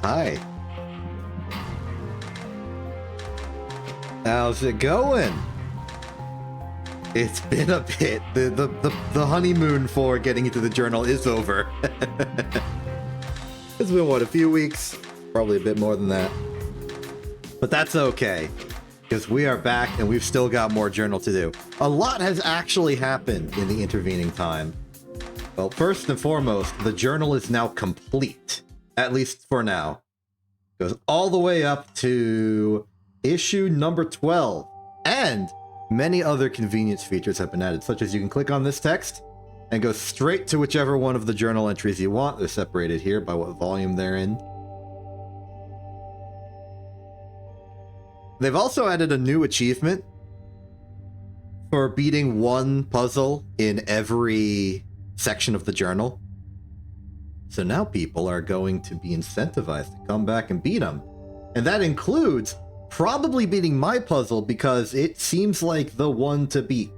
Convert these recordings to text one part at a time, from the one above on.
Hi. How's it going? It's been a bit. The honeymoon for getting into the journal is over. It's been, what, a few weeks? Probably a bit more than that. But that's okay, because we are back and we've still got more journal to do. A lot has actually happened in the intervening time. Well, first and foremost, the journal is now complete, at least for now. It goes all the way up to issue number 12, and many other convenience features have been added, such as you can click on this text and go straight to whichever one of the journal entries you want. They're separated here by what volume they're in. They've also added a new achievement for beating one puzzle in every section of the journal. So now people are going to be incentivized to come back and beat them. And that includes probably beating my puzzle, because it seems like the one to beat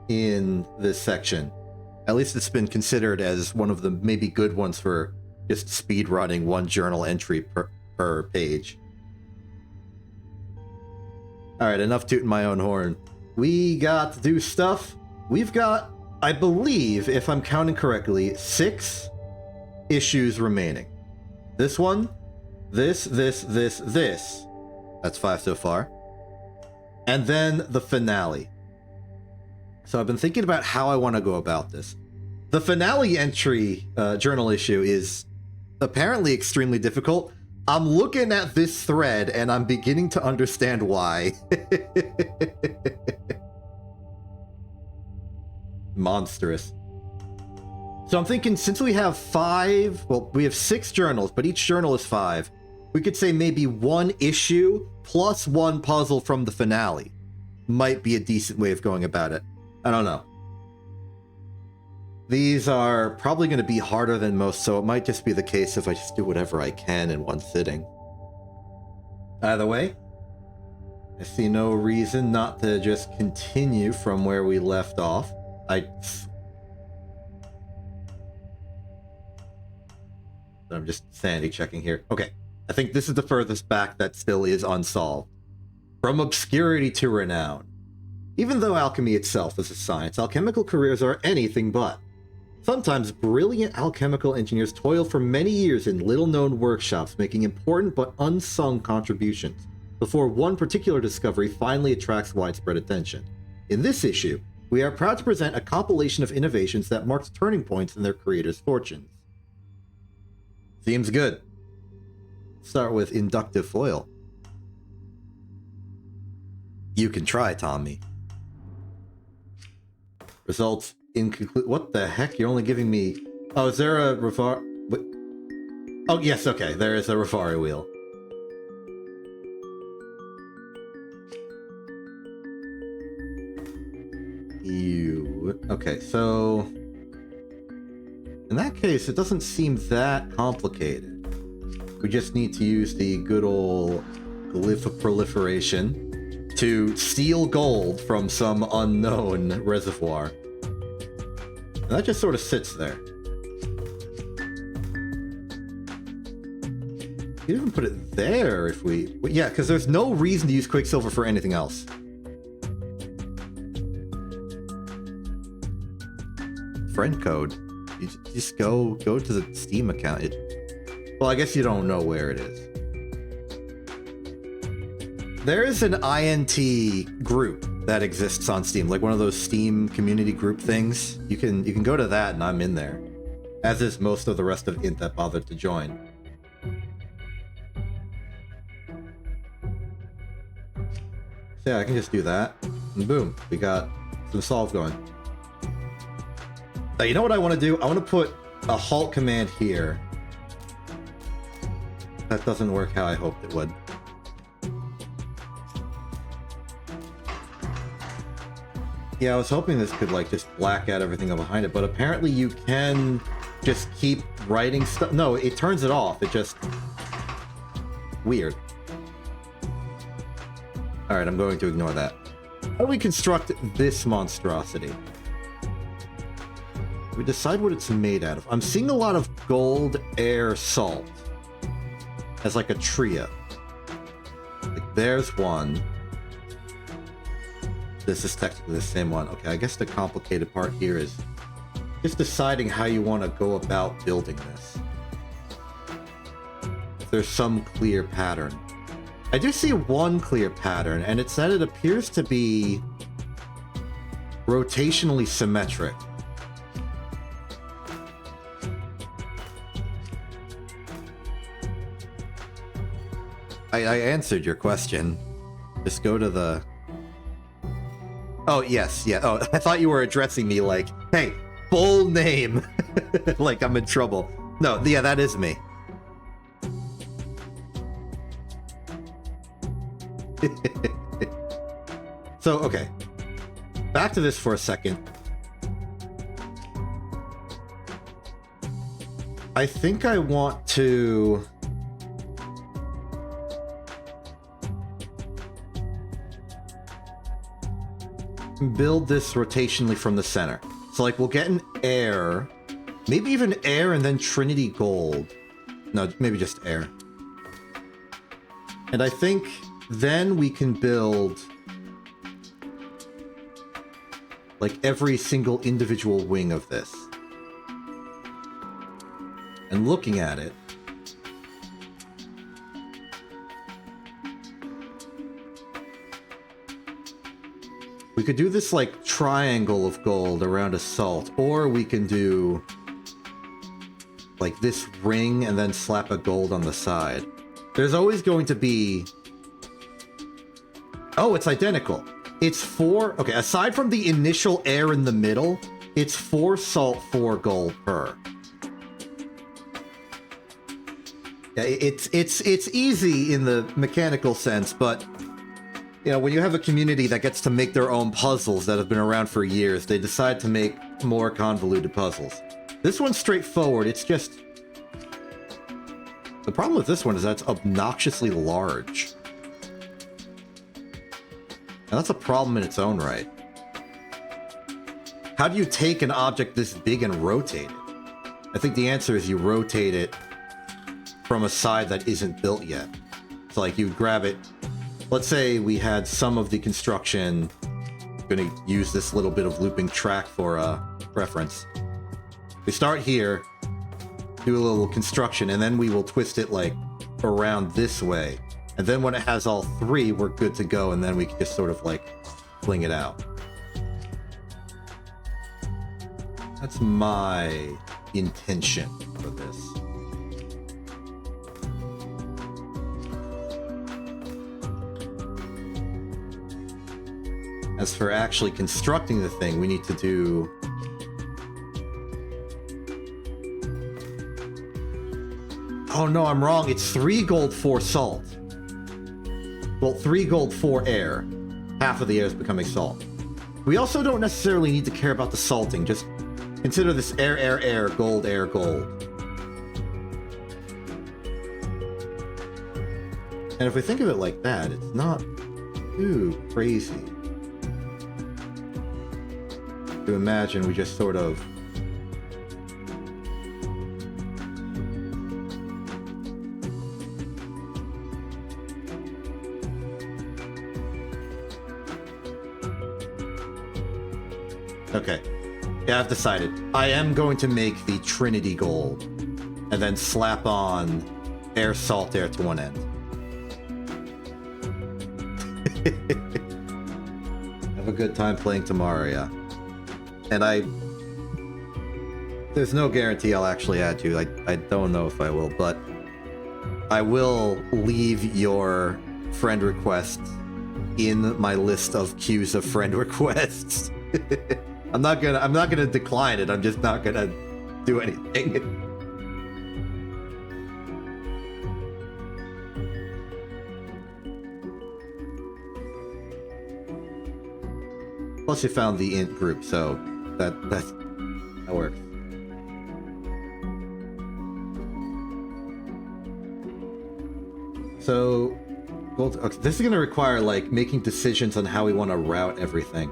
in this section. At least it's been considered as one of the maybe good ones for just speed running one journal entry per page. Alright, enough tooting my own horn. We got to do stuff. We've got, I believe, if I'm counting correctly, 6 issues remaining. This one, this. That's 5 so far. And then the finale. So I've been thinking about how I want to go about this. The finale entry journal issue is apparently extremely difficult. I'm looking at this thread and I'm beginning to understand why. Monstrous. So I'm thinking, since we have 5, well, we have 6 journals, but each journal is 5. We could say maybe 1 issue plus 1 puzzle from the finale might be a decent way of going about it. I don't know. These are probably going to be harder than most, so it might just be the case if I just do whatever I can in one sitting. Either way, I see no reason not to just continue from where we left off. I'm just sanity checking here. Okay. I think this is the furthest back that still is unsolved. From obscurity to renown. Even though alchemy itself is a science, alchemical careers are anything but. Sometimes brilliant alchemical engineers toil for many years in little-known workshops, making important but unsung contributions, before one particular discovery finally attracts widespread attention. In this issue, we are proud to present a compilation of innovations that marks turning points in their creators' fortunes. Seems good. Start with inductive foil. You can try, Tommy. Results inconclusive. What the heck? You're only giving me... Oh, is there a Rivari... Oh, yes, okay. There is a Rivari wheel. Okay, so... in that case, it doesn't seem that complicated. We just need to use the good old glyph of proliferation to steal gold from some unknown reservoir. And that just sort of sits there. You could even put it there if we... yeah, because there's no reason to use Quicksilver for anything else. Friend code. You just go to the Steam account. Well, I guess you don't know where it is. There is an INT group that exists on Steam, like one of those Steam community group things. You can go to that, and I'm in there, as is most of the rest of INT that bothered to join. So yeah, I can just do that, and boom, we got some solve going. Now, you know what I want to do? I want to put a halt command here. That doesn't work how I hoped it would. Yeah, I was hoping this could, like, just black out everything up behind it, but apparently you can just keep writing stuff. No, it turns it off. It just... weird. Alright, I'm going to ignore that. How do we construct this monstrosity? We decide what it's made out of. I'm seeing a lot of gold, air, salt. as like a trio. Like there's one. This is technically the same one. Okay, I guess the complicated part here is just deciding how you want to go about building this. If there's some clear pattern. I do see one clear pattern, and it's that it appears to be rotationally symmetric. I answered your question. Just go to the... Oh, yes, yeah. Oh, I thought you were addressing me like, hey, full name. Like I'm in trouble. No, yeah, that is me. So, okay. Back to this for a second. I think I want to... build this rotationally from the center. So like we'll get an air, maybe even air and then Trinity Gold. No, maybe just air. And I think then we can build like every single individual wing of this. And looking at it, we could do this like triangle of gold around a salt, or we can do like this ring and then slap a gold on the side. There's always going to be... Oh, it's identical. It's 4... Okay, aside from the initial air in the middle, it's 4 salt, 4 gold per. Yeah, it's easy in the mechanical sense, but... You know, when you have a community that gets to make their own puzzles that have been around for years, they decide to make more convoluted puzzles. This one's straightforward, it's just... The problem with this one is that it's obnoxiously large. And that's a problem in its own right. How do you take an object this big and rotate it? I think the answer is you rotate it from a side that isn't built yet. So like you grab it... Let's say we had some of the construction. I'm gonna use this little bit of looping track for reference. We start here, do a little construction, and then we will twist it like around this way. And then when it has all 3, we're good to go, and then we can just sort of like fling it out. That's my intention for this. As for actually constructing the thing, we need to do... Oh no, I'm wrong. It's 3 gold, 4 salt. Well, 3 gold, 4 air. Half of the air is becoming salt. We also don't necessarily need to care about the salting. Just consider this air, air, air, gold, air, gold. And if we think of it like that, it's not too crazy to imagine we just sort of okay. Yeah, I've decided. I am going to make the Trinity Gold and then slap on air, salt, air to one end. Have a good time playing tomorrow, yeah. And there's no guarantee I'll actually add you. I don't know if I will, but I will leave your friend request in my list of queues of friend requests. I'm not gonna decline it. I'm just not gonna do anything. Plus, you found the int group, so that works. So, okay, this is gonna require like making decisions on how we want to route everything.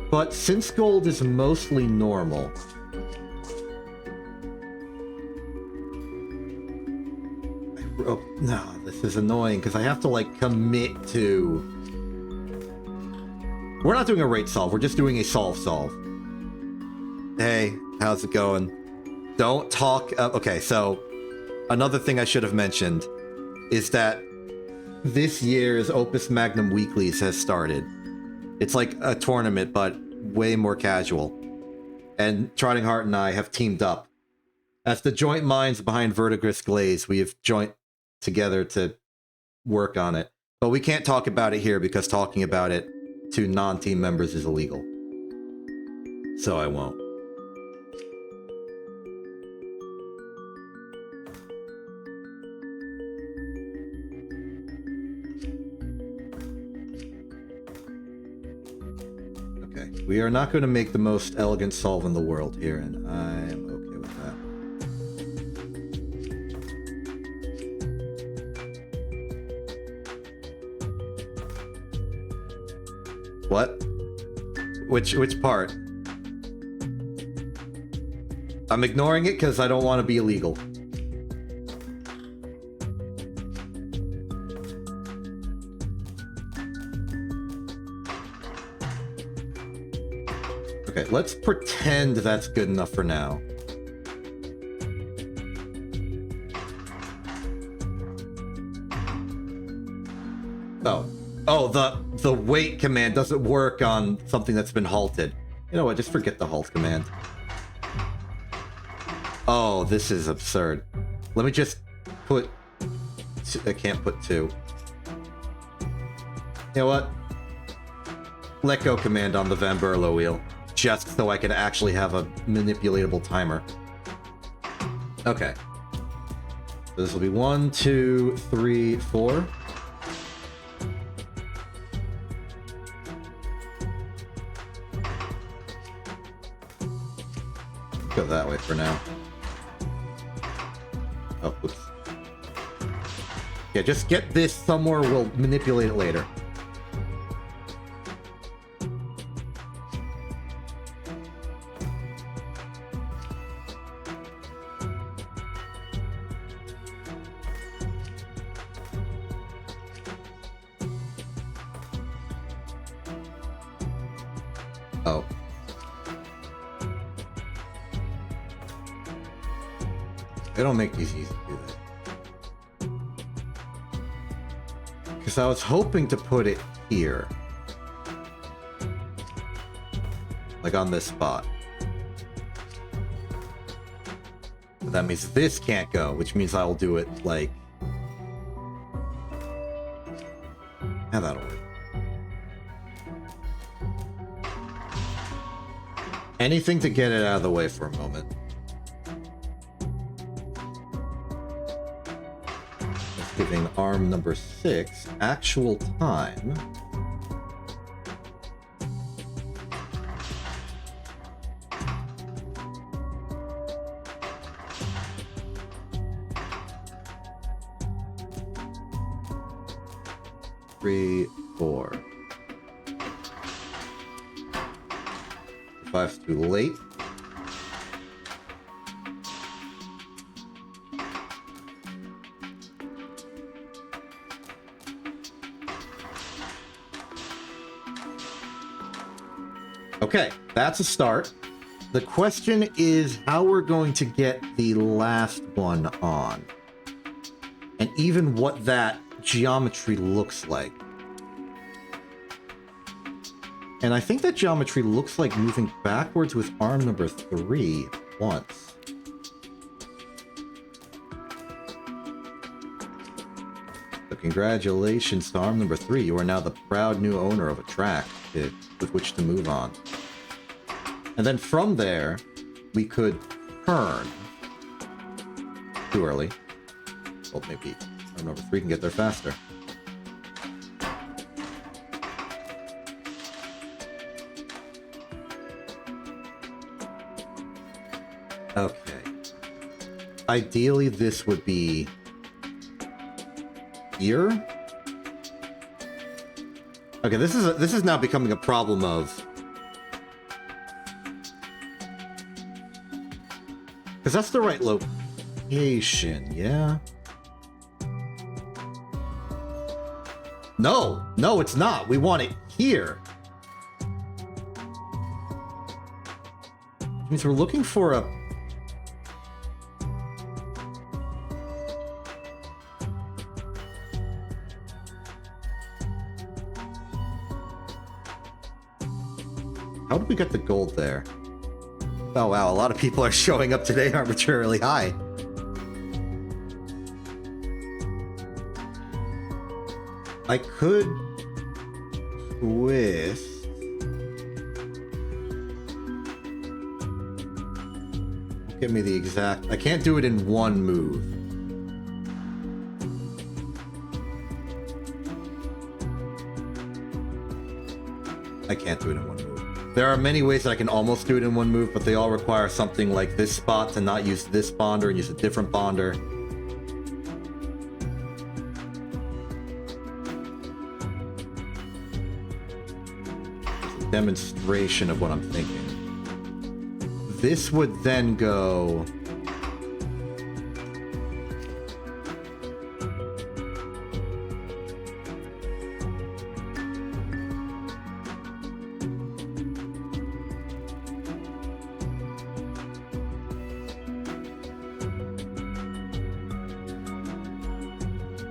But since gold is mostly normal, Oh, no, this is annoying because I have to, like, commit to... We're not doing a rate solve. We're just doing a solve. Hey, how's it going? Don't talk... okay, so another thing I should have mentioned is that this year's Opus Magnum Weeklies has started. It's like a tournament, but way more casual. And Trotting Heart and I have teamed up. As the joint minds behind Verdigris Glaze, we have joined together to work on it. But we can't talk about it here because talking about it to non-team members is illegal. So I won't. Okay, we are not going to make the most elegant solve in the world here, and I am okay with that. What? Which part? I'm ignoring it because I don't want to be illegal. Okay, let's pretend that's good enough for now. Oh, the wait command doesn't work on something that's been halted. You know what, just forget the halt command. Oh, this is absurd. Let me just put... I can't put 2. You know what? Let go command on the Van Berlo wheel. Just so I can actually have a manipulatable timer. Okay. So this will be 1, 2, 3, 4. Go that way for now. Oh, oops. Yeah, just get this somewhere, we'll manipulate it later. Oh. They don't make these easy, do they? Because I was hoping to put it here. Like on this spot. But that means this can't go, which means I'll do it like... Yeah, that'll work. Anything to get it out of the way for a moment. Giving arm number 6 actual time. Three, 4. 5's too late. Okay, that's a start. The question is how we're going to get the last one on. And even what that geometry looks like. And I think that geometry looks like moving backwards with arm number 3 once. So congratulations to arm number 3. You are now the proud new owner of a track with which to move on. And then from there, we could turn. Too early. Well, maybe arm number 3 can get there faster. Okay. Ideally, this would be here. Okay, this is now becoming a problem of... Because that's the right location, yeah? No, no, it's not. We want it here. Which means we're looking for a... How did we get the gold there? Oh wow, a lot of people are showing up today arbitrarily high. I could twist. Give me the exact... I can't do it in one move. I can't do it in one move. There are many ways that I can almost do it in one move, but they all require something like this spot to not use this bonder and use a different bonder. Demonstration of what I'm thinking. This would then go...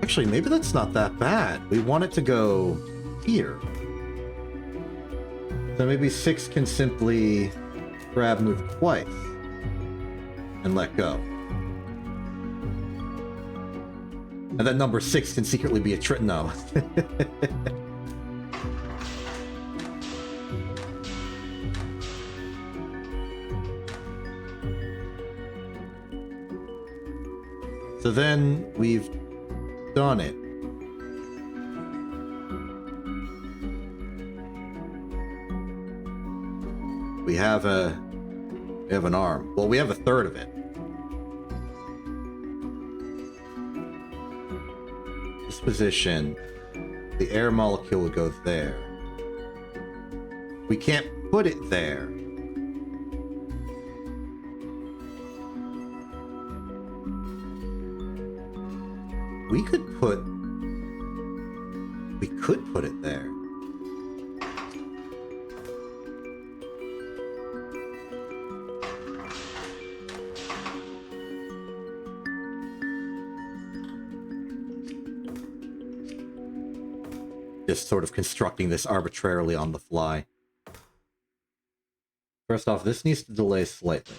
Actually, maybe that's not that bad. We want it to go here. So maybe 6 can simply grab move twice and let go. And then number 6 can secretly be a no. So then we've done it. We have an arm. Well, we have a third of it. This position, the air molecule will go there. We can't put it there. We could put it there. Just sort of constructing this arbitrarily on the fly. First off, this needs to delay slightly.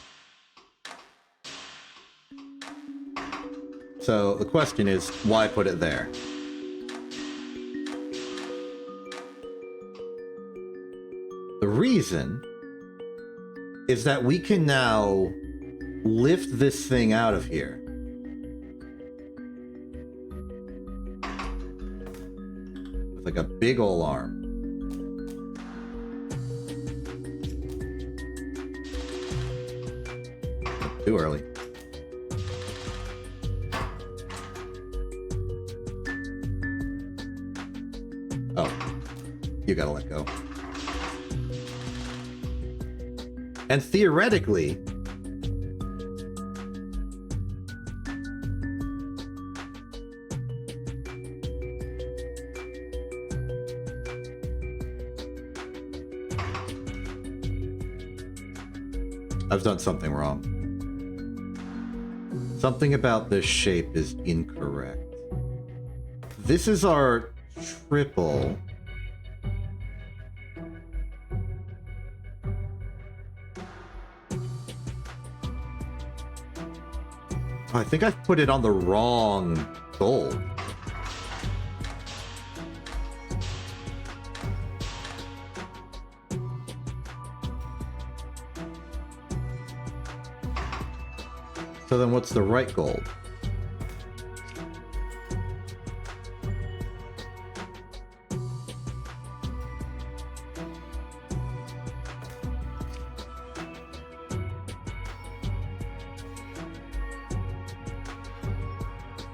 So the question is, why put it there? The reason is that we can now lift this thing out of here. With like a big ol' arm. Too early. Oh, you gotta let go. And theoretically, I've done something wrong. Something about this shape is incorrect. This is our triple. I think I've put it on the wrong gold. So then what's the right gold?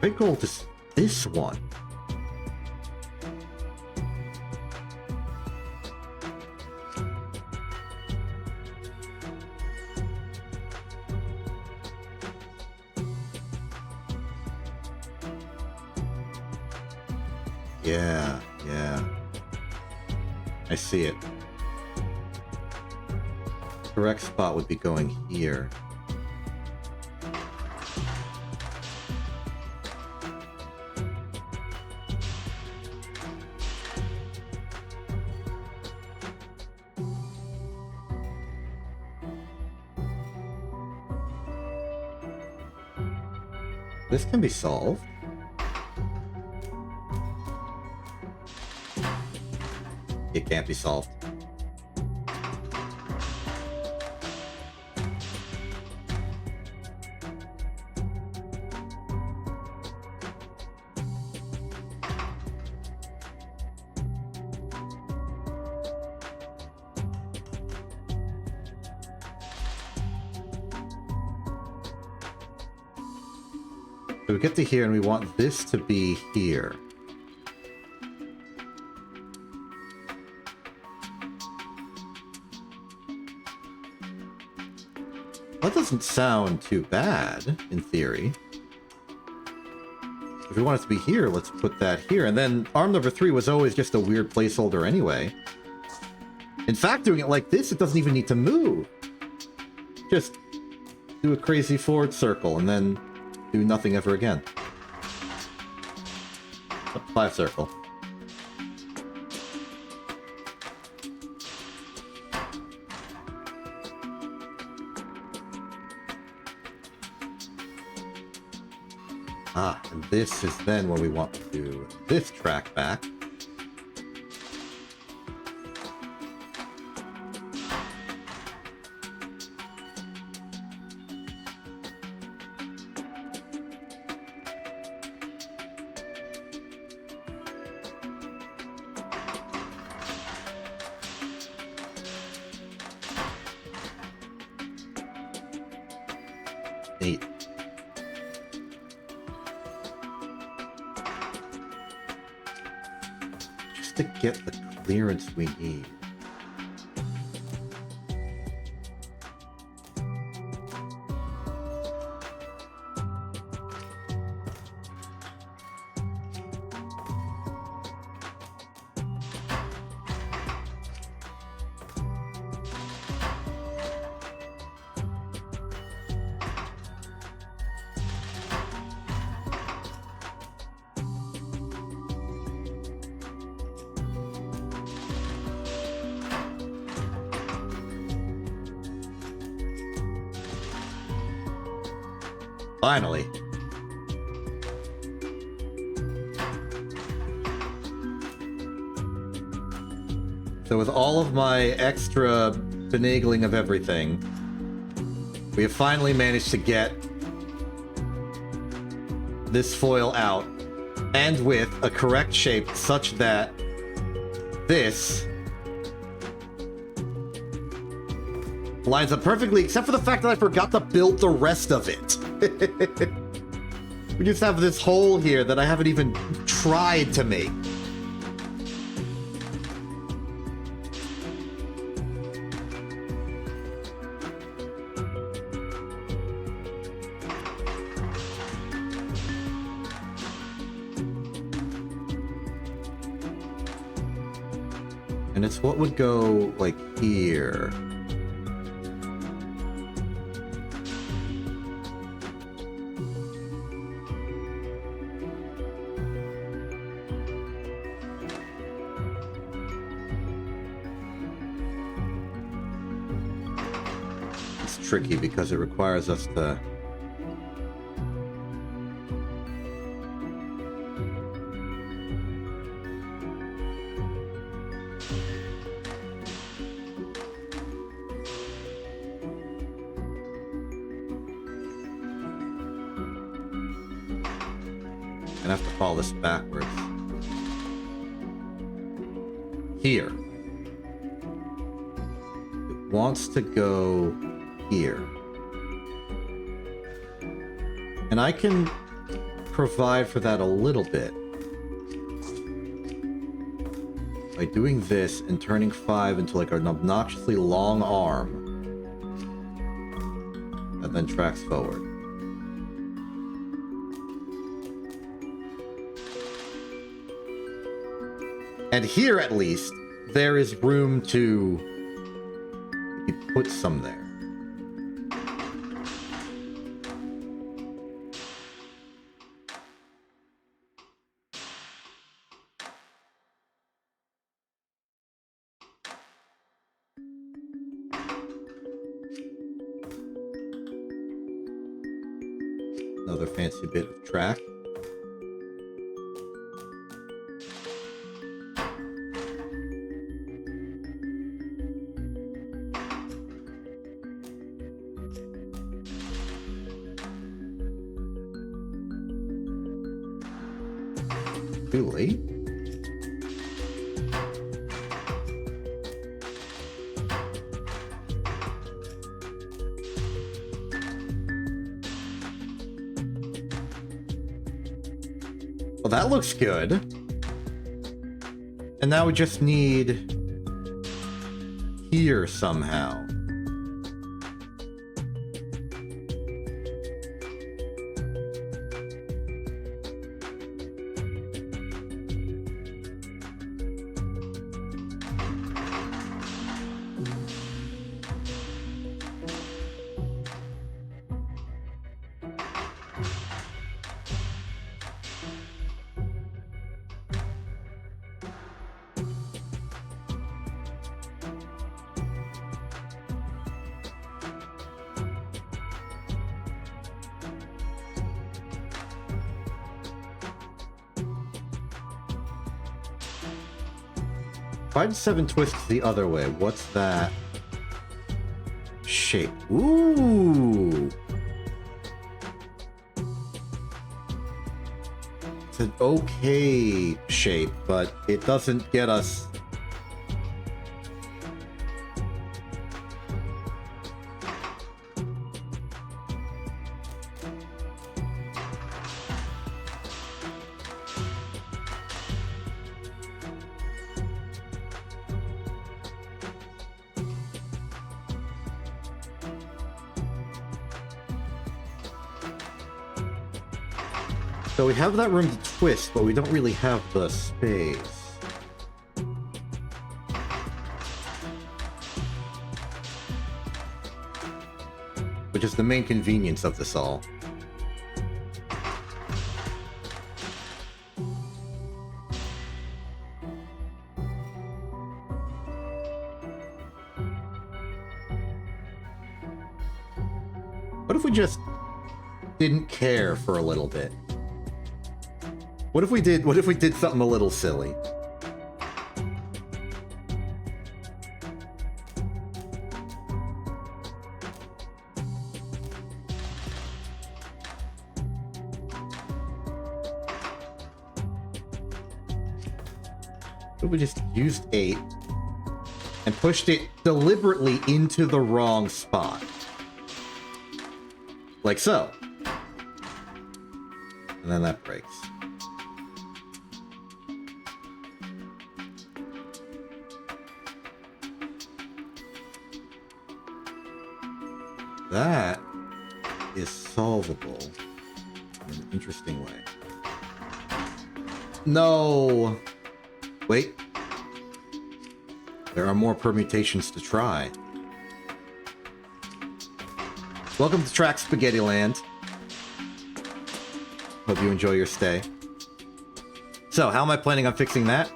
Right gold is this one. Yeah, yeah. I see it. Correct spot would be going here. This can be solved. It can't be solved. So we get to here and we want this to be here. That doesn't sound too bad, in theory. If we want it to be here, let's put that here. And then arm number 3 was always just a weird placeholder anyway. In fact, doing it like this, it doesn't even need to move. Just do a crazy forward circle and then do nothing ever again. 5 circle. Ah, and this is then when we want to do this track back. To get the clearance we need. Finally. So with all of my extra finagling of everything, we have finally managed to get this foil out, and with a correct shape such that this lines up perfectly, except for the fact that I forgot to build the rest of it. We just have this hole here that I haven't even tried to make. And it's what would go, like, here. Tricky because it requires us to and have to follow this backwards. Here. It wants to go here. And I can provide for that a little bit by doing this and turning 5 into like an obnoxiously long arm that then tracks forward. And here, at least, there is room to put some there. Another fancy bit of track. Too late? Well, that looks good. And now we just need here somehow. Five to seven twists the other way. What's that shape? Ooh. It's an okay shape, but it doesn't get us. So we have that room to twist, but we don't really have the space. Which is the main convenience of this all. What if we just didn't care for a little bit? What if we did something a little silly? What if we just used 8 and pushed it deliberately into the wrong spot? Like so. And then that breaks. That is solvable in an interesting way. No! Wait. There are more permutations to try. Welcome to Track Spaghetti Land. Hope you enjoy your stay. So, how am I planning on fixing that?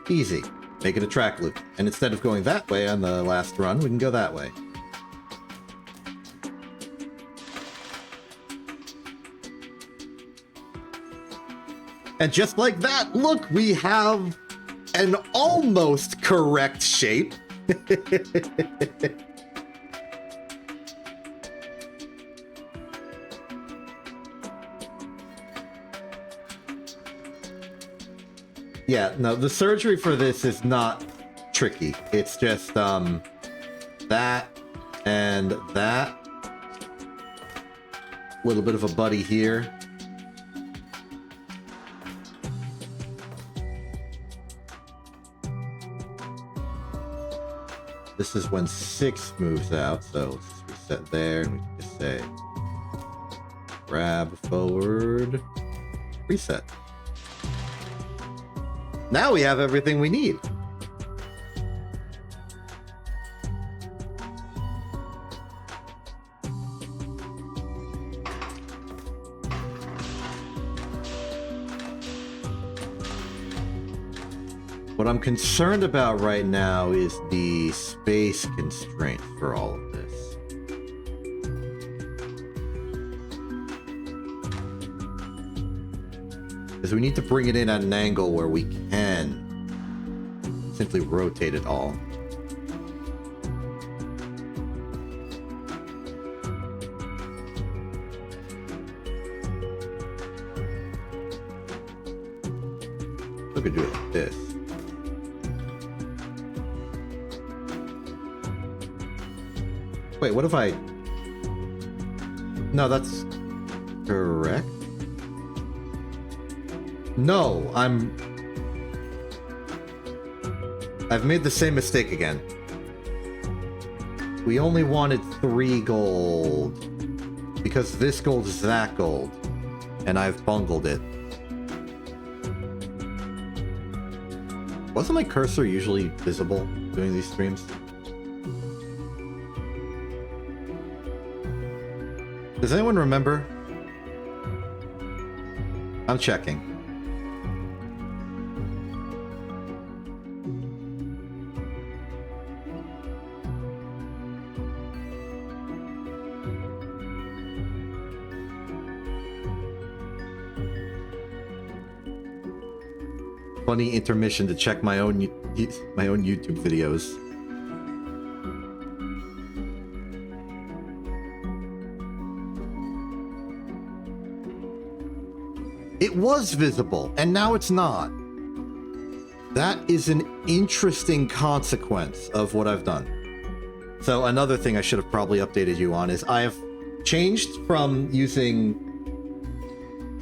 Easy. Make it a track loop. And instead of going that way on the last run, we can go that way. And just like that, look, we have an almost correct shape. Yeah, no, the surgery for this is not tricky. It's just, that and that. A little bit of a buddy here. This is when 6 moves out, so let's just reset there, and we can just say, grab forward, reset. Now we have everything we need. What I'm concerned about right now is the space constraint for all of this. Because we need to bring it in at an angle where we can simply rotate it all. We could do it like this. Wait, what if I... No, that's correct. No, I've made the same mistake again. We only wanted 3 gold. Because this gold is that gold. And I've bungled it. Wasn't my cursor usually visible during these streams? Does anyone remember? I'm checking. Funny intermission to check my own YouTube videos. It was visible, and now it's not. That is an interesting consequence of what I've done. So another thing I should have probably updated you on is I have changed from using...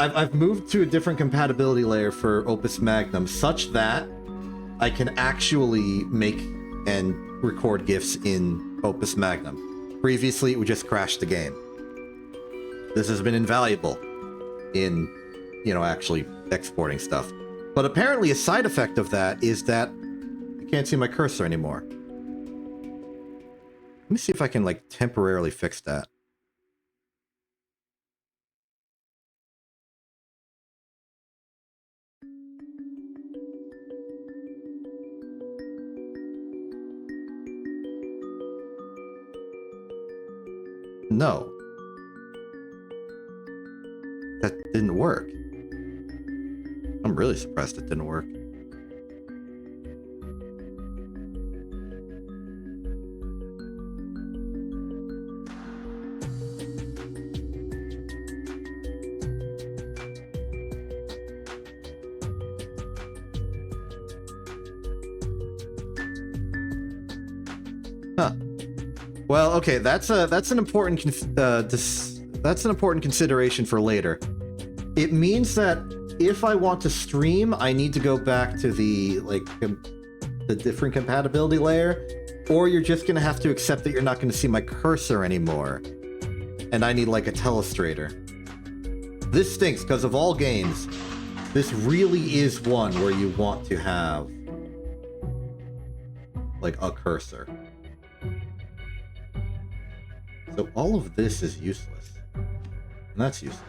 I've moved to a different compatibility layer for Opus Magnum such that I can actually make and record GIFs in Opus Magnum. Previously, it would just crash the game. This has been invaluable in, you know, actually exporting stuff. But apparently a side effect of that is that I can't see my cursor anymore. Let me see if I can, like, temporarily fix that. No. That didn't work. I'm really surprised it didn't work. Huh. Well, okay, that's an important that's an important consideration for later. It means that if I want to stream, I need to go back to the the different compatibility layer, or you're just gonna have to accept that you're not gonna see my cursor anymore, and I need like a telestrator. This stinks because of all games, this really is one where you want to have like a cursor. So all of this is useless. And that's useless.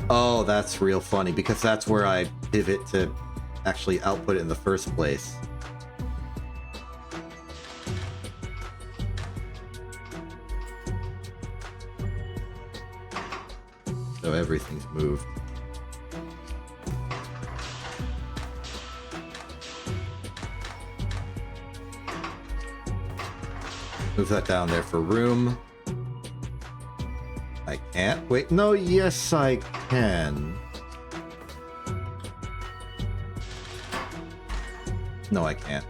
Oh, that's real funny, because that's where I pivot to actually output it in the first place. So everything's moved. Move that down there for room. I can't. Wait, no, yes, I can. No, I can't.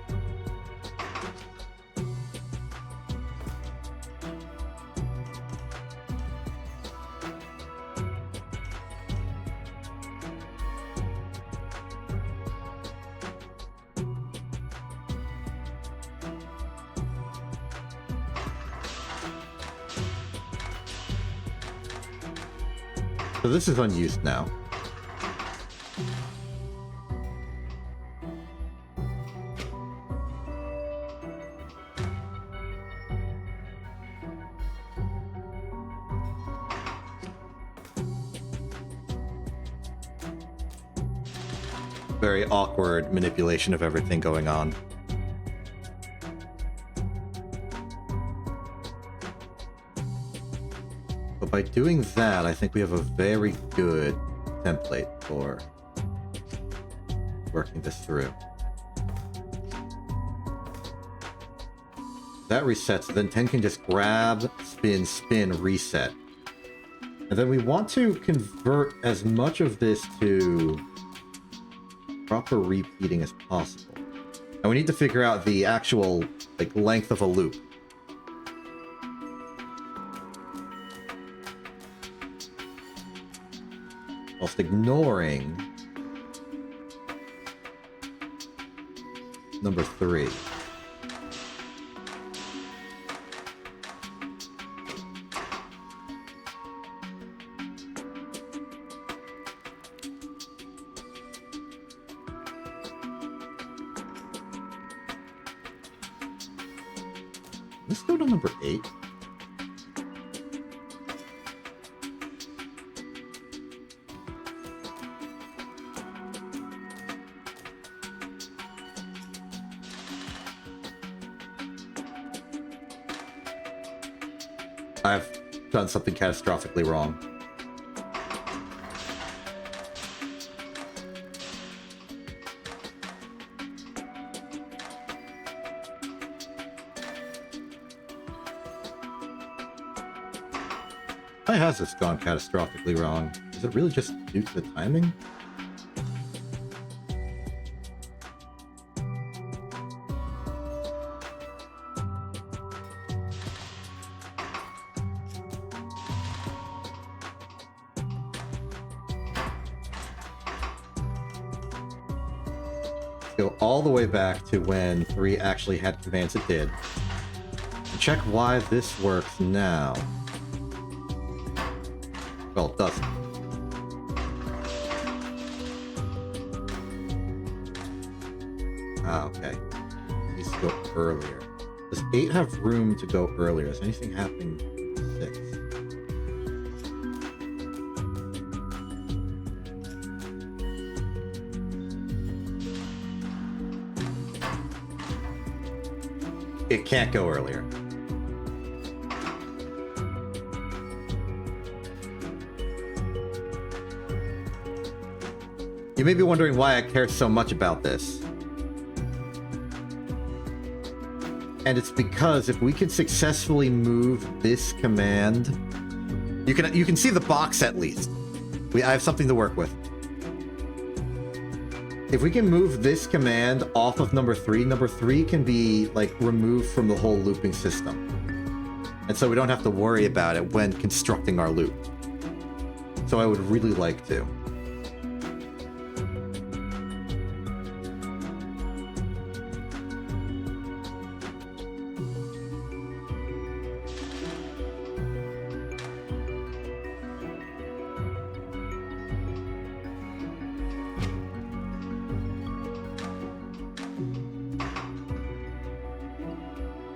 So this is unused now. Very awkward manipulation of everything going on. But by doing that, I think we have a very good template for working this through. That resets, then 10 can just grab, spin, spin, reset. And then we want to convert as much of this to proper repeating as possible. And we need to figure out the actual length of a loop. Whilst ignoring number 3. Let's go to number 8. I've done something catastrophically wrong. Why has this gone catastrophically wrong? Is it really just due to the timing? Go all the way back to when 3 actually had commands it did. And check why this works now. Well, it doesn't. Ah, okay. It needs to go earlier. Does 8 have room to go earlier? Is anything happening with 6? It can't go earlier. You may be wondering why I care so much about this. And it's because if we can successfully move this command, you can see the box at least. I have something to work with. If we can move this command off of number 3 can be removed from the whole looping system. And so we don't have to worry about it when constructing our loop. So I would really like to.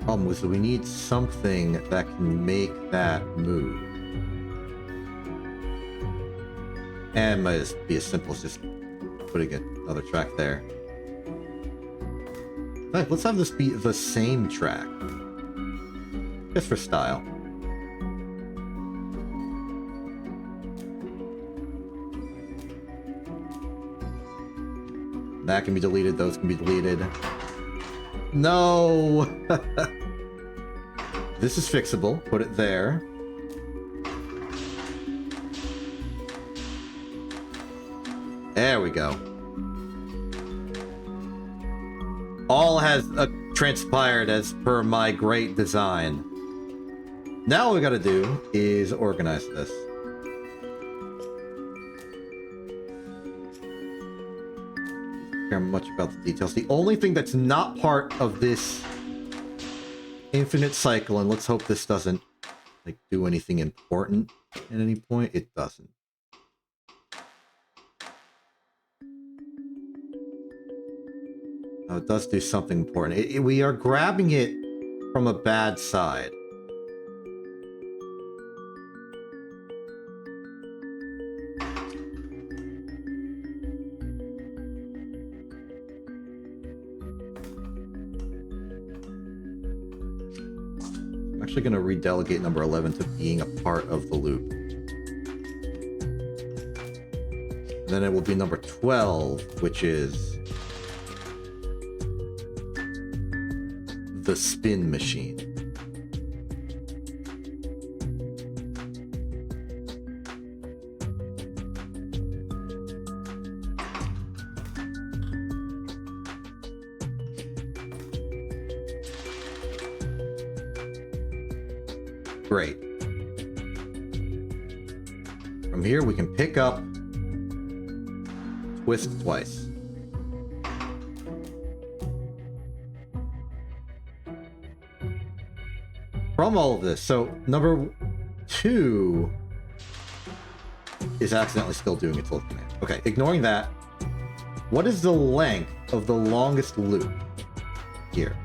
Problem is that we need something that can make that move. And it might just be as simple as just putting another track there. In fact, let's have this be the same track. Just for style. That can be deleted, those can be deleted. No! This is fixable. Put it there. There we go. All has transpired as per my great design. Now all we gotta do is organize this. Don't care much about the details. The only thing that's not part of this infinite cycle, and let's hope this doesn't do anything important at any point. It doesn't. Oh, it does do something important. We are grabbing it from a bad side. I'm actually going to redelegate number 11 to being a part of the loop. And then it will be number 12, which is the spin machine. Great. From here, we can pick up, twist twice. From all of this, so number 2 is accidentally still doing its old command. Okay, ignoring that, what is the length of the longest loop here?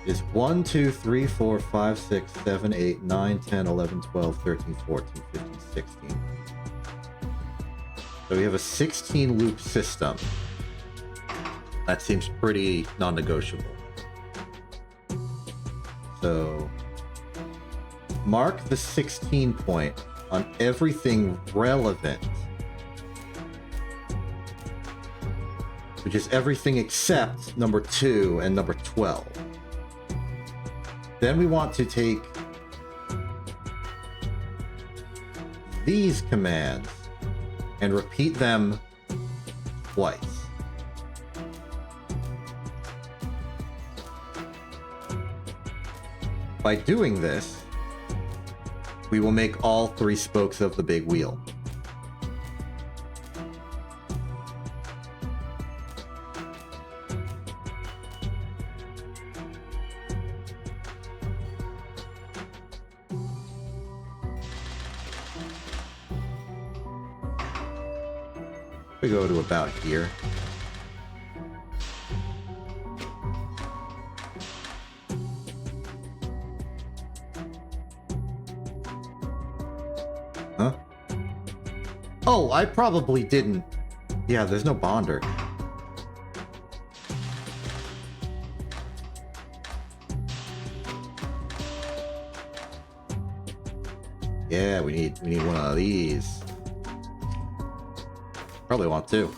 Is 1, 2, 3, 4, 5, 6, 7, 8, 9, 10, 11, 12, 13, 14, 15, 16. So we have a 16 loop system. That seems pretty non-negotiable. So mark the 16 point on everything relevant, which is everything except number 2 and number 12. Then we want to take these commands and repeat them twice. By doing this, we will make all 3 spokes of the big wheel. We go to about here. Huh? Oh, I probably didn't. Yeah, there's no bonder. Yeah, we need one of these. Probably want 2.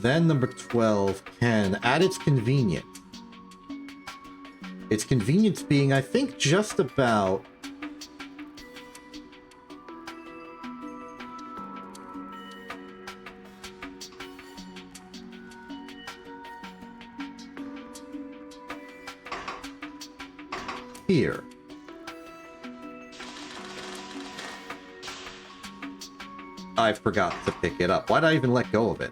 Then number 12 can, at its convenience. Its convenience being, I think, just about here. I forgot to pick it up. Why did I even let go of it?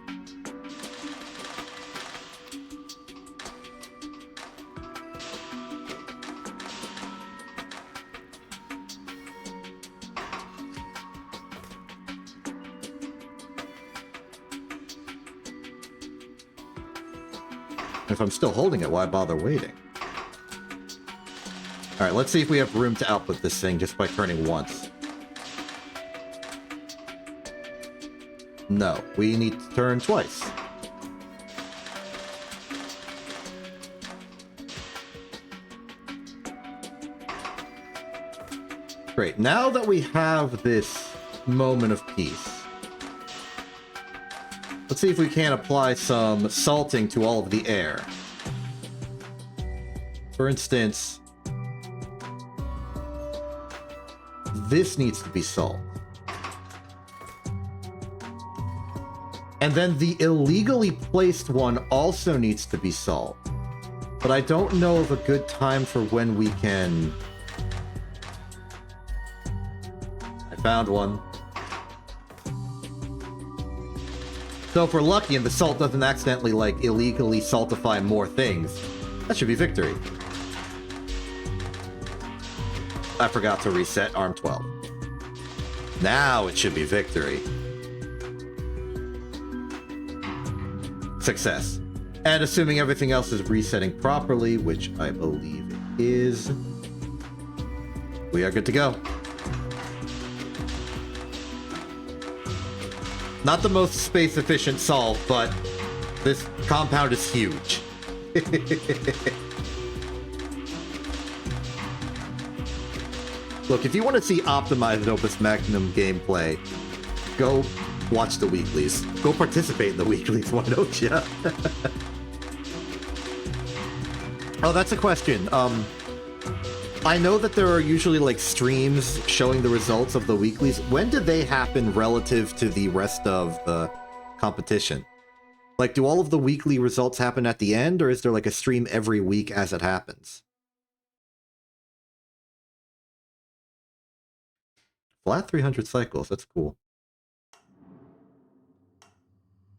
If I'm still holding it, why bother waiting? Alright, let's see if we have room to output this thing just by turning once. No, we need to turn twice. Great, now that we have this moment of peace, let's see if we can apply some salting to all of the air. For instance, this needs to be salt. And then the illegally placed one also needs to be salt. But I don't know of a good time for when we can... I found one. So if we're lucky and the salt doesn't accidentally, like, illegally saltify more things, that should be victory. I forgot to reset arm 12. Now it should be victory. Success. And assuming everything else is resetting properly, which I believe it is, we are good to go. Not the most space efficient solve, but this compound is huge. Look, if you want to see optimized Opus Magnum gameplay, go watch the weeklies. Go participate in the weeklies, why don't you? Oh, that's a question. I know that there are usually like streams showing the results of the weeklies. When do they happen relative to the rest of the competition? Like, do all of the weekly results happen at the end, or is there like a stream every week as it happens? Flat 300 cycles, that's cool.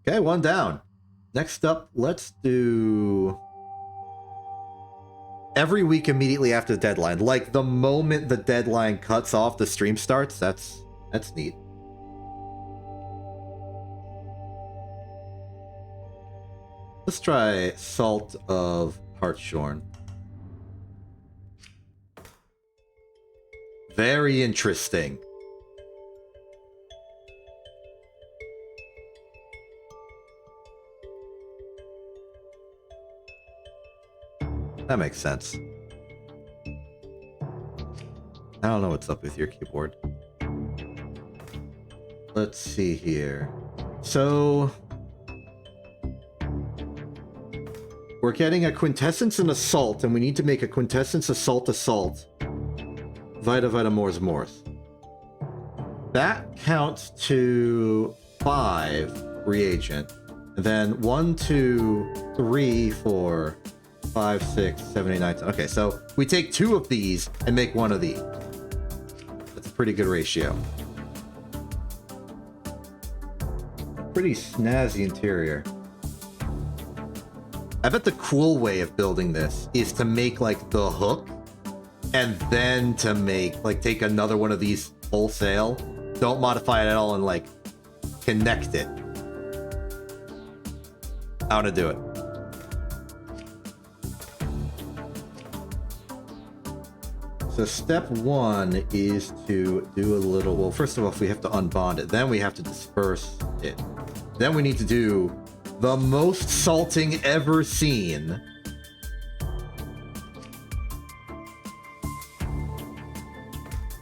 Okay, one down. Next up, let's do every week immediately after the deadline. Like, the moment the deadline cuts off, the stream starts. That's neat. Let's try Salt of Hartshorn. Very interesting. That makes sense. I don't know what's up with your keyboard. Let's see here. So we're getting a quintessence and assault, and we need to make a quintessence assault. Vita Vita Mors Mors. That counts to 5 reagent. And then 1, 2, 3, 4, 5, 6, 7, 8, 9, 10. Okay, so we take 2 of these and make 1 of these. That's a pretty good ratio. Pretty snazzy interior. I bet the cool way of building this is to make like the hook and then to make like take another one of these wholesale. Don't modify it at all and like connect it. I want to do it. So step 1 is to do a little, well, first of all, we have to unbond it. Then we have to disperse it. Then we need to do the most salting ever seen.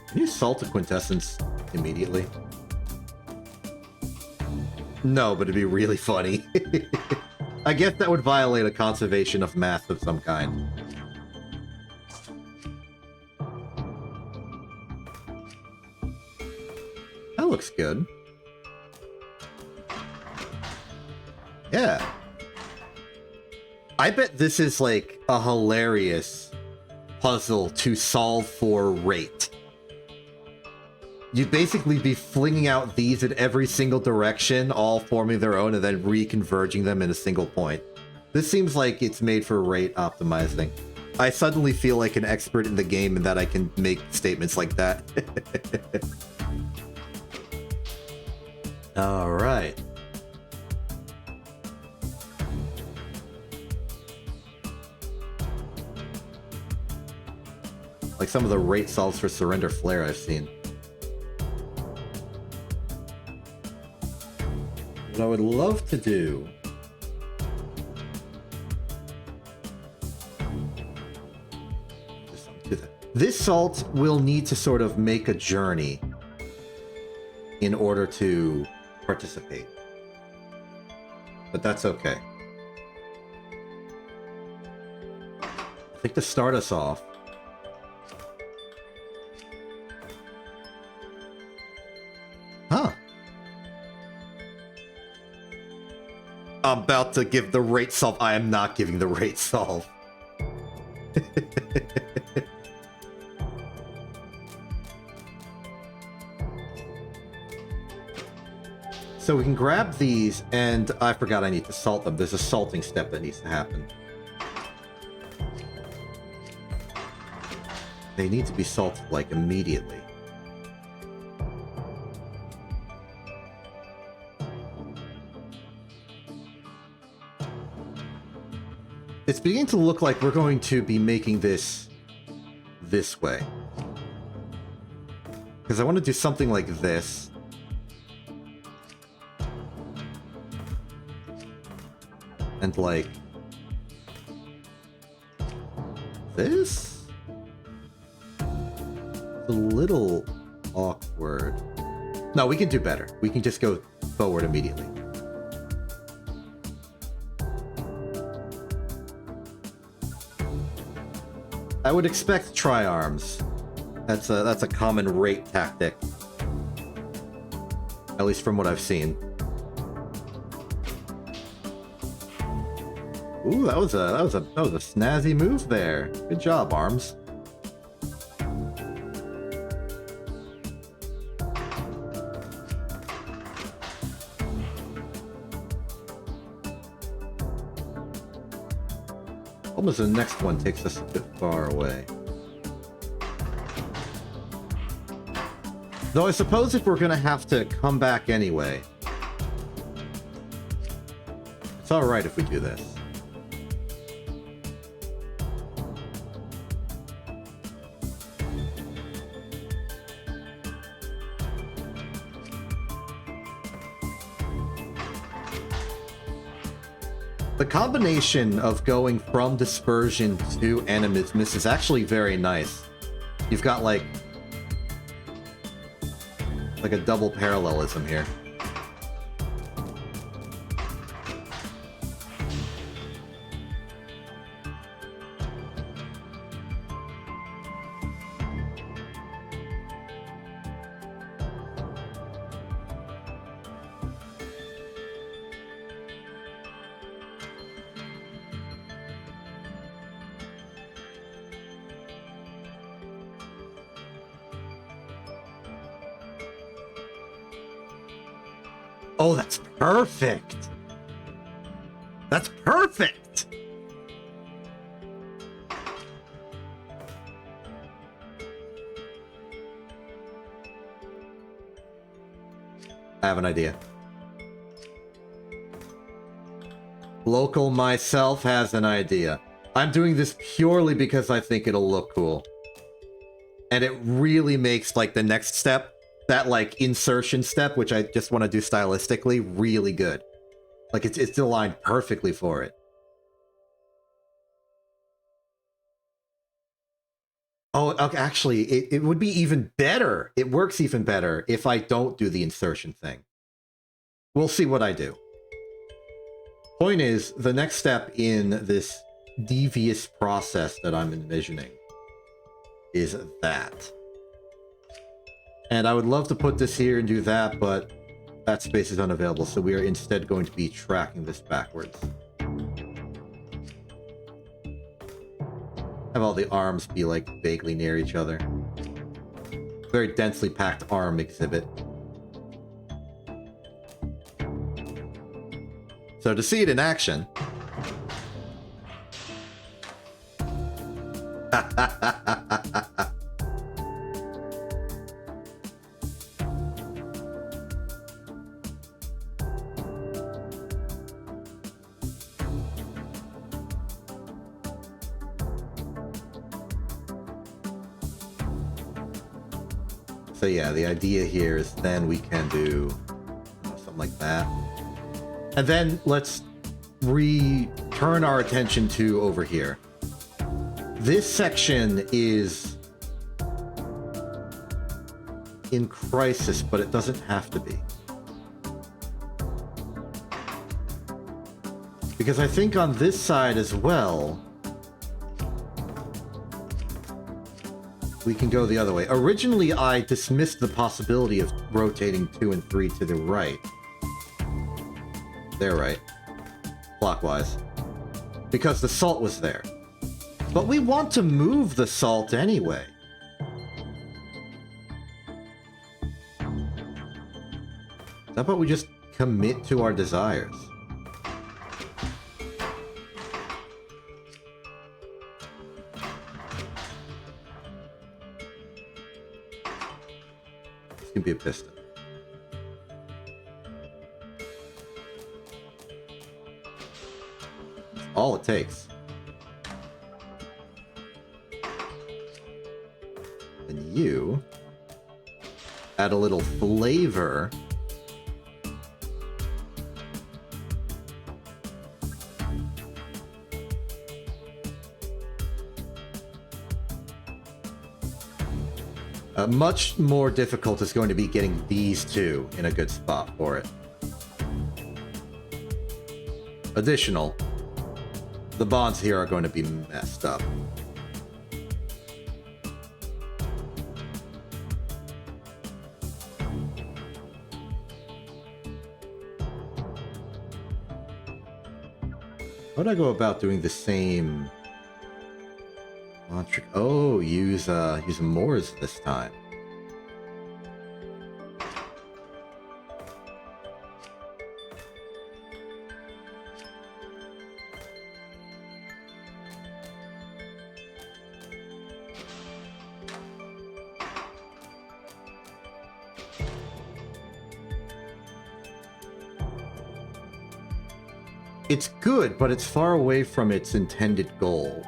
Can you salt a quintessence immediately? No, but it'd be really funny. I guess that would violate a conservation of mass of some kind. That looks good. Yeah. I bet this is like a hilarious puzzle to solve for rate. You'd basically be flinging out these in every single direction, all forming their own, and then reconverging them in a single point. This seems like it's made for rate optimizing. I suddenly feel like an expert in the game and that I can make statements like that. All right. Like some of the rate solves for Surrender Flare I've seen. What I would love to do this salt will need to sort of make a journey in order to participate. But that's okay. I think to start us off, I'm about to give the rate solve. I am not giving the rate solve. So we can grab these, and I forgot I need to salt them. There's a salting step that needs to happen. They need to be salted, like, immediately. It's beginning to look like we're going to be making this way. Because I want to do something like this. And like... this? It's a little awkward. No, we can do better. We can just go forward immediately. I would expect tri-arms. That's a common rate tactic. At least from what I've seen. Ooh, that was a snazzy move there. Good job, Arms. Almost the next one takes us a bit far away. Though I suppose if we're gonna have to come back anyway, it's alright if we do this. The combination of going from dispersion to animismus is actually very nice. You've got like a double parallelism here. Oh, that's perfect! That's perfect! I have an idea. Local myself has an idea. I'm doing this purely because I think it'll look cool. And it really makes, like, the next step, that, like, insertion step, which I just want to do stylistically, really good. Like, it's aligned perfectly for it. Oh, okay, actually, it would be even better. It works even better if I don't do the insertion thing. We'll see what I do. Point is, the next step in this devious process that I'm envisioning is that. And I would love to put this here and do that, but that space is unavailable, so we are instead going to be tracking this backwards. Have all the arms be, like, vaguely near each other. Very densely packed arm exhibit. So to see it in action... So yeah, the idea here is then we can do something like that. And then let's return our attention to over here. This section is in crisis, but it doesn't have to be. Because I think on this side as well, we can go the other way. Originally, I dismissed the possibility of rotating 2 and 3 to the right. They're right. Clockwise. Because the salt was there. But we want to move the salt anyway. How about we just commit to our desires? This can be a piston. All it takes. you. Add a little flavor. Much more difficult is going to be getting these two in a good spot for it. Additional, the bonds here are going to be messed up. How would I go about doing the same? Oh, use Moors this time. It's good, but it's far away from its intended goal.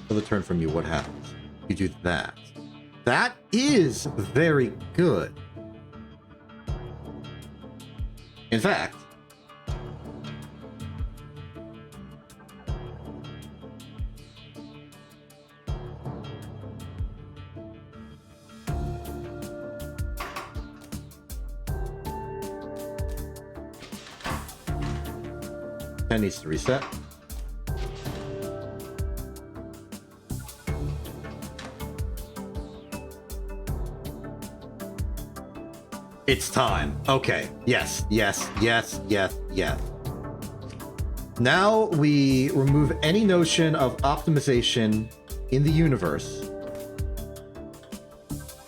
Another turn from you, what happens? You do that. That is very good. In fact, Pen needs to reset. It's time. Okay. Yes, yes, yes, yes, yes. Now we remove any notion of optimization in the universe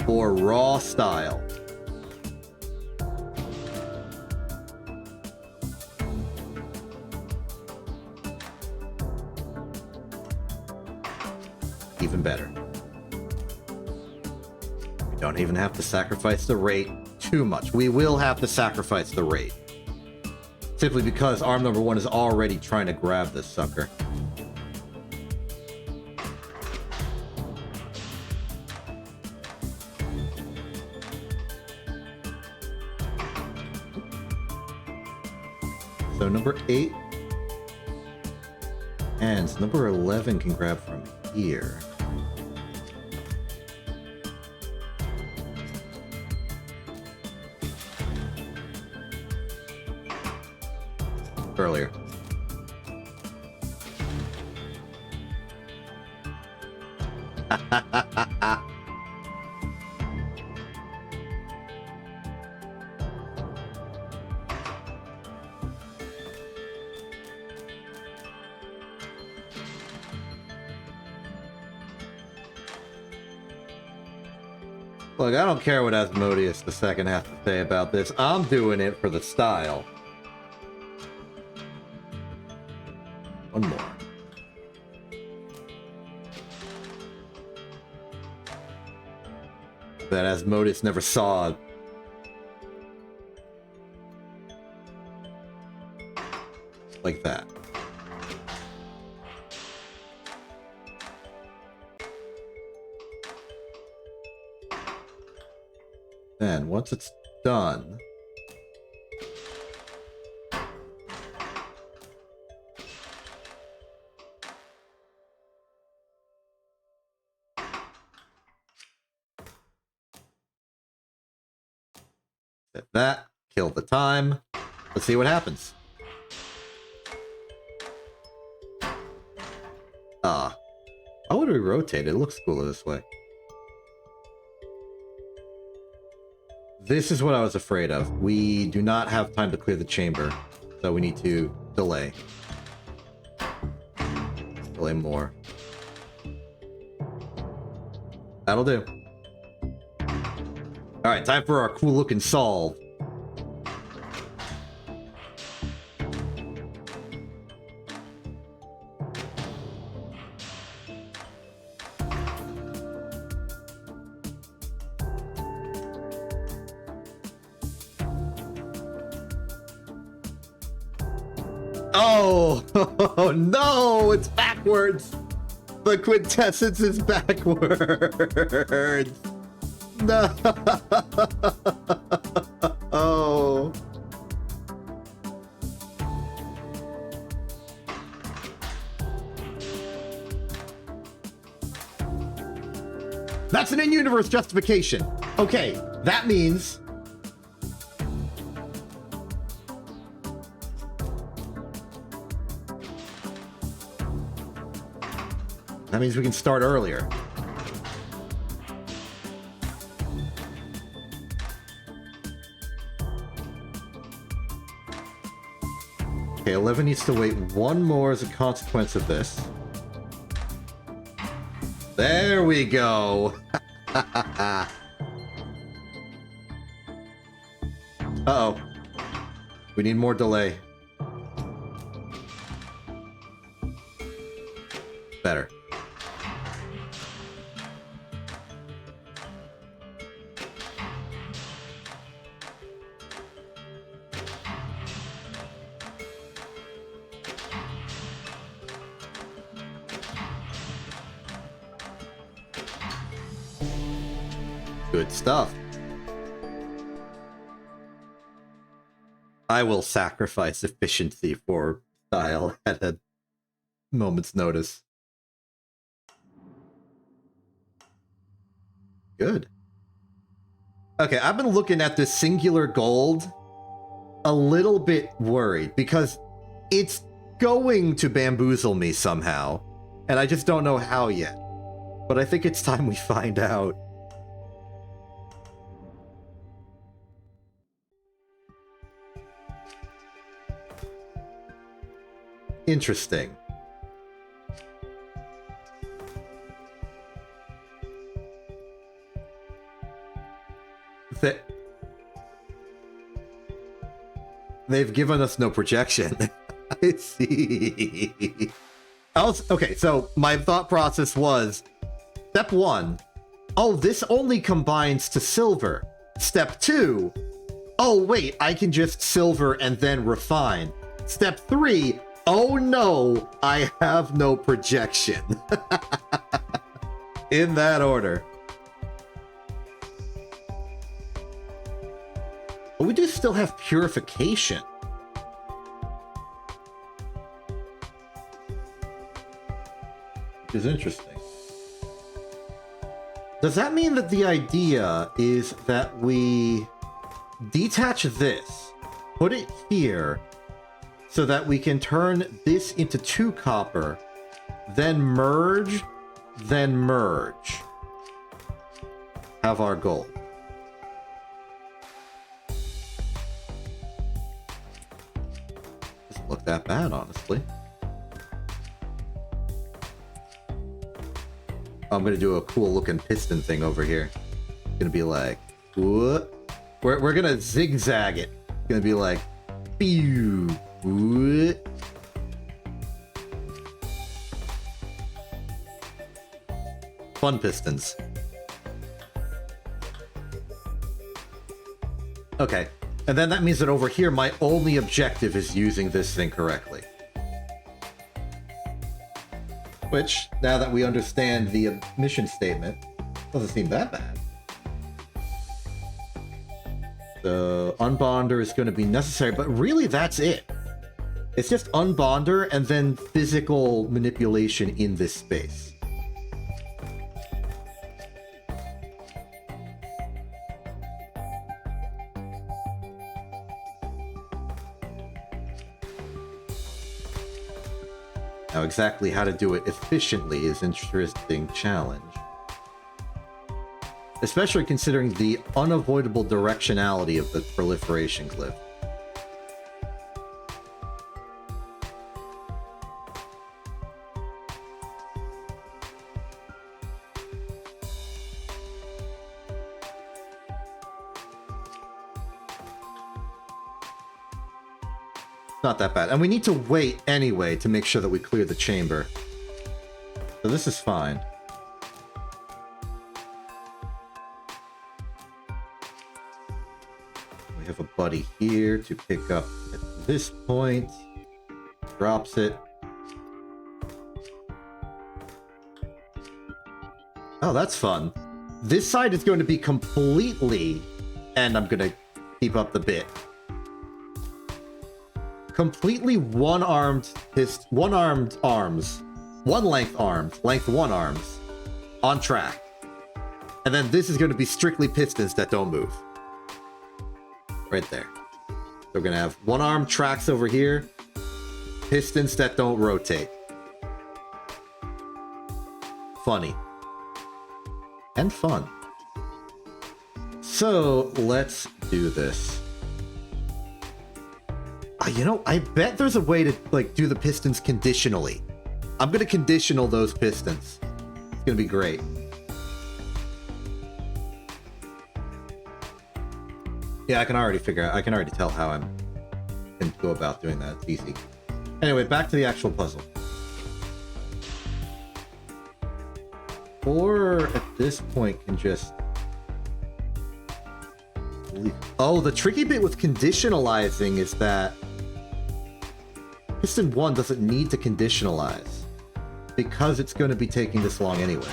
for raw style. Even better. We don't even have to sacrifice the rate too much. We will have to sacrifice the rate. Simply because arm number one is already trying to grab this sucker. So number 8 and number 11 can grab from here. Earlier. Look, I don't care what Asmodeus the second has to say about this. I'm doing it for the style. One more. That Asmodeus never saw. Like that. Then, once it's done, set that, kill the time. Let's see what happens. How would we rotate it? It looks cooler this way. This is what I was afraid of. We do not have time to clear the chamber, so we need to delay. Delay more. That'll do. Alright, time for our cool looking solve. Oh, oh no, it's backwards. The quintessence is backwards. No. Oh. That's an in-universe justification. Okay, that means... That means we can start earlier. Okay, 11 needs to wait one more as a consequence of this. There we go. Uh-oh. We need more delay. Better. Good stuff. I will sacrifice efficiency for style at a moment's notice. Good. Okay, I've been looking at this singular gold a little bit worried because it's going to bamboozle me somehow, and I just don't know how yet. But I think it's time we find out. Interesting. They've given us no projection. I see. Okay, so my thought process was, step 1, oh, this only combines to silver. Step 2, oh wait, I can just silver and then refine. Step 3, oh no, I have no projection. In that order. But we do still have purification. Which is interesting. Does that mean that the idea is that we detach this, put it here, so that we can turn this into 2 copper, then merge, have our gold? Doesn't look that bad, honestly. I'm gonna do a cool looking piston thing over here. It's gonna be like, what? We're gonna zigzag it. It's gonna be like, pew. What? Fun pistons. Okay, and then that means that over here, my only objective is using this thing correctly. Which, now that we understand the mission statement, doesn't seem that bad. The unbonder is going to be necessary, but really that's it. It's just unbonder and then physical manipulation in this space. Now, exactly how to do it efficiently is an interesting challenge. Especially considering the unavoidable directionality of the proliferation glyph. Not that bad. And we need to wait anyway to make sure that we clear the chamber. So this is fine. We have a buddy here to pick up at this point. Drops it. Oh, that's fun. This side is going to be completely, and I'm going to keep up the bit. Completely one-armed arms. One length arms. Length one arms. On track. And then this is going to be strictly pistons that don't move. Right there. So we're going to have one arm tracks over here. Pistons that don't rotate. Funny. And fun. So, let's do this. You know, I bet there's a way to, like, do the pistons conditionally. I'm gonna conditional those pistons. It's gonna be great. Yeah, I can already tell how I can go about doing that. It's easy. Anyway, back to the actual puzzle. Or at this point can just leave. Oh, the tricky bit with conditionalizing is that piston 1 doesn't need to conditionalize because it's going to be taking this long anyway.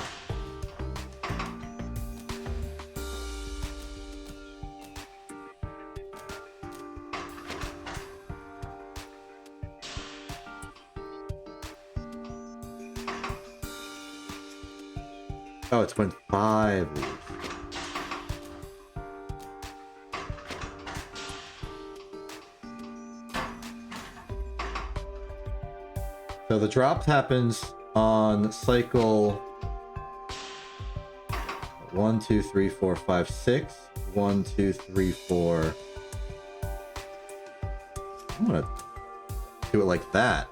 Oh, it's when 5 leaves. So the drop happens on cycle 1, 2, 3, 4, 5, 6. 1, 2, 3, 4. I'm gonna do it like that.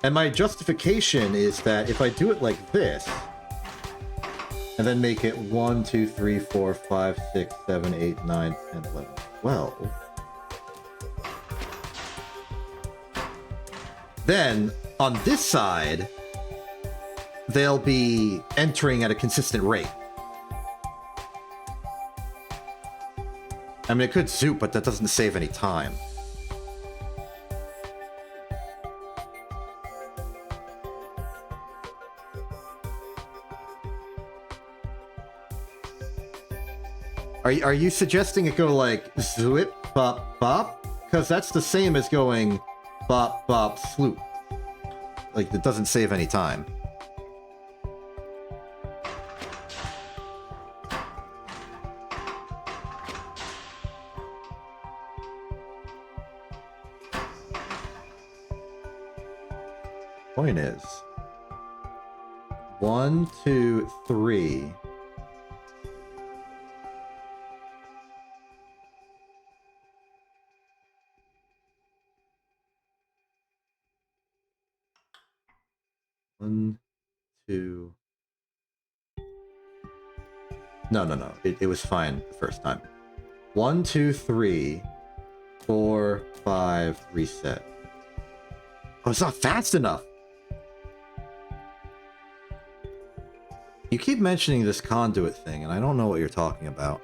And my justification is that if I do it like this, and then make it 1, 2, 3, 4, 5, 6, 7, 8, 9, 10, 11, 12. Then, on this side, they'll be entering at a consistent rate. I mean, it could zoop, but that doesn't save any time. Are you suggesting it go like zwip, bop, bop? Because that's the same as going bop, bop, sloop. Like, it doesn't save any time. Point is 1, 2, 3. One, two. No. It was fine the first time. 1, 2, 3, 4, 5, reset. Oh, it's not fast enough. You keep mentioning this conduit thing, and I don't know what you're talking about.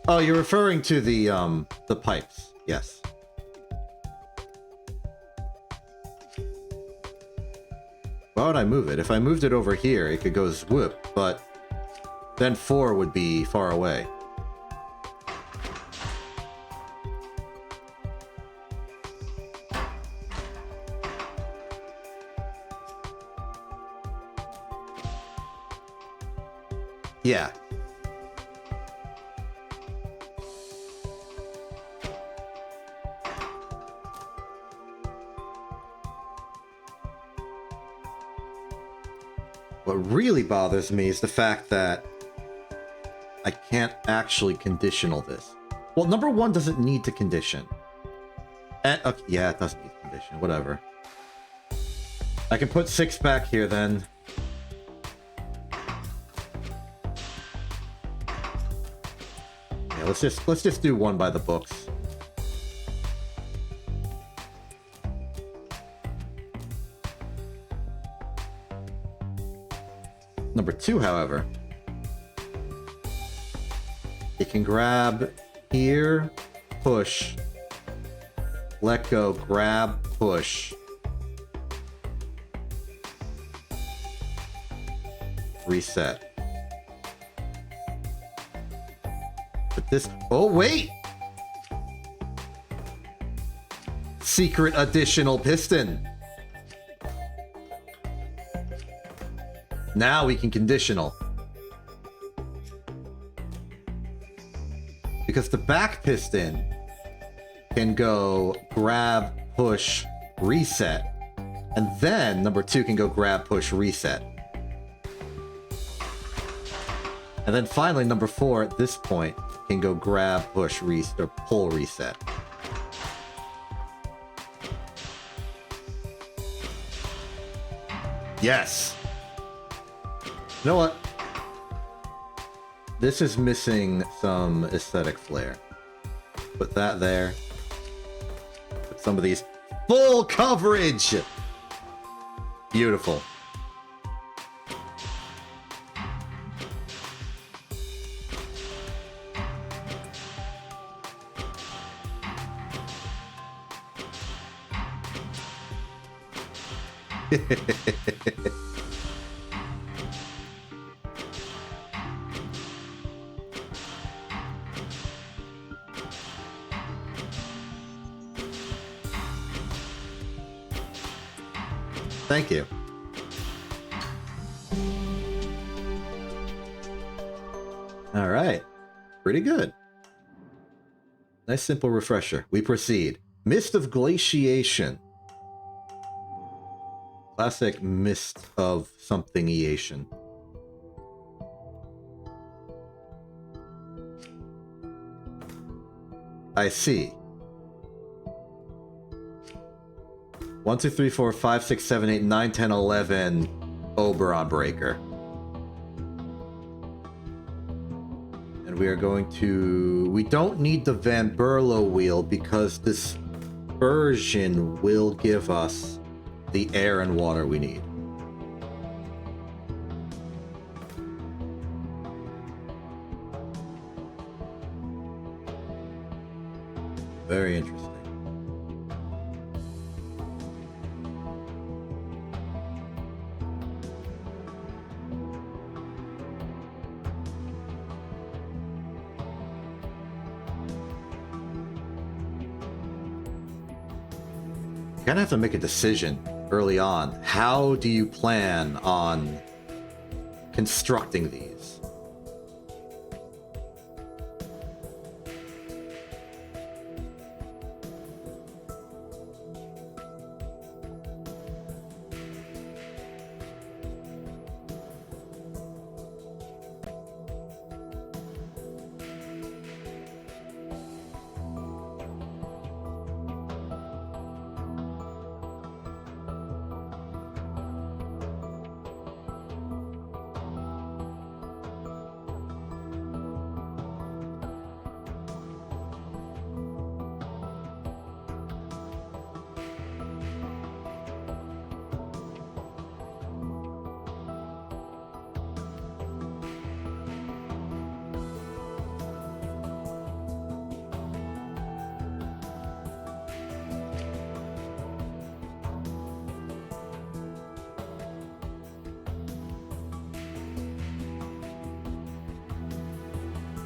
Oh, you're referring to the pipes. Yes. Why would I move it? If I moved it over here, it could go swoop, but then 4 would be far away. Yeah. What really bothers me is the fact that I can't actually conditional this. Well, number 1 doesn't need to condition. And, okay, yeah, it doesn't need to condition, whatever. I can put 6 back here then. Yeah, let's just do 1 by the books. Number 2, however, it can grab here, push, let go, grab, push. Reset. But this... Oh, wait! Secret additional piston. Now we can conditional. Because the back piston can go grab, push, reset. And then number 2 can go grab, push, reset. And then finally, number 4 at this point can go grab, push, reset, or pull, reset. Yes! You know what? This is missing some aesthetic flair. Put that there. Put some of these full coverage! Beautiful. Thank you. All right. Pretty good. Nice simple refresher. We proceed. Mist of Glaciation. Classic mist of something-iation. I see. 1, 2, 3, 4, 5, 6, 7, 8, 9, 10, 11 Oberon Breaker. And we are going to... We don't need the Van Berlo wheel because this version will give us the air and water we need. Very interesting. You kind of have to make a decision early on. How do you plan on constructing these?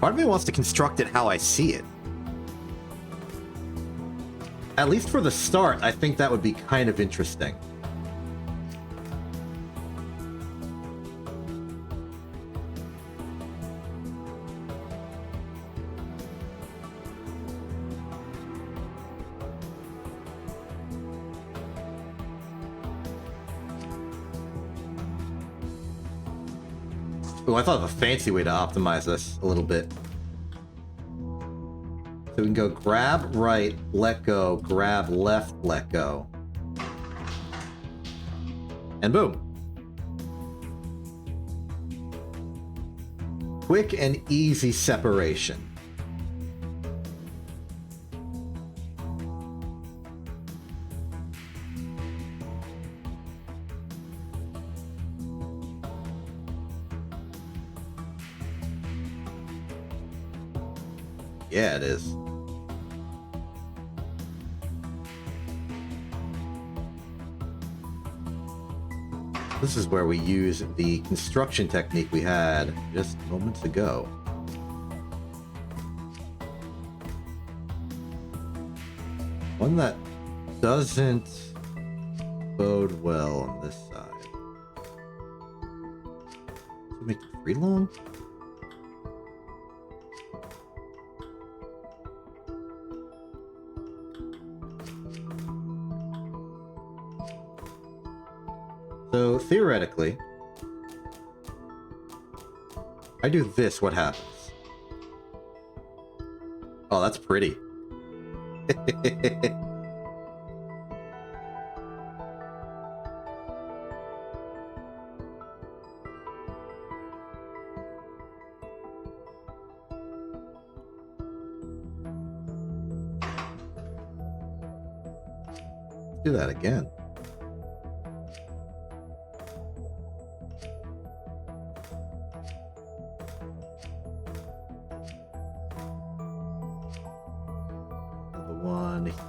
Part of me wants to construct it how I see it. At least for the start, I think that would be kind of interesting. Oh, I thought of a fancy way to optimize this a little bit. So we can go grab right, let go, grab left, let go. And boom. Quick and easy separation. Yeah, it is. This is where we use the construction technique we had just moments ago. One that doesn't bode well on this side. Does it make it 3 long? So, theoretically, I do this, what happens? Oh, that's pretty. Do that again.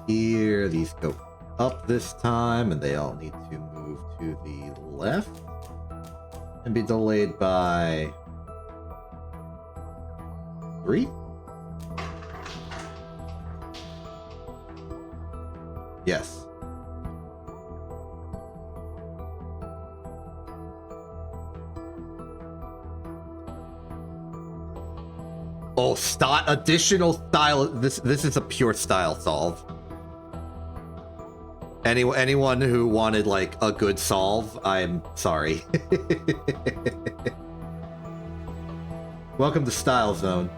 Here, these go up this time, and they all need to move to the left and be delayed by 3? Yes. Oh, additional style. This is a pure style solve. Anyone who wanted like a good solve, I'm sorry. Welcome to Style Zone.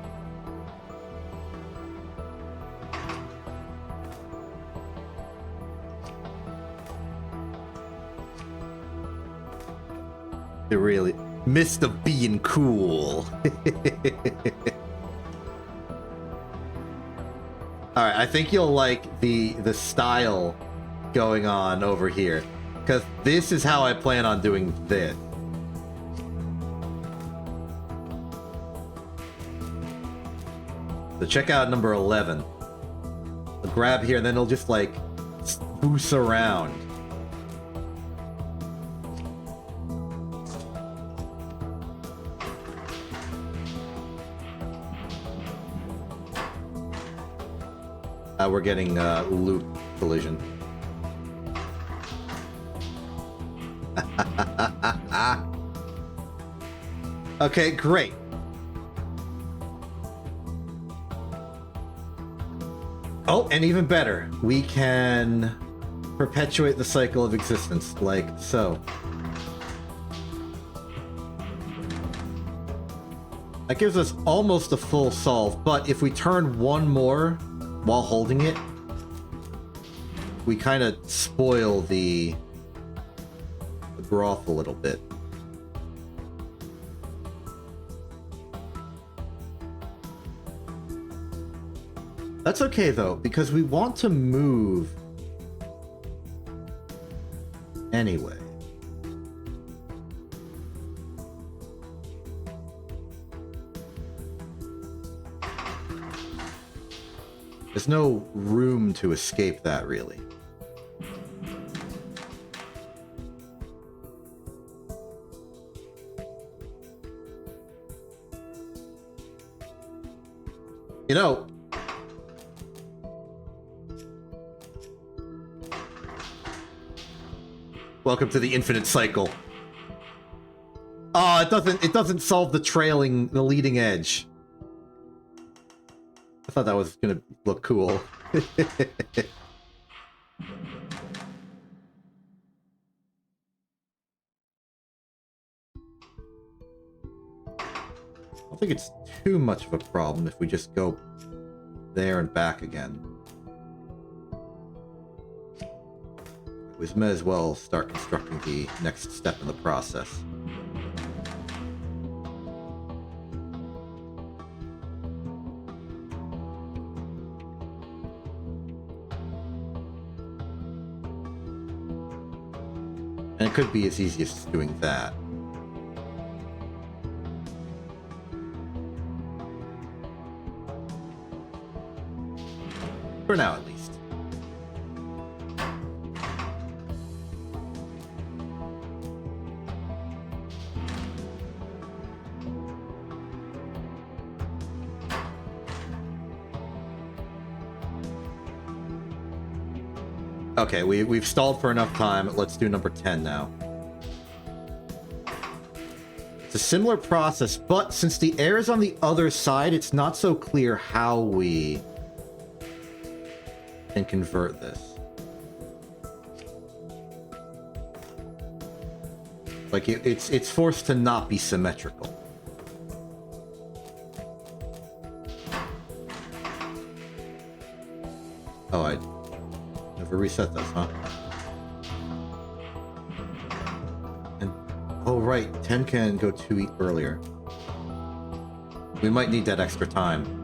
It really missed of being cool. All right, I think you'll like the style going on over here, because this is how I plan on doing this. So check out number 11. I'll grab here, and then it'll just like spooce around. We're getting loop collision. Okay, great. Oh, and even better, we can perpetuate the cycle of existence, like so. That gives us almost a full solve, but if we turn one more while holding it, we kind of spoil the broth a little bit. That's okay though, because we want to move anyway. There's no room to escape that, really. You know, welcome to the infinite cycle. Oh, it doesn't solve the leading edge. I thought that was gonna look cool. I don't think it's too much of a problem if we just go there and back again. We may as well start constructing the next step in the process. And it could be as easy as doing that. For now, at least. Okay, we've stalled for enough time. Let's do number 10 now. It's a similar process, but since the air is on the other side, it's not so clear how we can convert this. Like, it's forced to not be symmetrical. Oh, I never reset this, huh? And, oh right, 10 can go 2 earlier. We might need that extra time.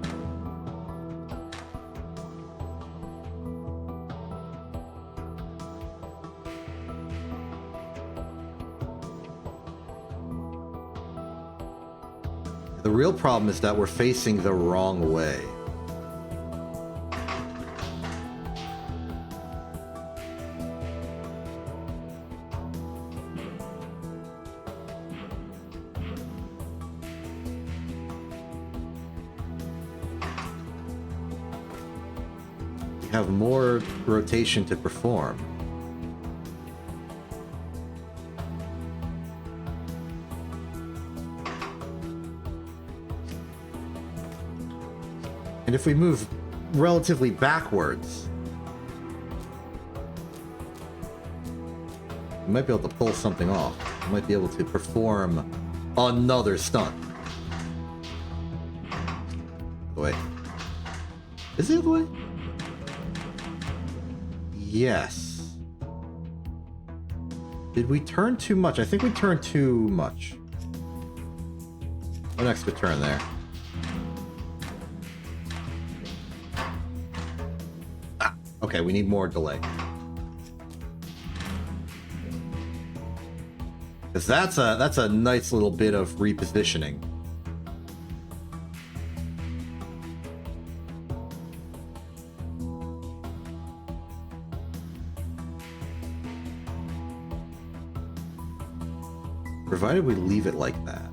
The real problem is that we're facing the wrong way. We have more rotation to perform. And if we move relatively backwards, we might be able to pull something off. We might be able to perform another stunt. The way. Is it the way? Yes. Did we turn too much? I think we turned too much. One extra turn there. Okay, we need more delay. Because that's a nice little bit of repositioning. Provided we leave it like that.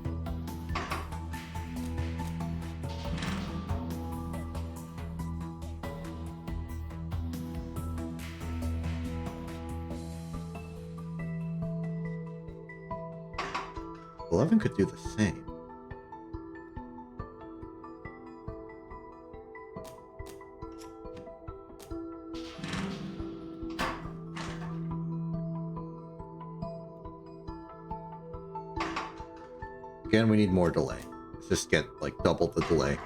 11 could do the same. Again, we need more delay. Let's just get like double the delay.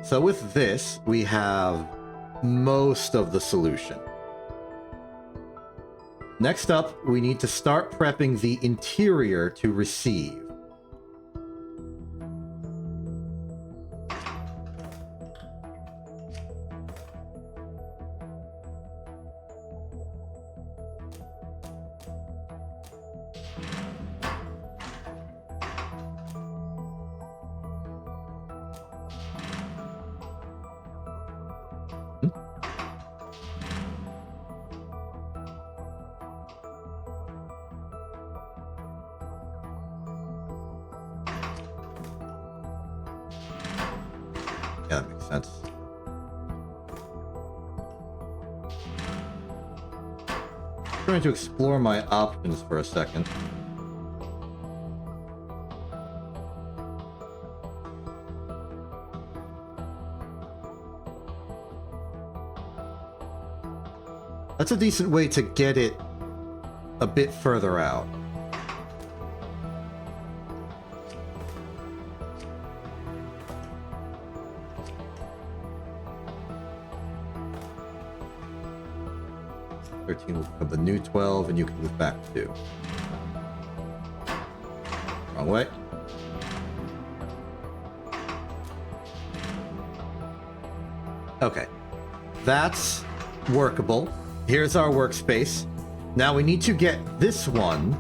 So with this, we have most of the solution. Next up, we need to start prepping the interior to receive. Yeah, that makes sense. I'm trying to explore my options for a second. That's a decent way to get it a bit further out. Will become the new 12, and you can move back 2. Wrong way. Okay. That's workable. Here's our workspace. Now we need to get this one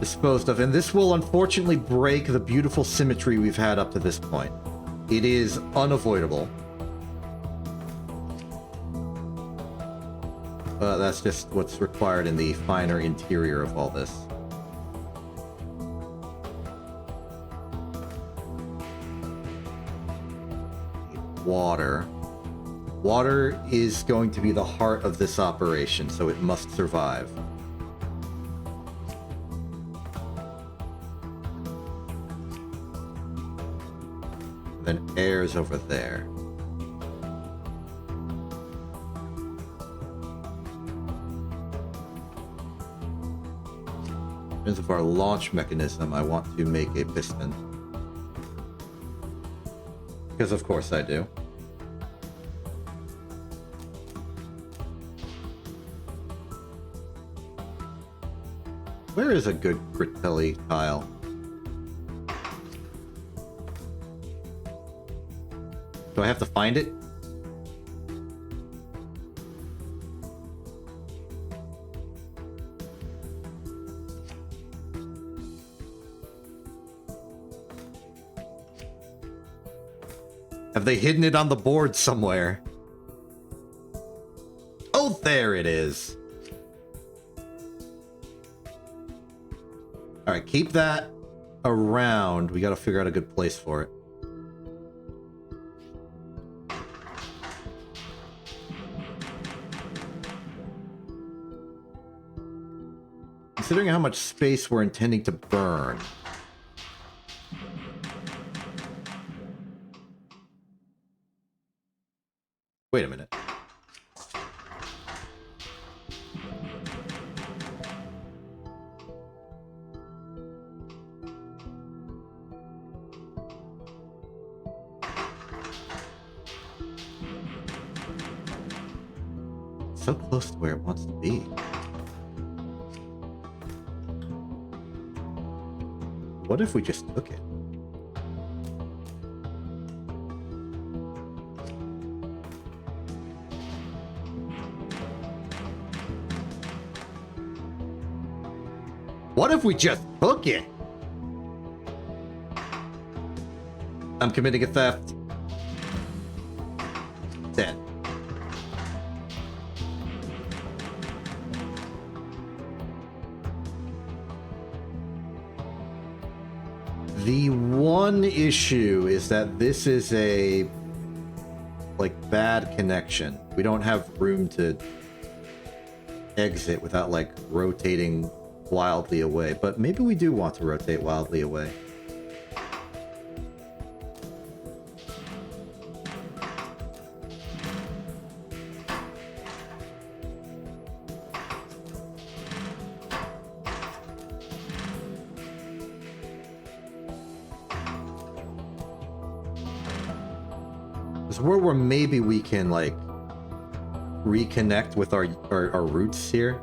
disposed of, and this will unfortunately break the beautiful symmetry we've had up to this point. It is unavoidable. That's just what's required in the finer interior of all this. water. Water is going to be the heart of this operation, so it must survive. Then air's over there. In terms of our launch mechanism, I want to make a piston. Because of course I do. Where is a good Fratelli tile? Do I have to find it? Have they hidden it on the board somewhere? Oh, there it is. All right, keep that around. We got to figure out a good place for it. Considering how much space we're intending to burn. Wait a minute. So close to where it wants to be. What if we just took it? What if we just took it? I'm committing a theft. 10. The one issue is that this is a bad connection. We don't have room to exit without rotating wildly away, but maybe we do want to rotate wildly away. There's where maybe we can reconnect with our roots here.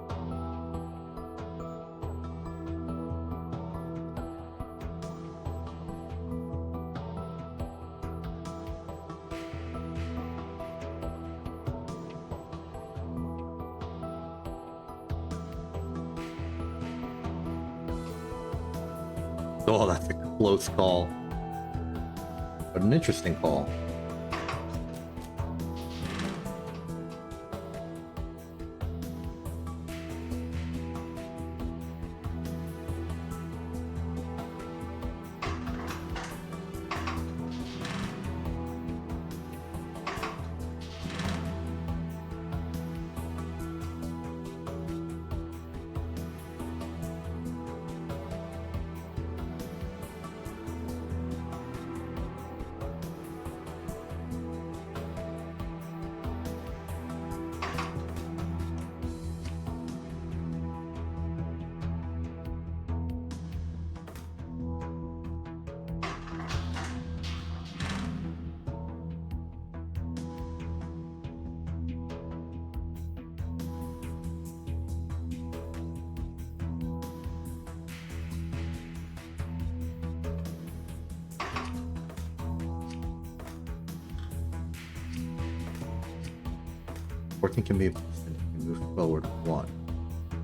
Oh, that's a close call. But an interesting call. Can be move forward 1.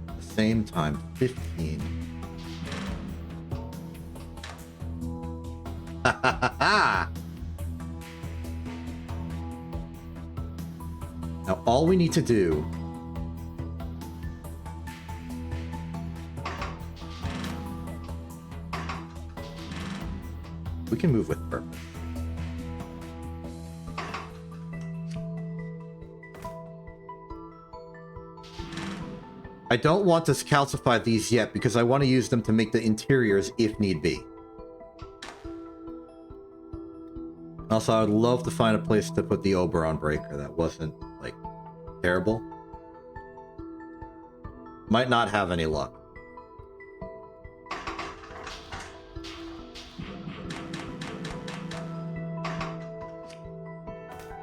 At the same time, 15. Now all we need to do we can move with purpose. I don't want to calcify these yet because I want to use them to make the interiors if need be. Also, I would love to find a place to put the Oberon breaker that wasn't, like, terrible. Might not have any luck.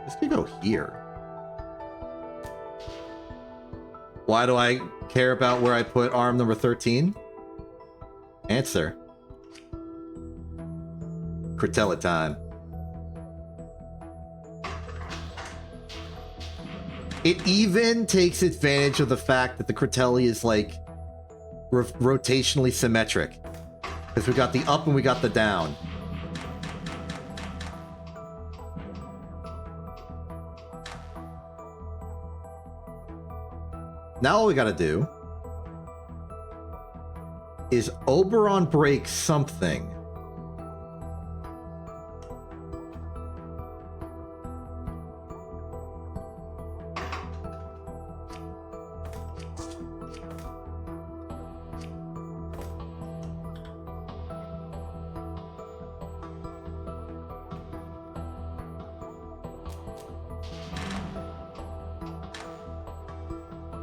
This could go here. Why do I care about where I put arm number 13? Answer. Cortella time. It even takes advantage of the fact that the Cortelli is, like, rotationally symmetric. Because we got the up and we got the down. Now all we gotta do is Oberon break something.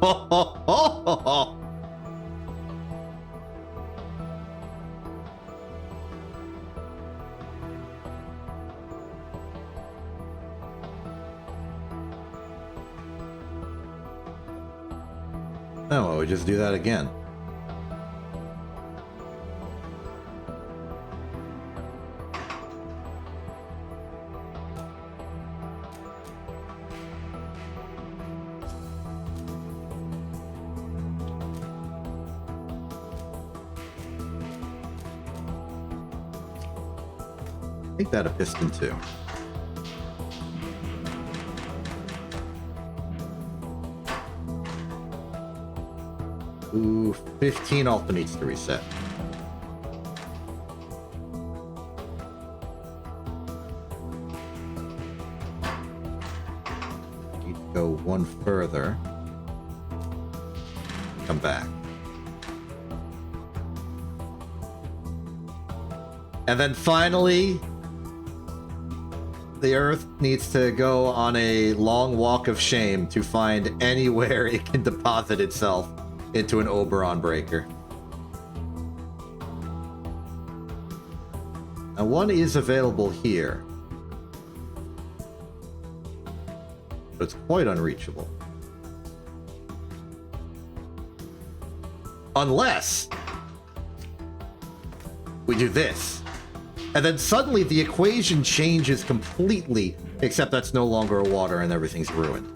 Ho, ho, ho, ho, ho. Oh, well, we just do that again. Make that a piston too. Ooh, 15 also needs to reset. Need to go one further. Come back. And then finally, the Earth needs to go on a long walk of shame to find anywhere it can deposit itself into an Oberon breaker. Now, one is available here, but it's quite unreachable. Unless we do this. And then suddenly the equation changes completely, except that's no longer a water and everything's ruined.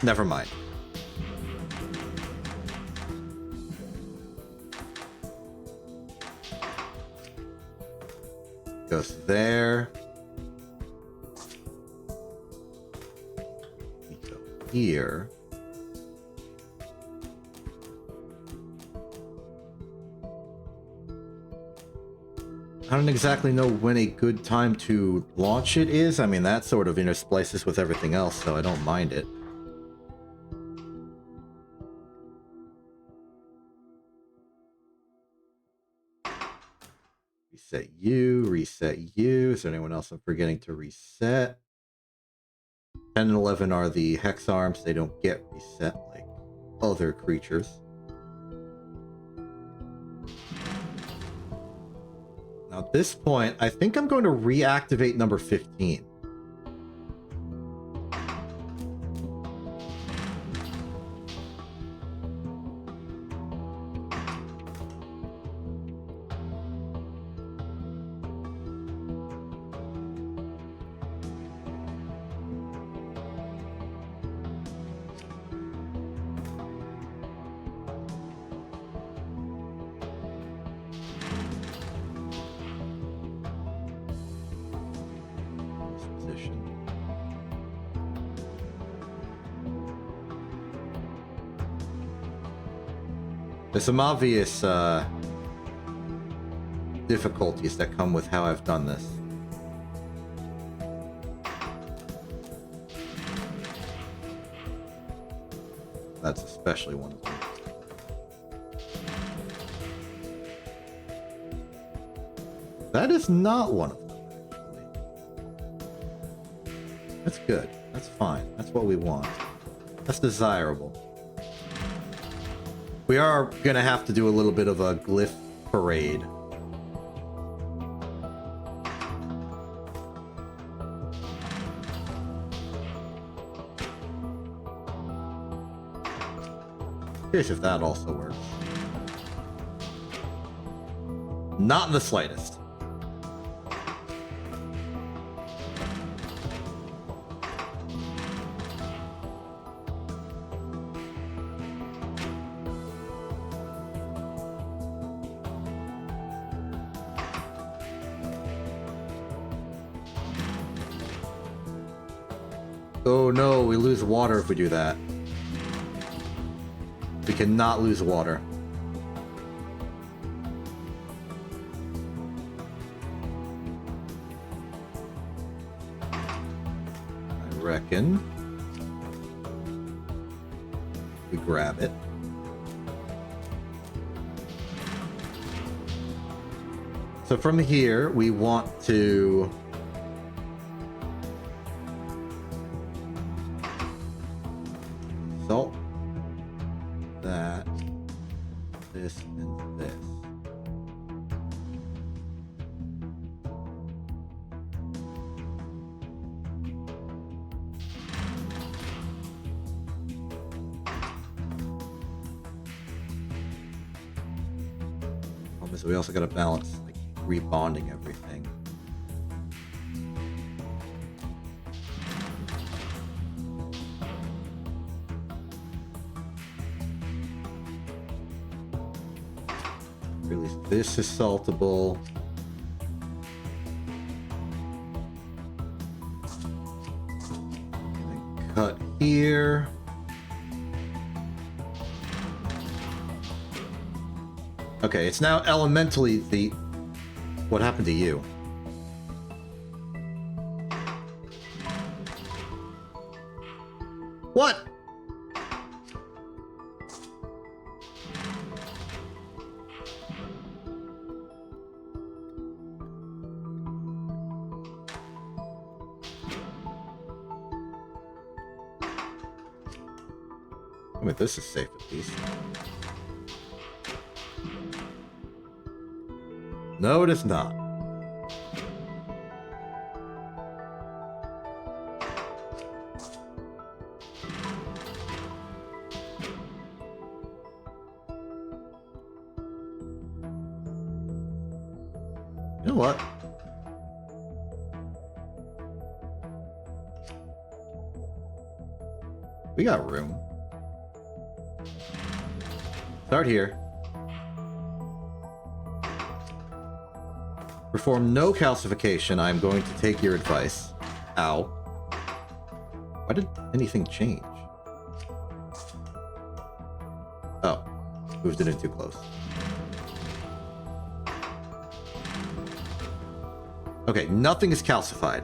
Never mind. Goes there. Go here. I don't exactly know when a good time to launch it is. I mean, that sort of intersplices with everything else, so I don't mind it. Reset you, reset you. Is there anyone else I'm forgetting to reset? 10 and 11 are the hex arms. They don't get reset like other creatures. Now at this point, I think I'm going to reactivate number 15. There's some obvious difficulties that come with how I've done this. That's especially one of them. That is not one of them, actually. That's good. That's fine. That's what we want. That's desirable. We are gonna have to do a little bit of a glyph parade. Curious if that also works. Not in the slightest. Oh no, we lose water if we do that. We cannot lose water. I reckon we grab it. So from here, we want to salt that, this, and this. So we also got to balance like rebonding everything. At least this is saltable. And then cut here. Okay, it's now elementally the... What happened to you? What? I mean, this is safe at least. No, it is not. You know what? We got room. Start here. Perform no calcification. I'm going to take your advice. Ow. Why did anything change? Oh. Moved it in too close. Okay, nothing is calcified.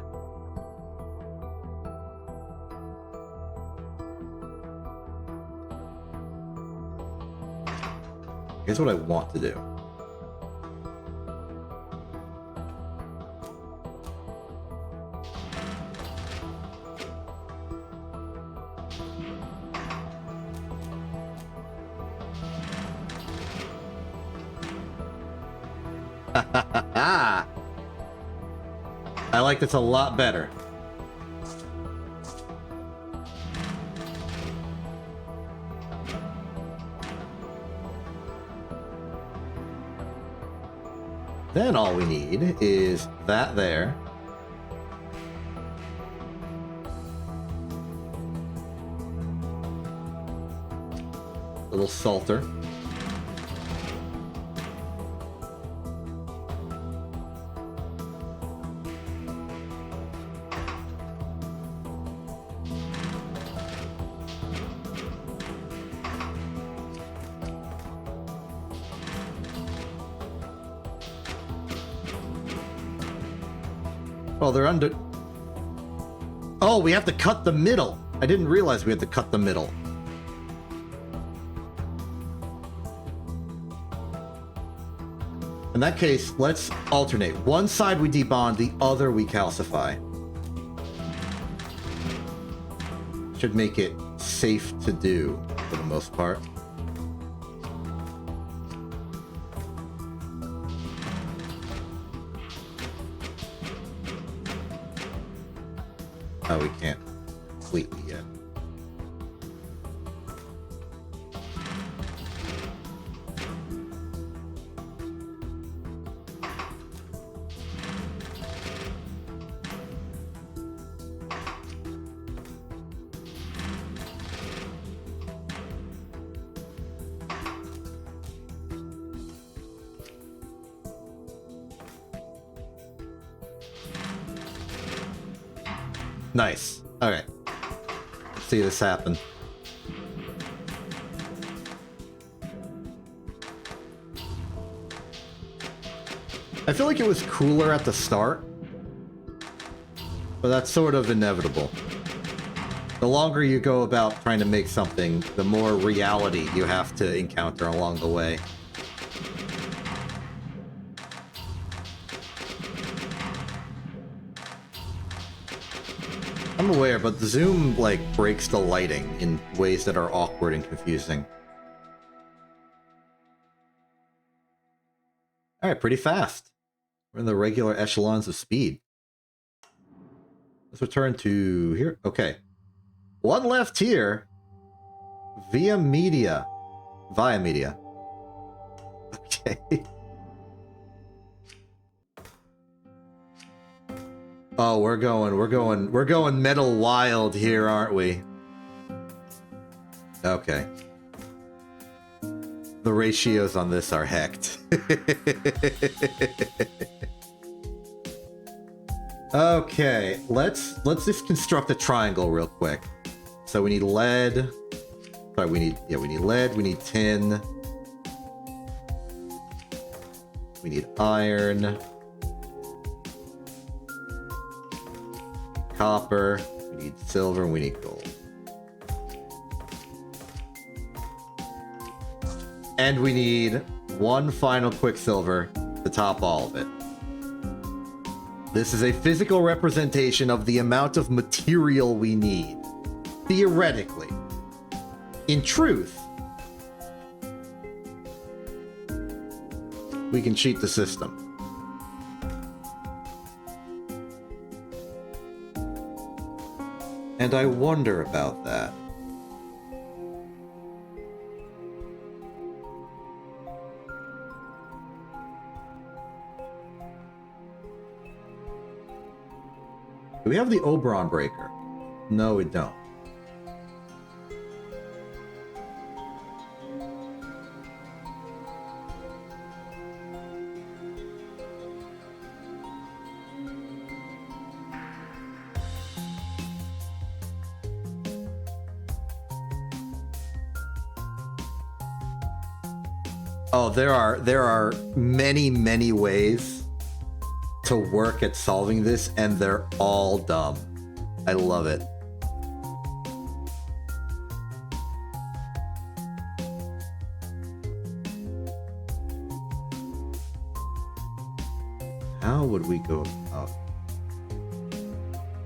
Here's what I want to do. I like this a lot better. Then all we need is that there. Little salter. Oh, they're under... Oh, we have to cut the middle. I didn't realize we had to cut the middle. In that case, let's alternate. One side we debond, the other we calcify. Should make it safe to do, for the most part. Oh, we can't completely yet. Nice. Okay. Let's see this happen. I feel like it was cooler at the start, but that's sort of inevitable. The longer you go about trying to make something, the more reality you have to encounter along the way. I'm aware, but the zoom, like, breaks the lighting in ways that are awkward and confusing. Alright, pretty fast. We're in the regular echelons of speed. Let's return to here. Okay. One left here. Via media. Okay. Oh, we're going metal wild here, aren't we? Okay. The ratios on this are hecked. Okay, let's just construct a triangle real quick. So we need lead. Sorry, we need lead, we need tin. We need iron. Copper, we need silver, and we need gold. And we need one final quicksilver to top all of it. This is a physical representation of the amount of material we need. Theoretically. In truth, we can cheat the system. And I wonder about that. Do we have the Oberon breaker? No, we don't. Oh, there are many ways to work at solving this, and they're all dumb. I love it. How would we go about?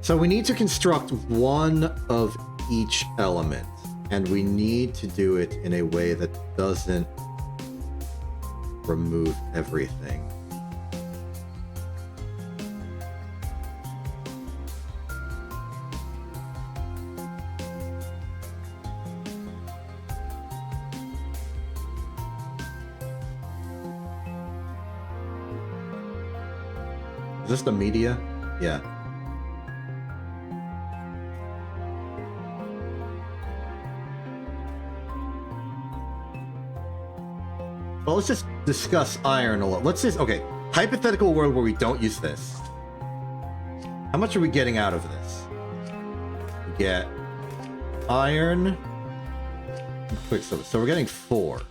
So we need to construct one of each element, and we need to do it in a way that doesn't remove everything. Is this the media? Yeah. Well, let's just discuss iron a little. Let's just, okay, hypothetical world where we don't use this. How much are we getting out of this? We get iron and quicksilver. So we're getting 4.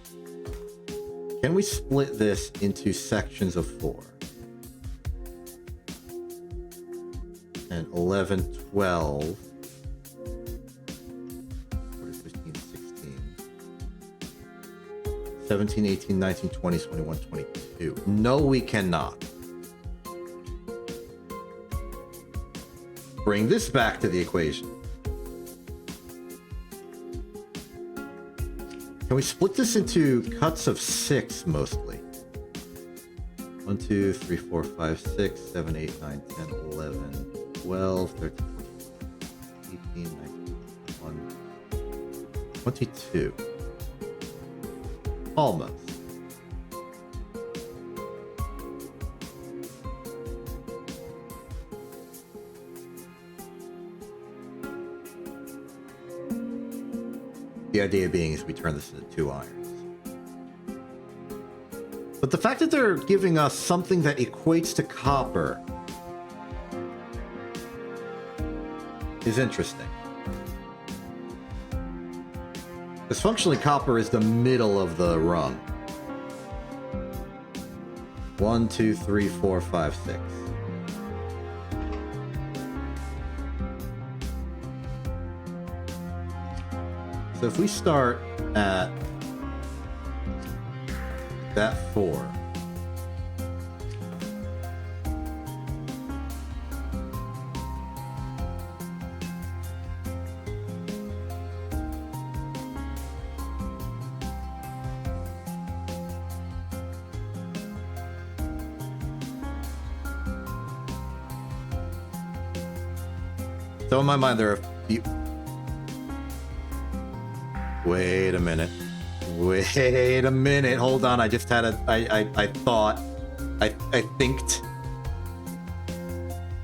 Can we split this into sections of 4? And 11, 12. 15, 16. 17, 18, 19, 20, 21, 22. No, we cannot. Bring this back to the equation. Can we split this into cuts of 6 mostly? 1, 2, 3, 4, 5, 6, 7, 8, 9, 10, 11, 12, 13, 14, 18, 19, 21, 22. Almost. The idea being is we turn this into 2 irons. But the fact that they're giving us something that equates to copper is interesting. Because functionally copper is the middle of the rung. 1, 2, 3, 4, 5, 6. So if we start at that 4, so in my mind there are a few... Wait a minute. Wait a minute. Hold on. I just had a... I thought... I thinked.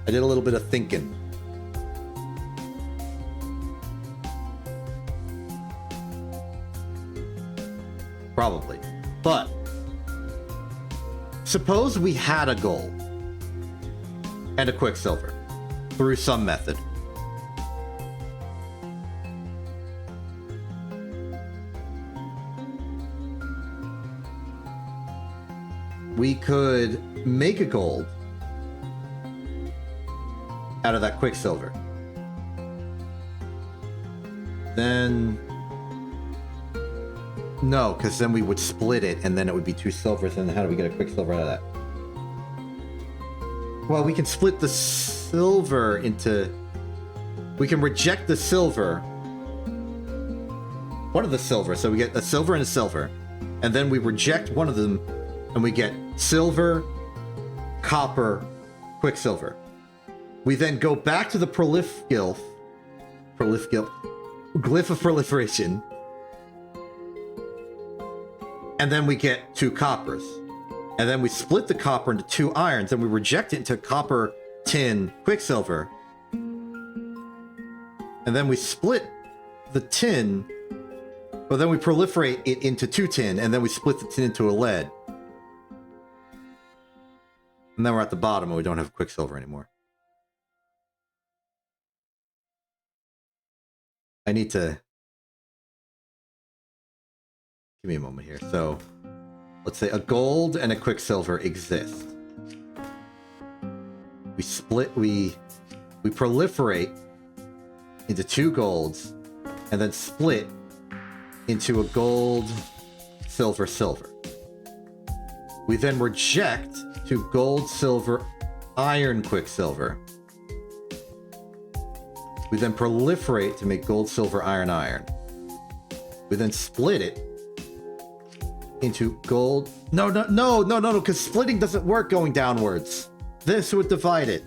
I did a little bit of thinking. Probably. But... suppose we had a gold. And a quicksilver. Through some method. We could make a gold out of that quicksilver. Then... no, because then we would split it, and then it would be 2 silvers, and how do we get a quicksilver out of that? Well, we can split the silver into... we can reject the silver. One of the silver, so we get a silver and a silver. And then we reject one of them, and we get silver, copper, quicksilver. We then go back to the glyph of proliferation, and then we get 2 coppers. And then we split the copper into 2 irons, and we reject it into copper, tin, quicksilver. And then we split the tin, but then we proliferate it into 2 tin, and then we split the tin into a lead. And then we're at the bottom and we don't have quicksilver anymore. I need to... give me a moment here. So, let's say a gold and a quicksilver exist. We split, we proliferate into 2 golds, and then split into a gold, silver, silver. We then reject 2 gold, silver, iron, quicksilver. We then proliferate to make gold, silver, iron, iron. We then split it into gold. No, because splitting doesn't work going downwards. This would divide it.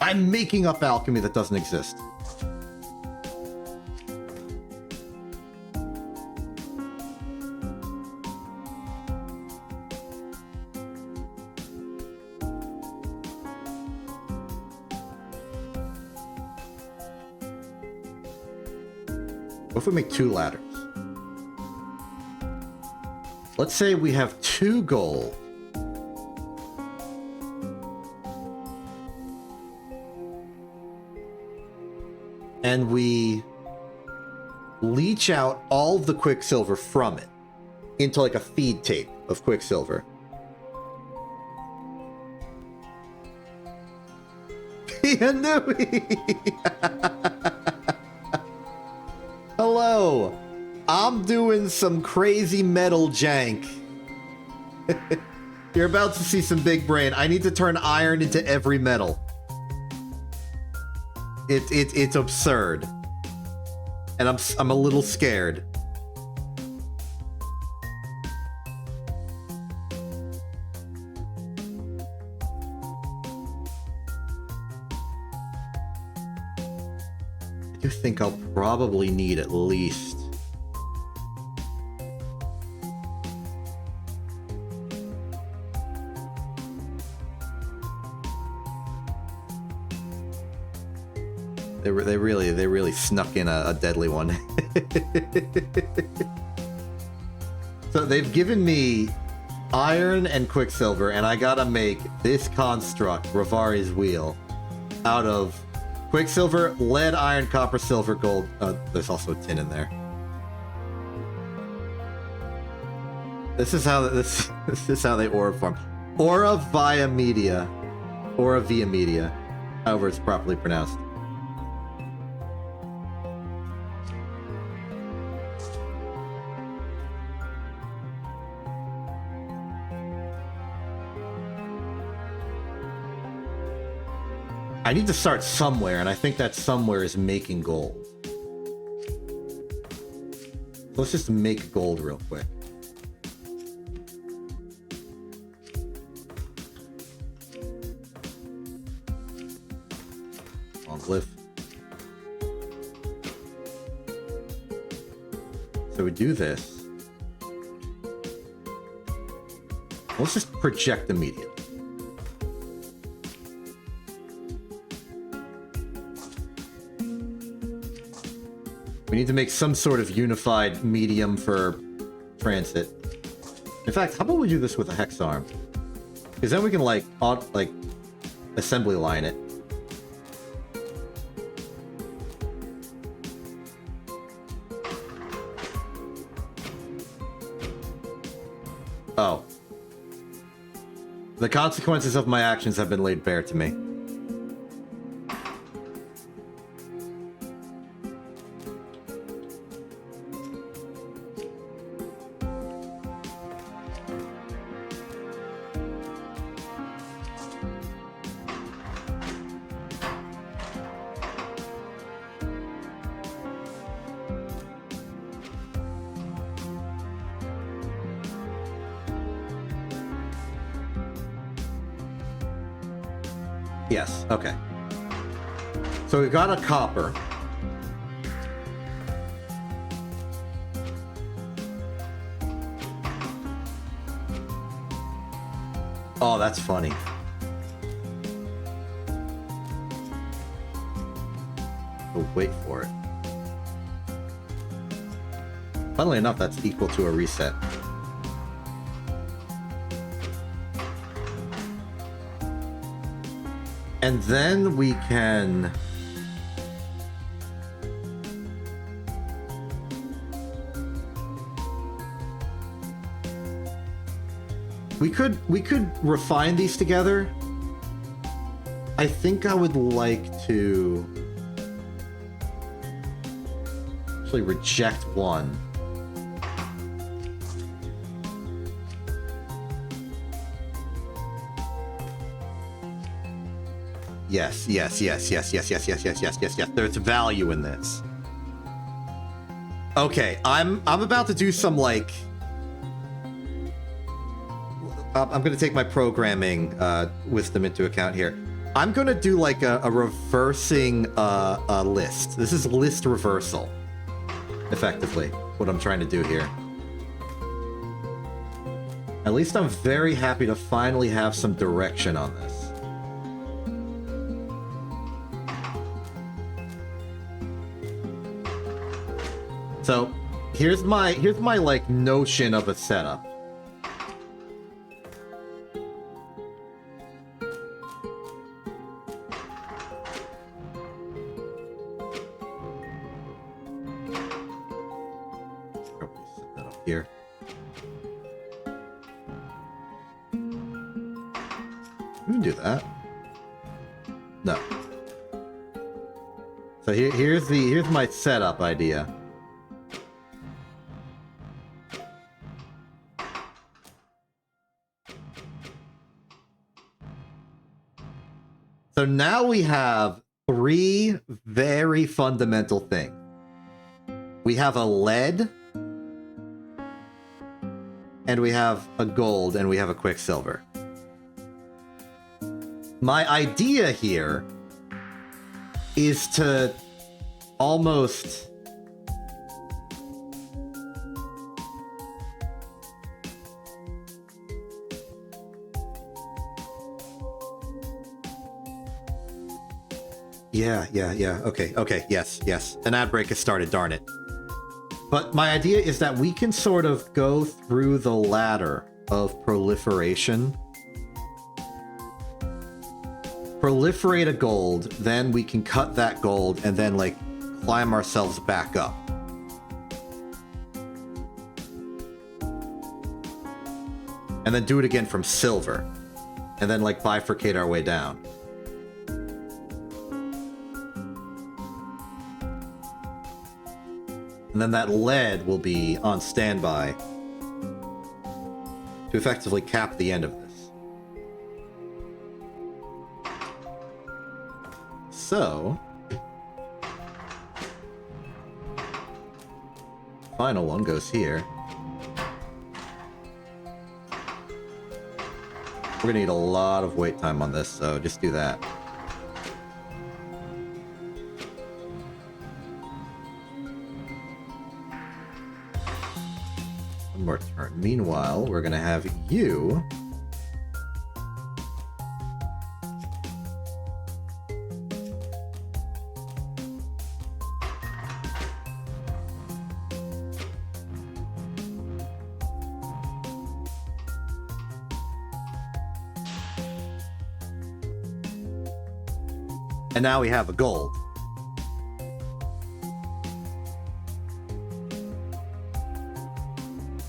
I'm making up alchemy that doesn't exist. What if we make 2 ladders? Let's say we have 2 gold. And we leach out all the quicksilver from it into like a feed tape of quicksilver. Pianui! Hello! I'm doing some crazy metal jank. You're about to see some big brain. I need to turn iron into every metal. It's absurd. And I'm a little scared. I do think I'll probably need at least... They really snuck in a deadly one. So they've given me iron and quicksilver, and I gotta make this construct, Rivari's wheel, out of quicksilver, lead, iron, copper, silver, gold. There's also tin in there. This is how this is how they aura form. Aura via media, aura via media, however it's properly pronounced. I need to start somewhere, and I think that somewhere is making gold. Let's just make gold real quick. On glyph. So we do this. Let's just project immediately. We need to make some sort of unified medium for transit. In fact, how about we do this with a hex arm? Because then we can like assembly line it. Oh. The consequences of my actions have been laid bare to me. Yes, okay. So we've got a copper. Oh, that's funny. Oh, wait for it. Funnily enough, that's equal to a reset. And then we can... We could refine these together. I think I would like to actually reject one. Yes. There's value in this. Okay, I'm about to do some like... I'm going to take my programming wisdom into account here. I'm going to do like a reversing list. This is list reversal, effectively, what I'm trying to do here. At least I'm very happy to finally have some direction on this. So here's my like notion of a setup. Probably set that up here. We can do that. No. So here's my setup idea. So now we have three very fundamental things. We have a lead, and we have a gold, and we have a quicksilver. My idea here is to almost... Yeah. Okay. Yes. An ad break has started, darn it. But my idea is that we can sort of go through the ladder of proliferation. Proliferate a gold, then we can cut that gold and then, like, climb ourselves back up. And then do it again from silver. And then, like, bifurcate our way down. And then that lead will be on standby to effectively cap the end of this. So, final one goes here. We're gonna need a lot of wait time on this, so just do that. One more turn. Meanwhile, we're gonna have you and now we have a gold.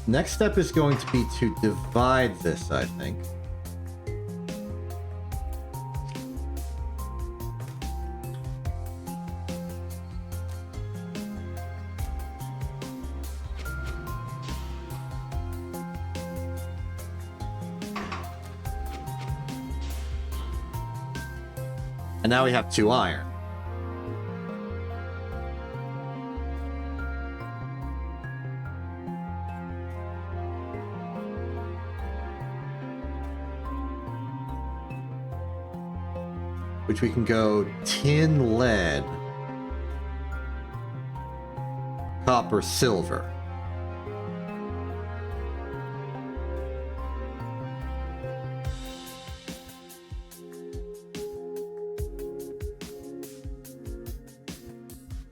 Next step is going to be to divide this, I think. And now we have 2 iron. Which we can go tin, lead, copper, silver.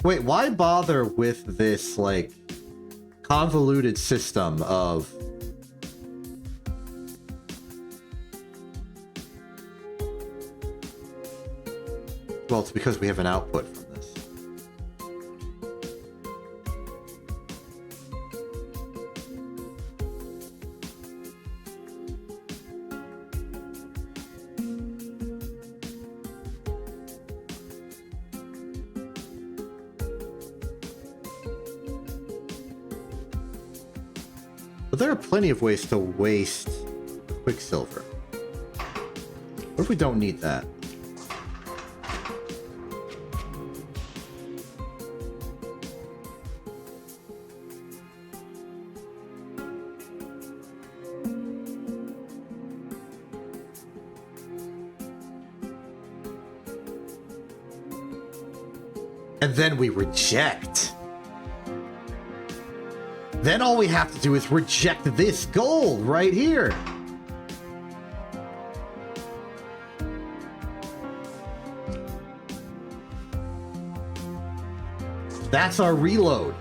Wait, why bother with this, like, convoluted system of... Well, it's because we have an output from this. But there are plenty of ways to waste Quicksilver. What if we don't need that? And then we reject. Then all we have to do is reject this gold right here. That's our reload.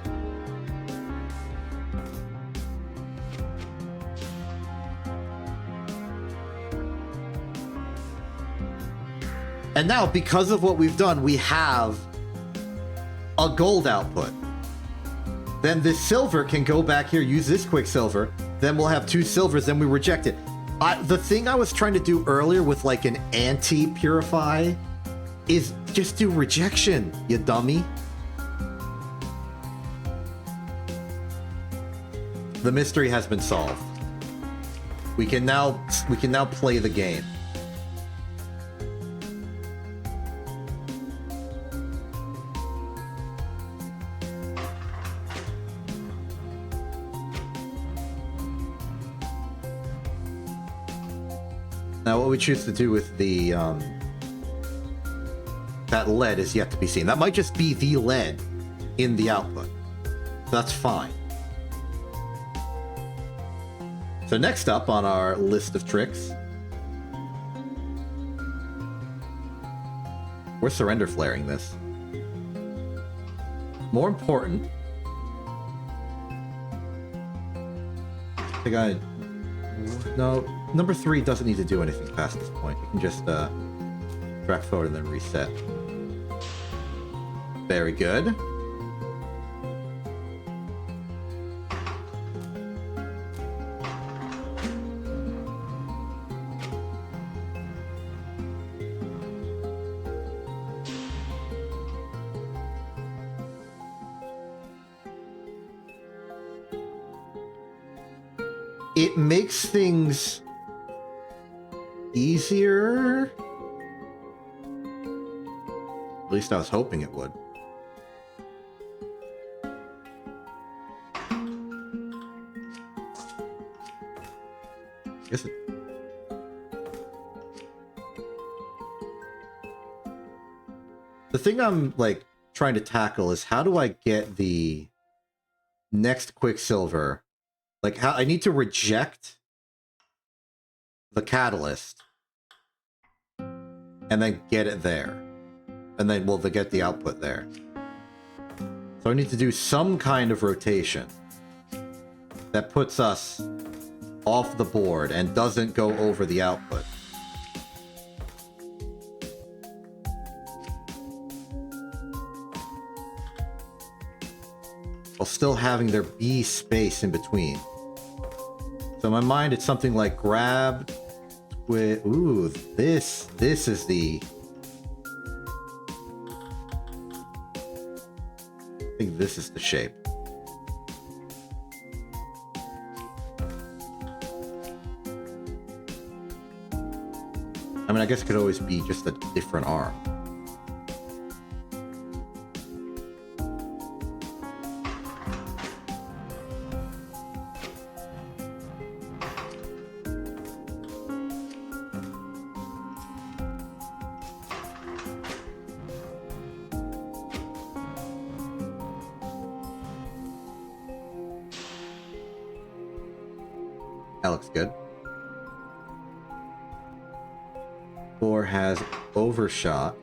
And now, because of what we've done, we have a gold output. Then this silver can go back here, use this Quicksilver. Then we'll have 2 silvers, then we reject it. The thing I was trying to do earlier with like an anti-purify is just do rejection, you dummy. The mystery has been solved. We can now play the game. Now, what we choose to do with the that lead is yet to be seen. That might just be the lead in the output. So that's fine. So next up on our list of tricks, we're surrender flaring this. More important, I think no, number 3 doesn't need to do anything past this point. You can just track forward and then reset. Very good. It makes things easier. At least I was hoping it would. Guess it... The thing I'm like trying to tackle is how do I get the next Quicksilver? Like, how I need to reject the catalyst and then get it there. And then, well, get the output there. So I need to do some kind of rotation that puts us off the board and doesn't go over the output. While still having there be space in between. So in my mind, it's something like grab with... Ooh, this is the... I think this is the shape. I mean, I guess it could always be just a different arm. That looks good. 4 has overshot.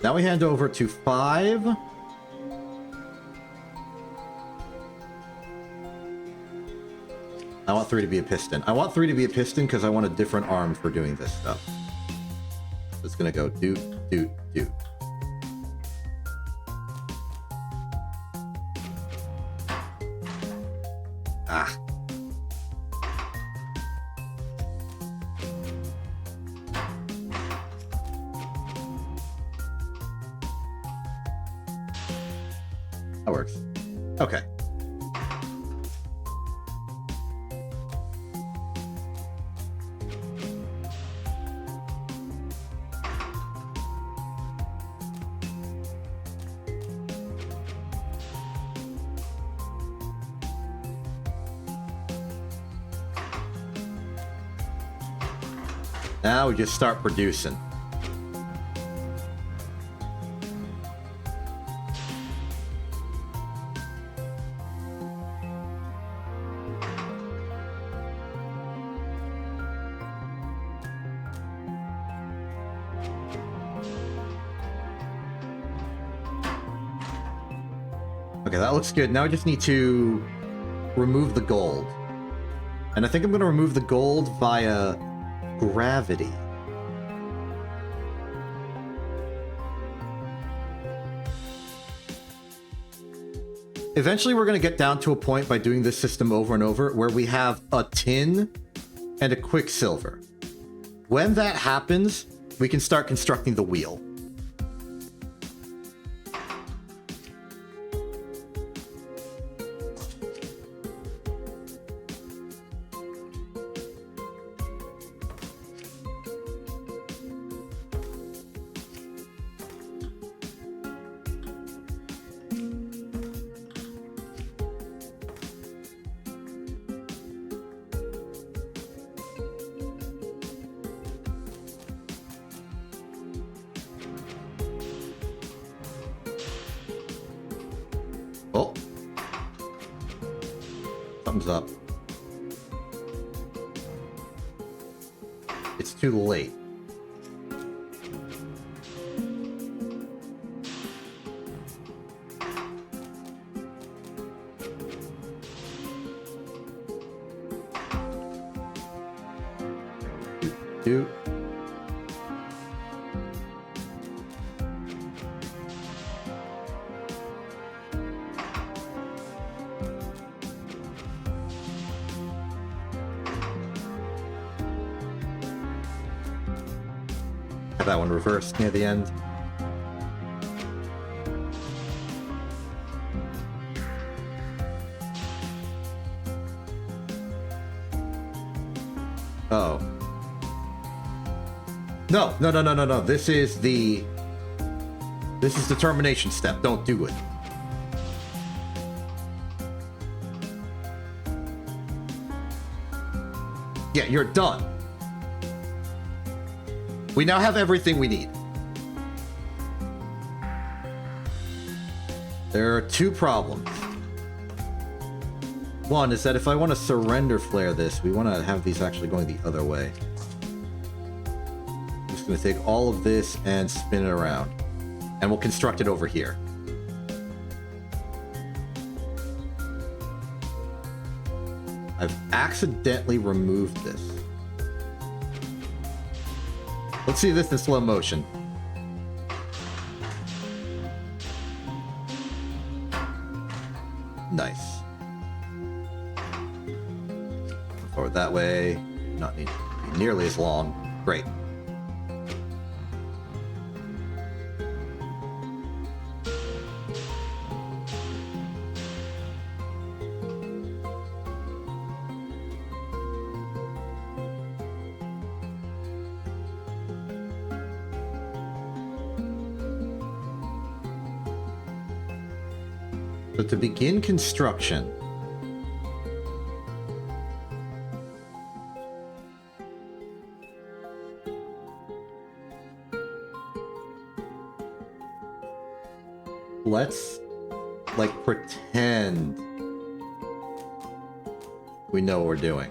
Now we hand over to 5. I want 3 to be a piston. I want 3 to be a piston because I want a different arm for doing this stuff. So it's gonna go doot, doot, doot. Ah. That works. Okay. Now we just start producing. Okay, that looks good. Now I just need to remove the gold. And I think I'm going to remove the gold via gravity. Eventually we're going to get down to a point by doing this system over and over where we have a tin and a Quicksilver. When that happens, we can start constructing the wheel. Something's up. It's too late. Doot. Have that one reversed near the end. Oh. No. This is the termination step. Don't do it. Yeah, you're done. We now have everything we need. There are two problems. One is that if I want to surrender flare this, we want to have these actually going the other way. I'm just going to take all of this and spin it around. And we'll construct it over here. I've accidentally removed this. Let's see this in slow motion. Nice. Forward that way. Not need to be nearly as long. Great. So to begin construction, let's like pretend we know what we're doing.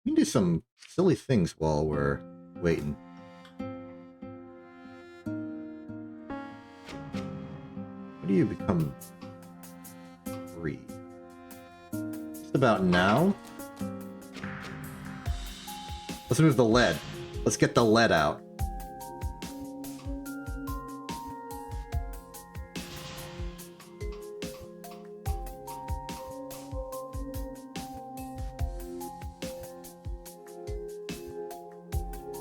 We can do some silly things while we're waiting. How do you become free? Just about now? Let's move the lead. Let's get the lead out.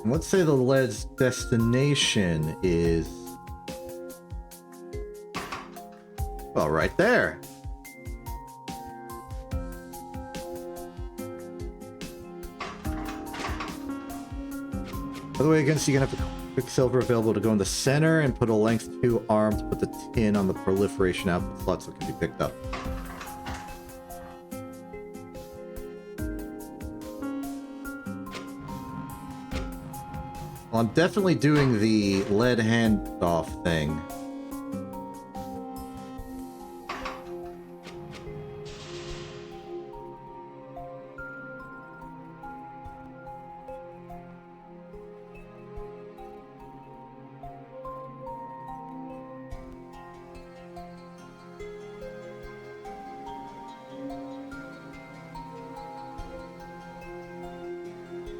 Let's say the lead's destination is... well, right there. By the way, again, so you can have the Quicksilver available to go in the center and put a length 2 arm to put the tin on the proliferation output slot so it can be picked up. Well, I'm definitely doing the lead handoff thing.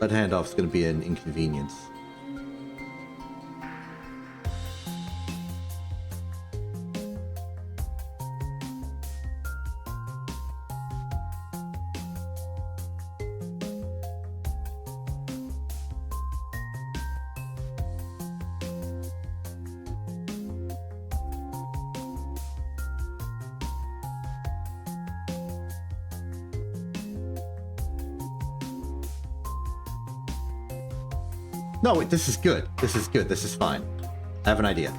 Lead handoff is going to be an inconvenience. No, wait, this is good. This is good. This is fine. I have an idea.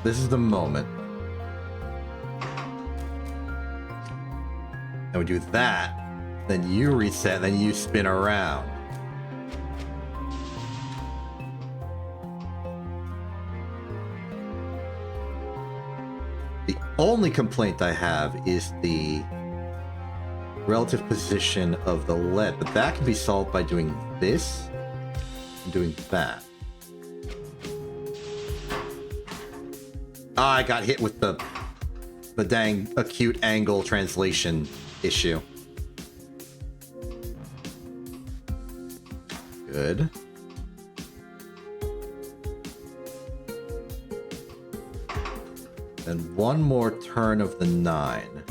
This is the moment. And we do that, then you reset, then you spin around. The only complaint I have is the relative position of the lead, but that can be solved by doing this and doing that. I got hit with the dang acute angle translation issue. Good. Then one more turn of the 9.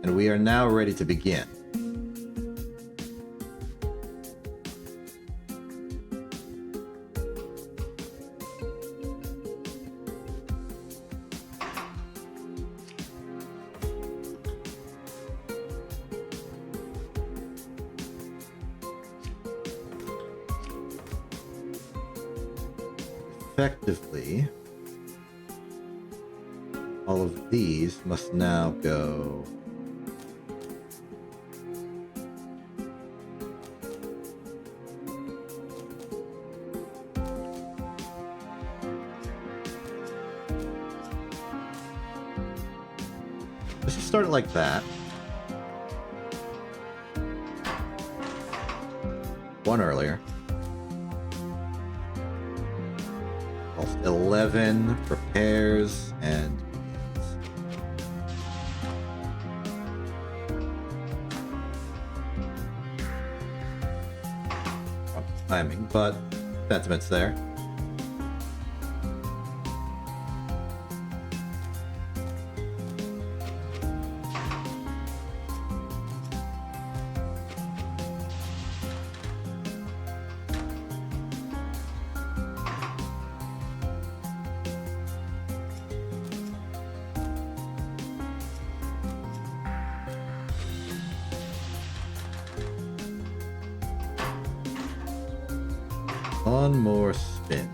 And we are now ready to begin. Effectively, all of these must now go let's just start it like that. One earlier. 11 prepares and begins. Wrong timing, but sentiment's there. One more spin.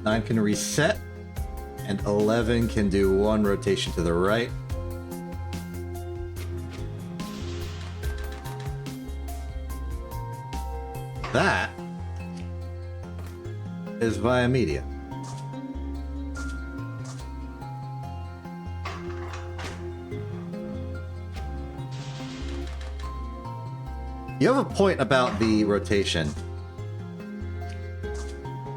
Nine can reset, and 11 can do one rotation to the right. That is via media. You have a point about the rotation.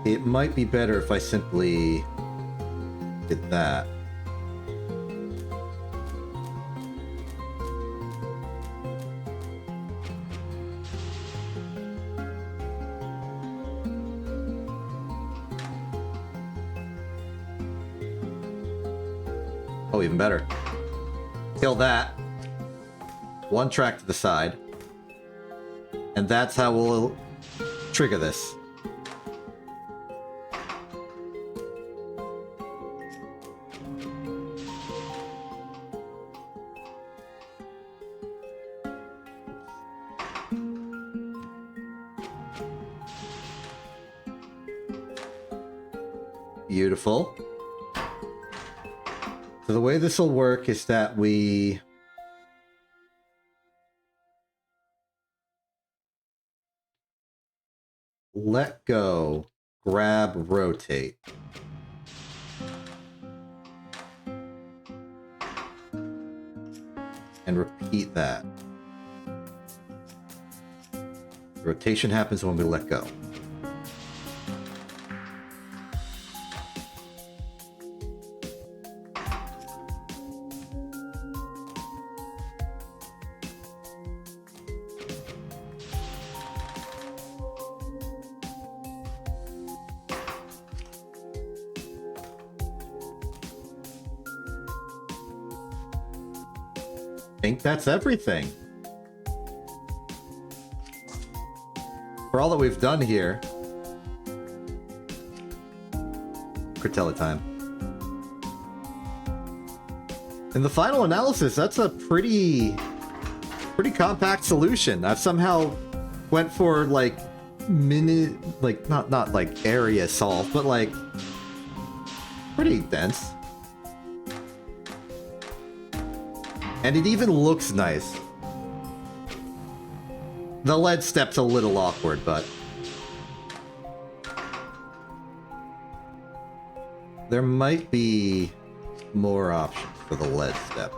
It might be better if I simply did that. Oh, even better. Kill that. One track to the side. And that's how we'll trigger this. Beautiful. So the way this will work is that we let go, grab, rotate. And repeat that. The rotation happens when we let go. think that's everything. For all that we've done here. Cortella time. In the final analysis, that's a pretty compact solution. I've somehow went for like not like area solve, but like pretty dense. And it even looks nice. The lead step's a little awkward, but there might be more options for the lead step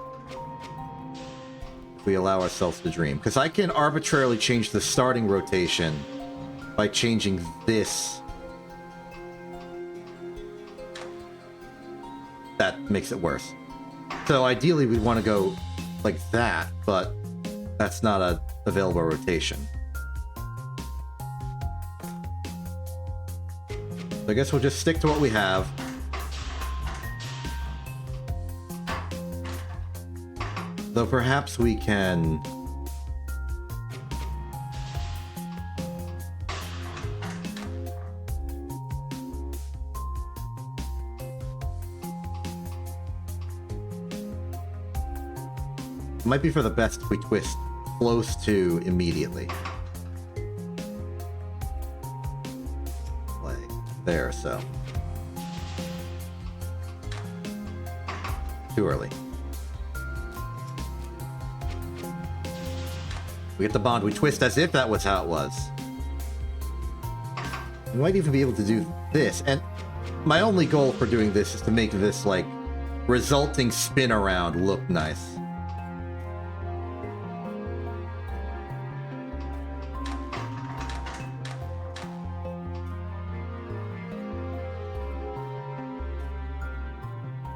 if we allow ourselves to dream. Because I can arbitrarily change the starting rotation by changing this. That makes it worse. So ideally we'd want to go like that, but that's not a available rotation. So I guess we'll just stick to what we have. Though perhaps we can... It might be for the best if we twist close to immediately. Like there, so. Too early. We get the bond, we twist as if that was how it was. We might even be able to do this, and my only goal for doing this is to make this, like, resulting spin around look nice.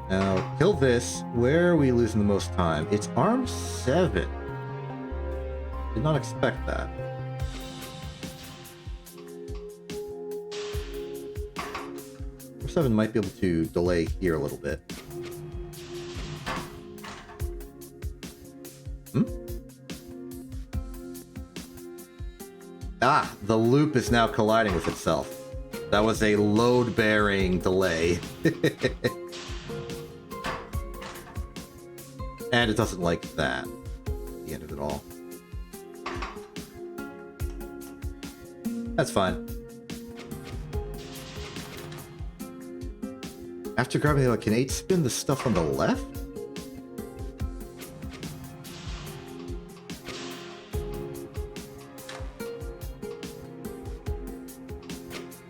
Now, kill this. Where are we losing the most time? It's arm 7. Did not expect that. Arm 7 might be able to delay here a little bit. Ah, the loop is now colliding with itself. That was a load-bearing delay. And it doesn't like that. The end of it all. That's fine. After grabbing the... Can 8 spin the stuff on the left?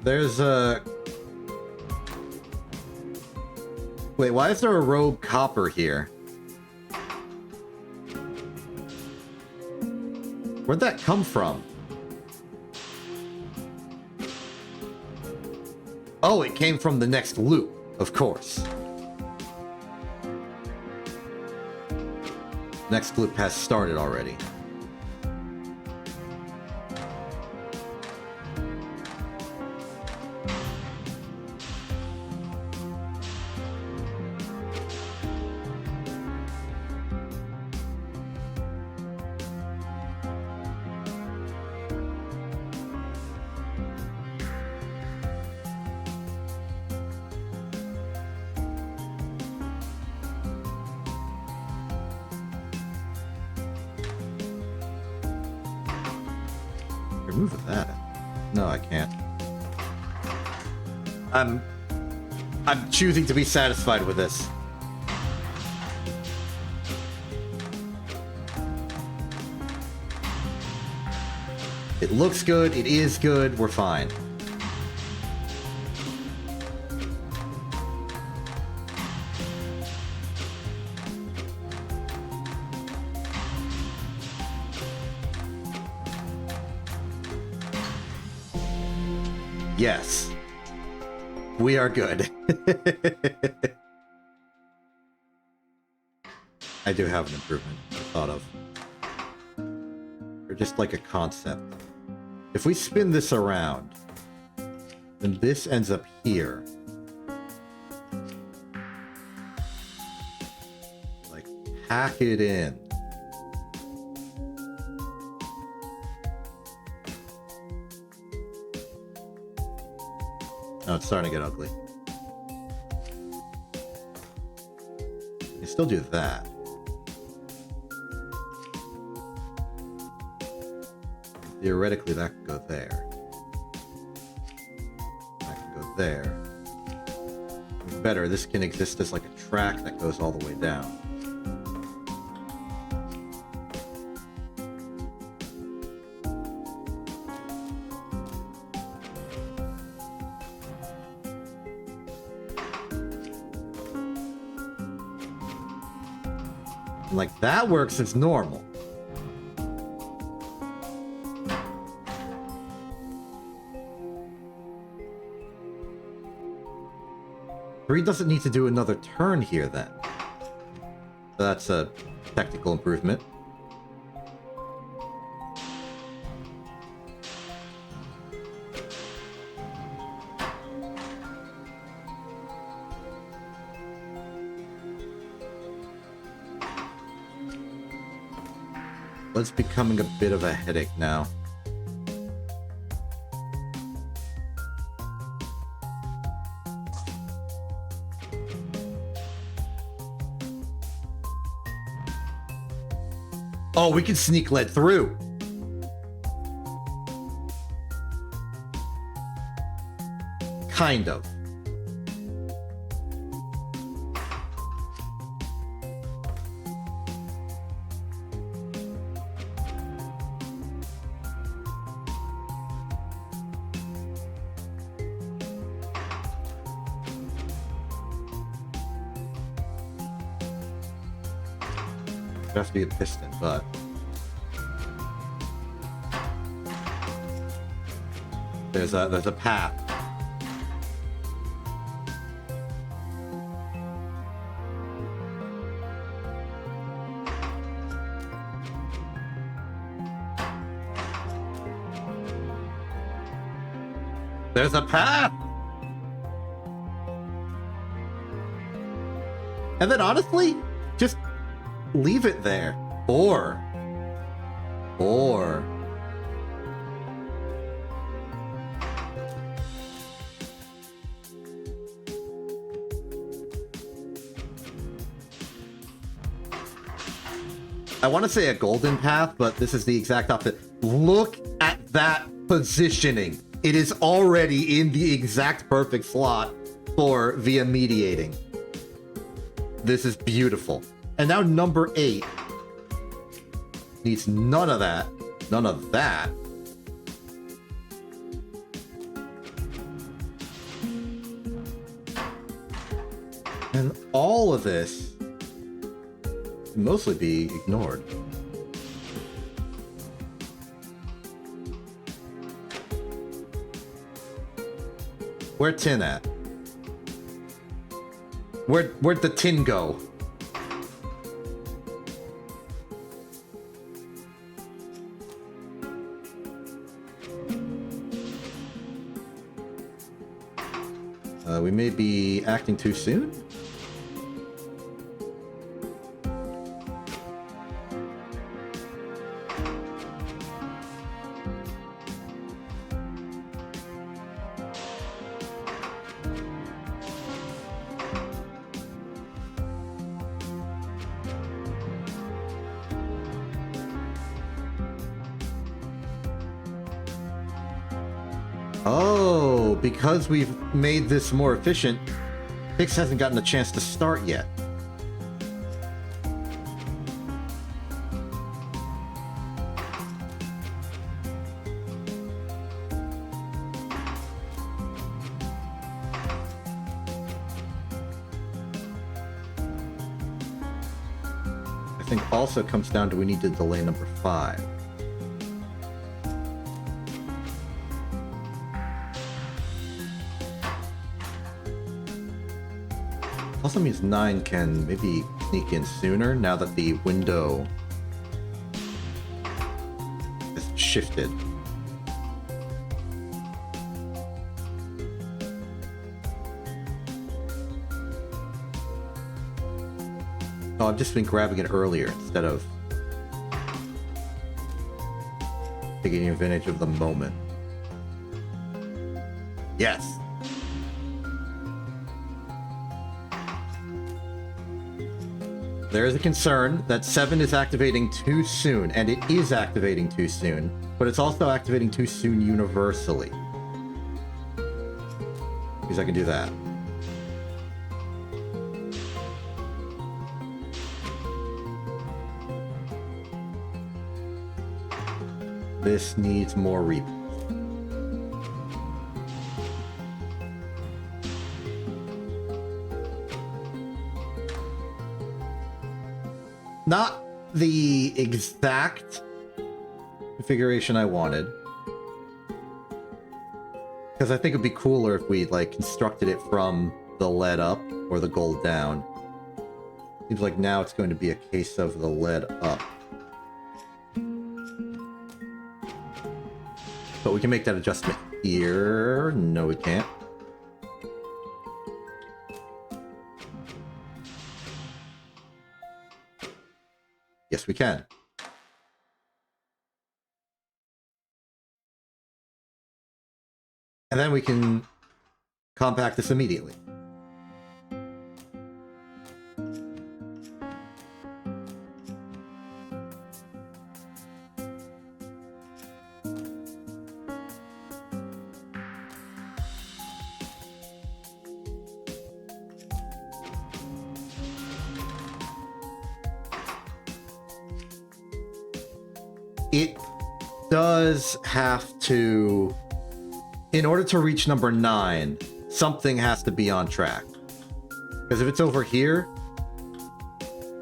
There's a... Wait, why is there a rogue copper here? Where'd that come from? Oh, it came from the next loop, of course. Next loop has started already. Remove that. No, I can't. I'm choosing to be satisfied with this. It looks good, it is good, we're fine. Yes. We are good. I do have an improvement I thought of. Or just like a concept. If we spin this around, then this ends up here. Like, pack it in. Oh, it's starting to get ugly. You still do that. Theoretically, that could go there. That can go there. Even better, this can exist as like a track that goes all the way down. And like that works as normal. He doesn't need to do another turn here then. So that's a technical improvement. It's becoming a bit of a headache now. Oh, we can sneak lead through. Kind of. It has to be a piston, but there's a path. There's a path. And then honestly, just leave it there. Or I want to say a golden path, but this is the exact opposite. Look at that positioning. It is already in the exact perfect slot for via mediating. This is beautiful. And now number 8 needs none of that, none of that. And all of this can mostly be ignored. Where'd tin at? Where'd the tin go? We may be acting too soon? Oh, because we've made this more efficient, Hicks hasn't gotten a chance to start yet. I think also comes down to we need to delay number 5. Also means 9 can maybe sneak in sooner now that the window has shifted. Oh, I've just been grabbing it earlier instead of taking advantage of the moment. Yes. There is a concern that 7 is activating too soon, and it is activating too soon, but it's also activating too soon universally. Because I can do that. This needs more repeats. Not the exact configuration I wanted. Because I think it'd be cooler if we, like, constructed it from the lead up or the gold down. Seems like now it's going to be a case of the lead up. But we can make that adjustment here. No, we can't. Yes, we can. And then we can compact this immediately. It does have to, in order to reach number 9, something has to be on track. Because if it's over here,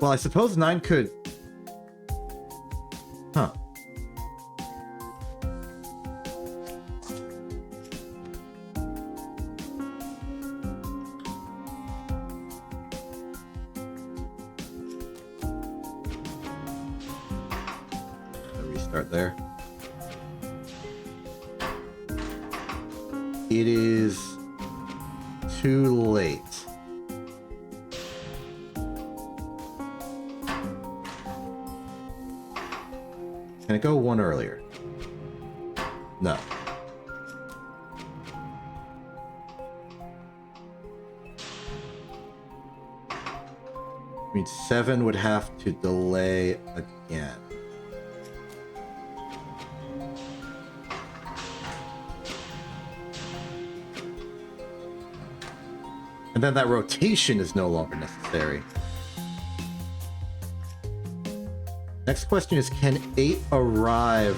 well, I suppose 9 could... Huh. Restart there. It is too late. Can it go one earlier? No. I mean, 7 would have to delay again. And then that rotation is no longer necessary. Next question is, can 8 arrive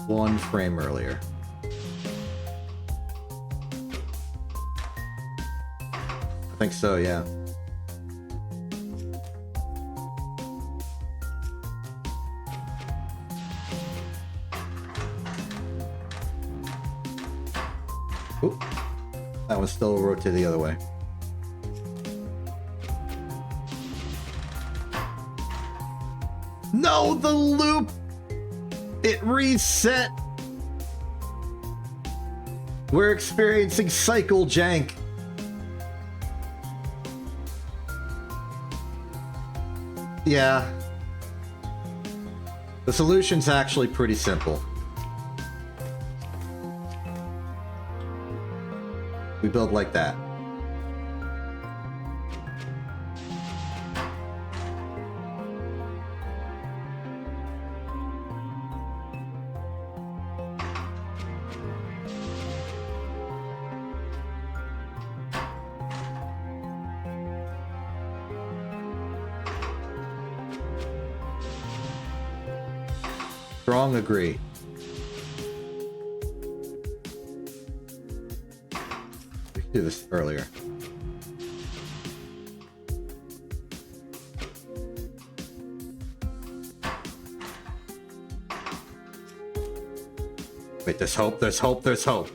1 frame earlier? I think so, yeah. Oop. That one still rotated the other way. No, the loop! It reset! We're experiencing cycle jank. Yeah. The solution's actually pretty simple. We build like that. Strong agree. We could do this earlier. Wait, there's hope, there's hope, there's hope.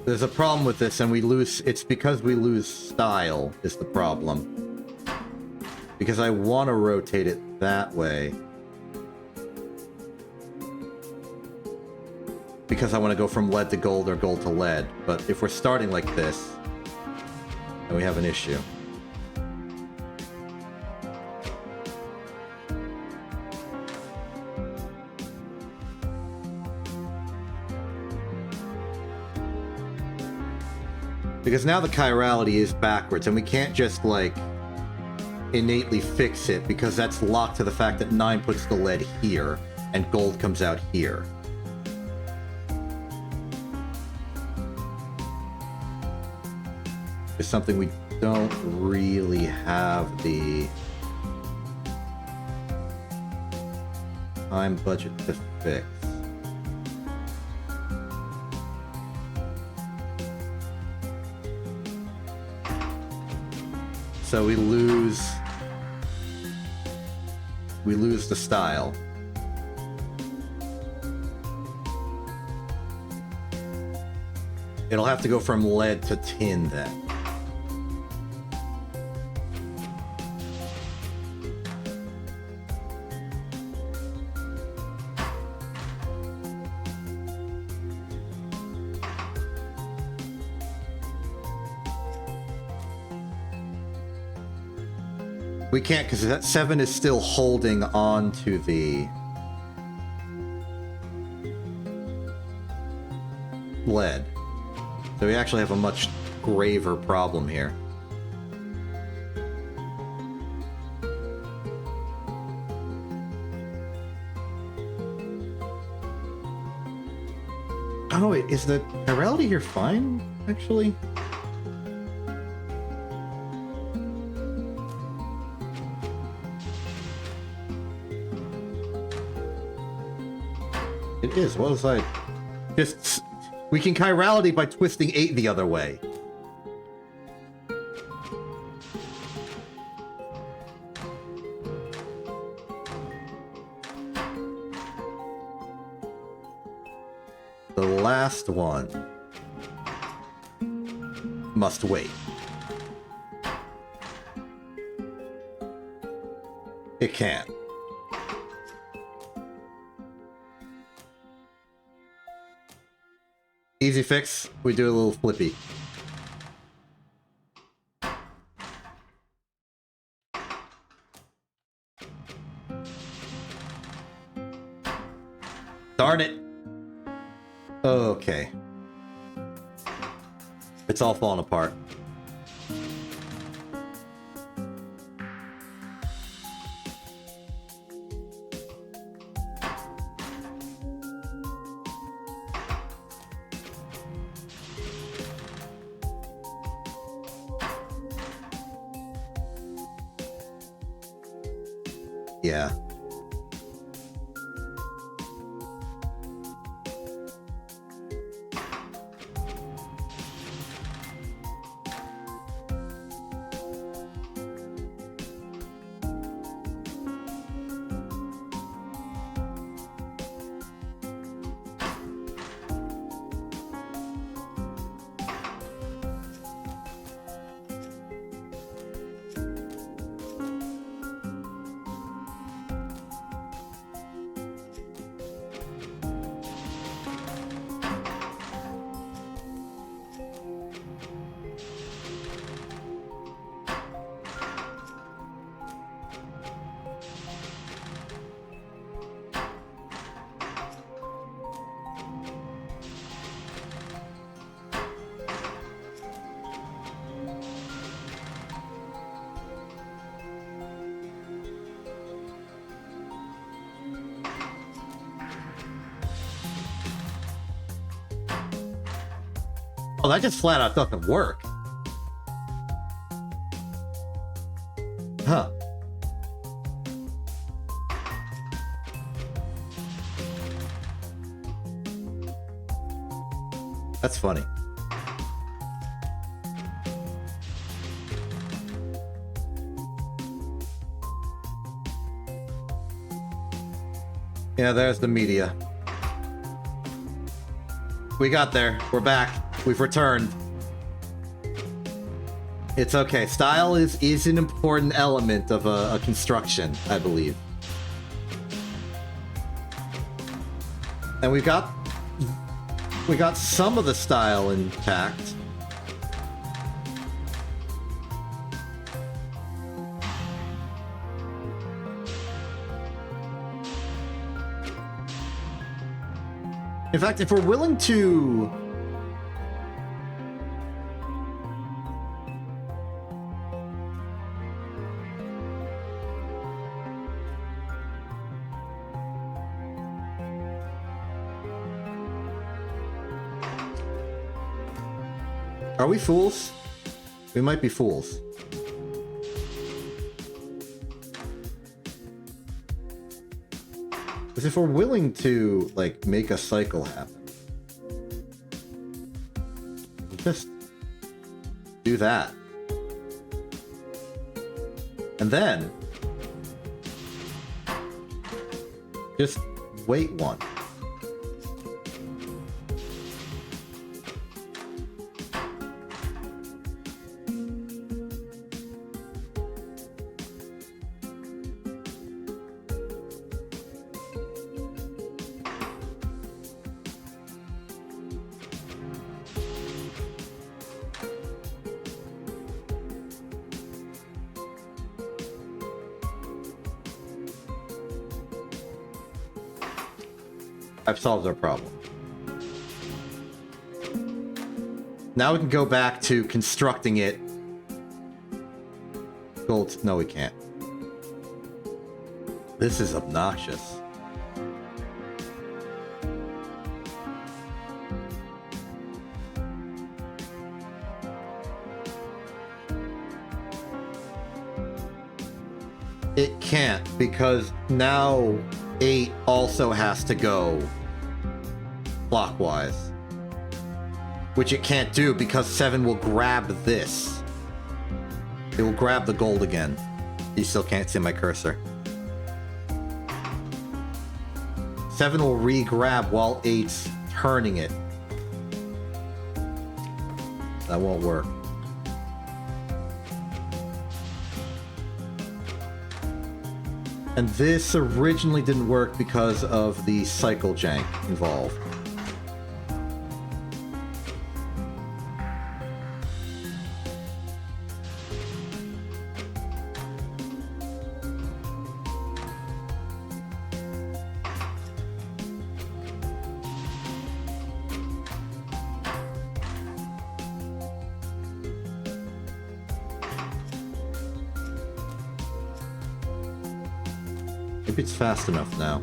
There's a problem with this, and we lose... It's because we lose style is the problem. Because I want to rotate it that way. Because I want to go from lead to gold or gold to lead. But if we're starting like this, then we have an issue. Because now the chirality is backwards, and we can't just, like, innately fix it, because that's locked to the fact that 9 puts the lead here, and gold comes out here. It's something we don't really have the time budget to fix. So we lose the style. It'll have to go from lead to tin then. We can't, because that 7 is still holding on to the lead. So we actually have a much graver problem here. Oh, wait, is the chirality here fine, actually? It is. What was I? Just... We can chirality by twisting 8 the other way. The last one must wait. It can't. Easy fix, we do a little flippy. Darn it! Okay. It's all falling apart. Yeah. Oh, that just flat out doesn't work. Huh. That's funny. Yeah, there's the media. We got there. We're back. We've returned. It's okay. Style is an important element of a construction, I believe. And we got some of the style intact. In fact, if we're willing to... Are we fools? We might be fools. Because if we're willing to, like, make a cycle happen, just do that. And then, just wait one. I've solved our problem. Now we can go back to constructing it. Gold. No, we can't. This is obnoxious. It can't, because now 8 also has to go clockwise. Which it can't do because 7 will grab this. It will grab the gold again. You still can't see my cursor. 7 will re-grab while 8's turning it. That won't work. And this originally didn't work because of the cycle jank involved. Maybe it's fast enough now.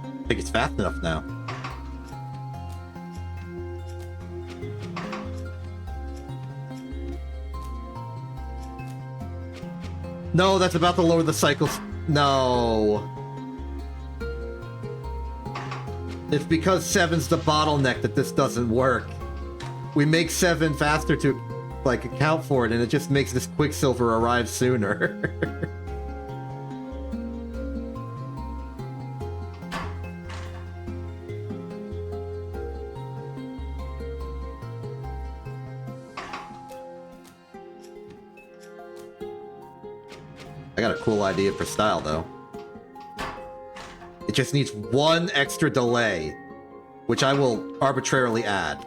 I think it's fast enough now. No, that's about to lower the cycles. No. It's because 7's the bottleneck that this doesn't work. We make 7 faster to, like, account for it, and it just makes this Quicksilver arrive sooner. I got a cool idea for style, though. It just needs one extra delay, which I will arbitrarily add.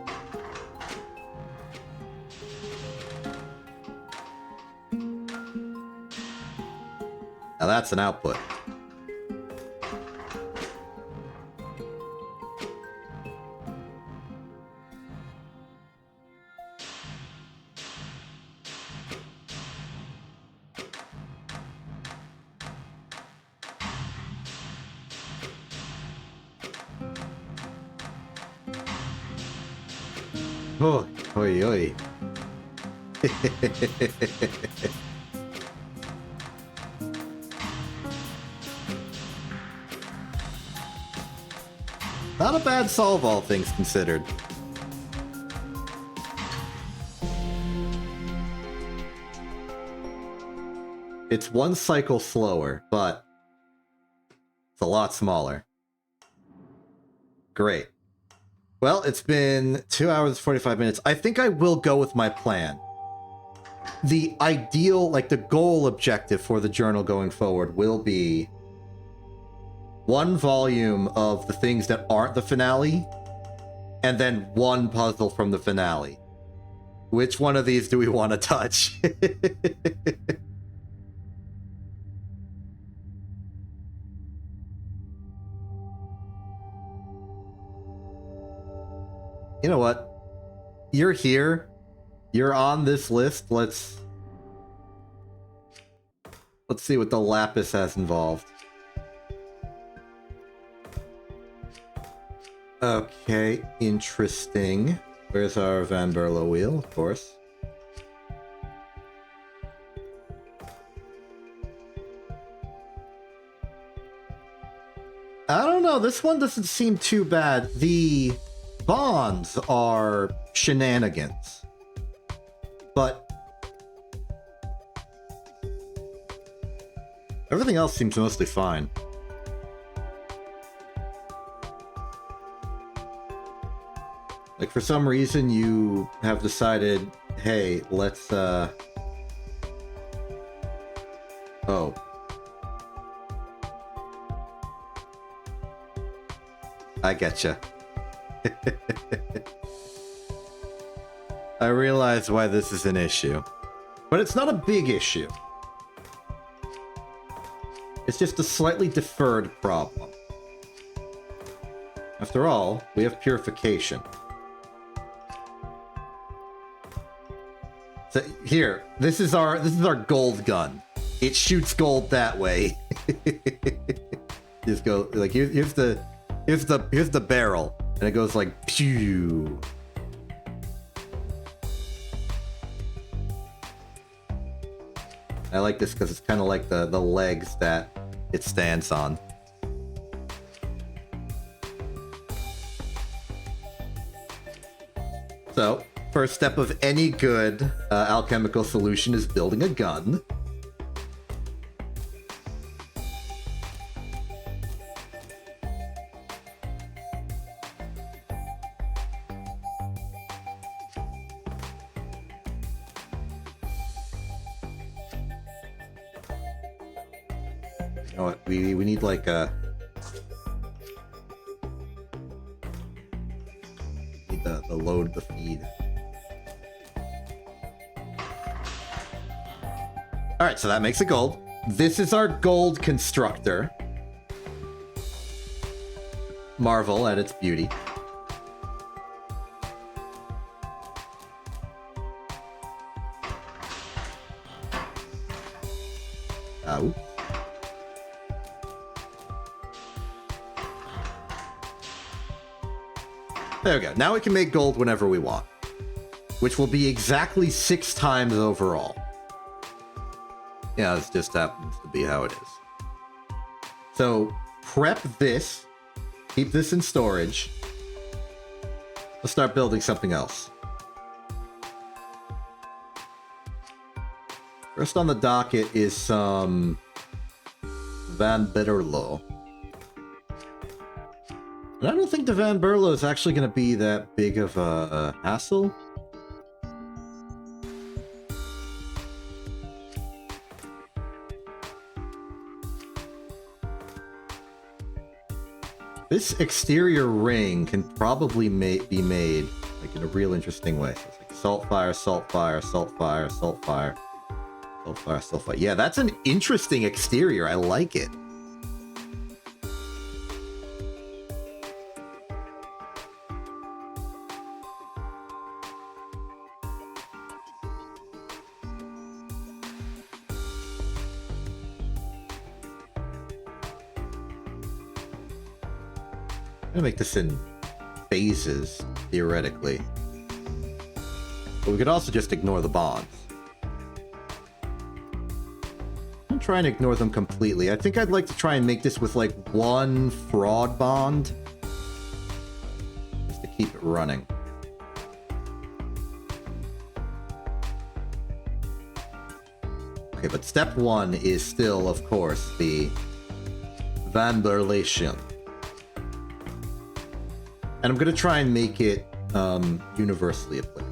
Now that's an output. Oh, oi, oi. Not a bad solve, all things considered. It's one cycle slower, but it's a lot smaller. Great. Well, it's been 2 hours and 45 minutes. I think I will go with my plan. The ideal, like the goal objective for the journal going forward will be one volume of the things that aren't the finale, and then one puzzle from the finale. Which one of these do we want to touch? You know what? You're here. You're on this list. Let's see what the lapis has involved. Okay, interesting. Where's our Van Berlo wheel, of course? I don't know, this one doesn't seem too bad. The bonds are shenanigans. But everything else seems mostly fine. Like, for some reason, you have decided, hey, let's, Oh. I getcha. I realize why this is an issue. But it's not a big issue. It's just a slightly deferred problem. After all, we have purification. So here, this is our gold gun. It shoots gold that way. Just go like here's the barrel, and it goes like pew. I like this because it's kind of like the legs that it stands on. So, first step of any good alchemical solution is building a gun. You know what? We need like a... Need the load the feed. Alright, so that makes it gold. This is our gold constructor. Marvel at its beauty. Oh. There we go. Now we can make gold whenever we want. Which will be exactly 6 times overall. Yeah, this just happens to be how it is. So, prep this. Keep this in storage. Let's start building something else. First on the docket is some Van Bitterlo. And I don't think the Van Berlo is actually going to be that big of a hassle. This exterior ring can probably be made like in a real interesting way. So it's like salt fire, salt fire, salt fire, salt fire, salt fire, salt fire. Yeah, that's an interesting exterior. I like it. I'm gonna make this in phases, theoretically. But we could also just ignore the bonds. I'm trying to ignore them completely. I think I'd like to try and make this with like one fraud bond. Just to keep it running. Okay, but step 1 is still, of course, the vanberlation. And I'm going to try and make it universally applicable.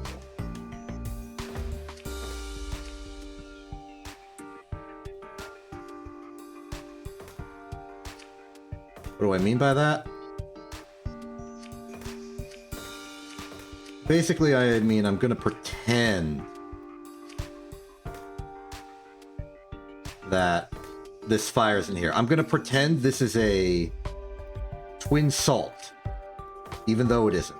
What do I mean by that? Basically, I mean, I'm going to pretend that this fire's in here. I'm going to pretend this is a twin salt, even though it isn't.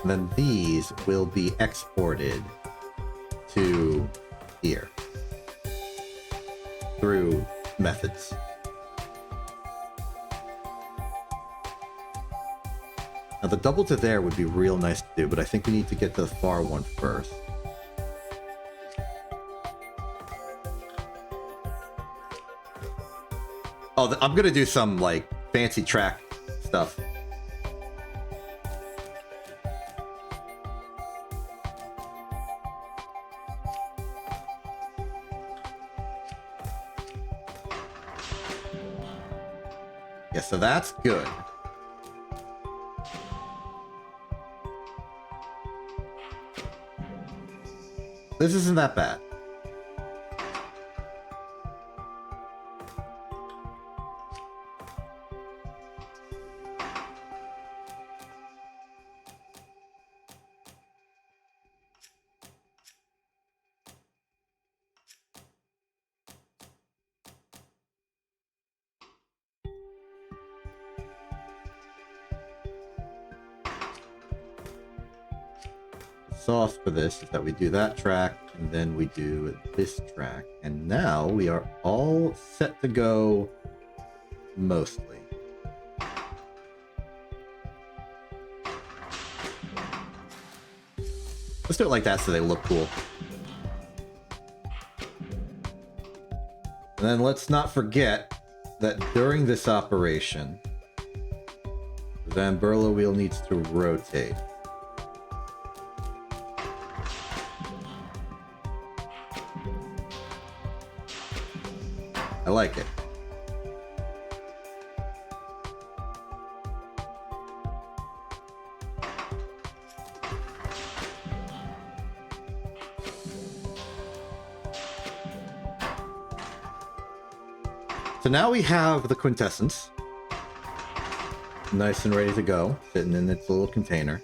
And then these will be exported to here through methods. Now the double to there would be real nice to do, but I think we need to get to the far one first. Oh, I'm gonna do some like fancy track stuff. Yeah, so that's good. This isn't that bad. Sauce for this is that we do that track and then we do this track, and now we are all set to go mostly. Let's do it like that so they look cool. And then let's not forget that during this operation, the Van Berlo wheel needs to rotate. I like it. So now we have the quintessence nice and ready to go, sitting in its little container.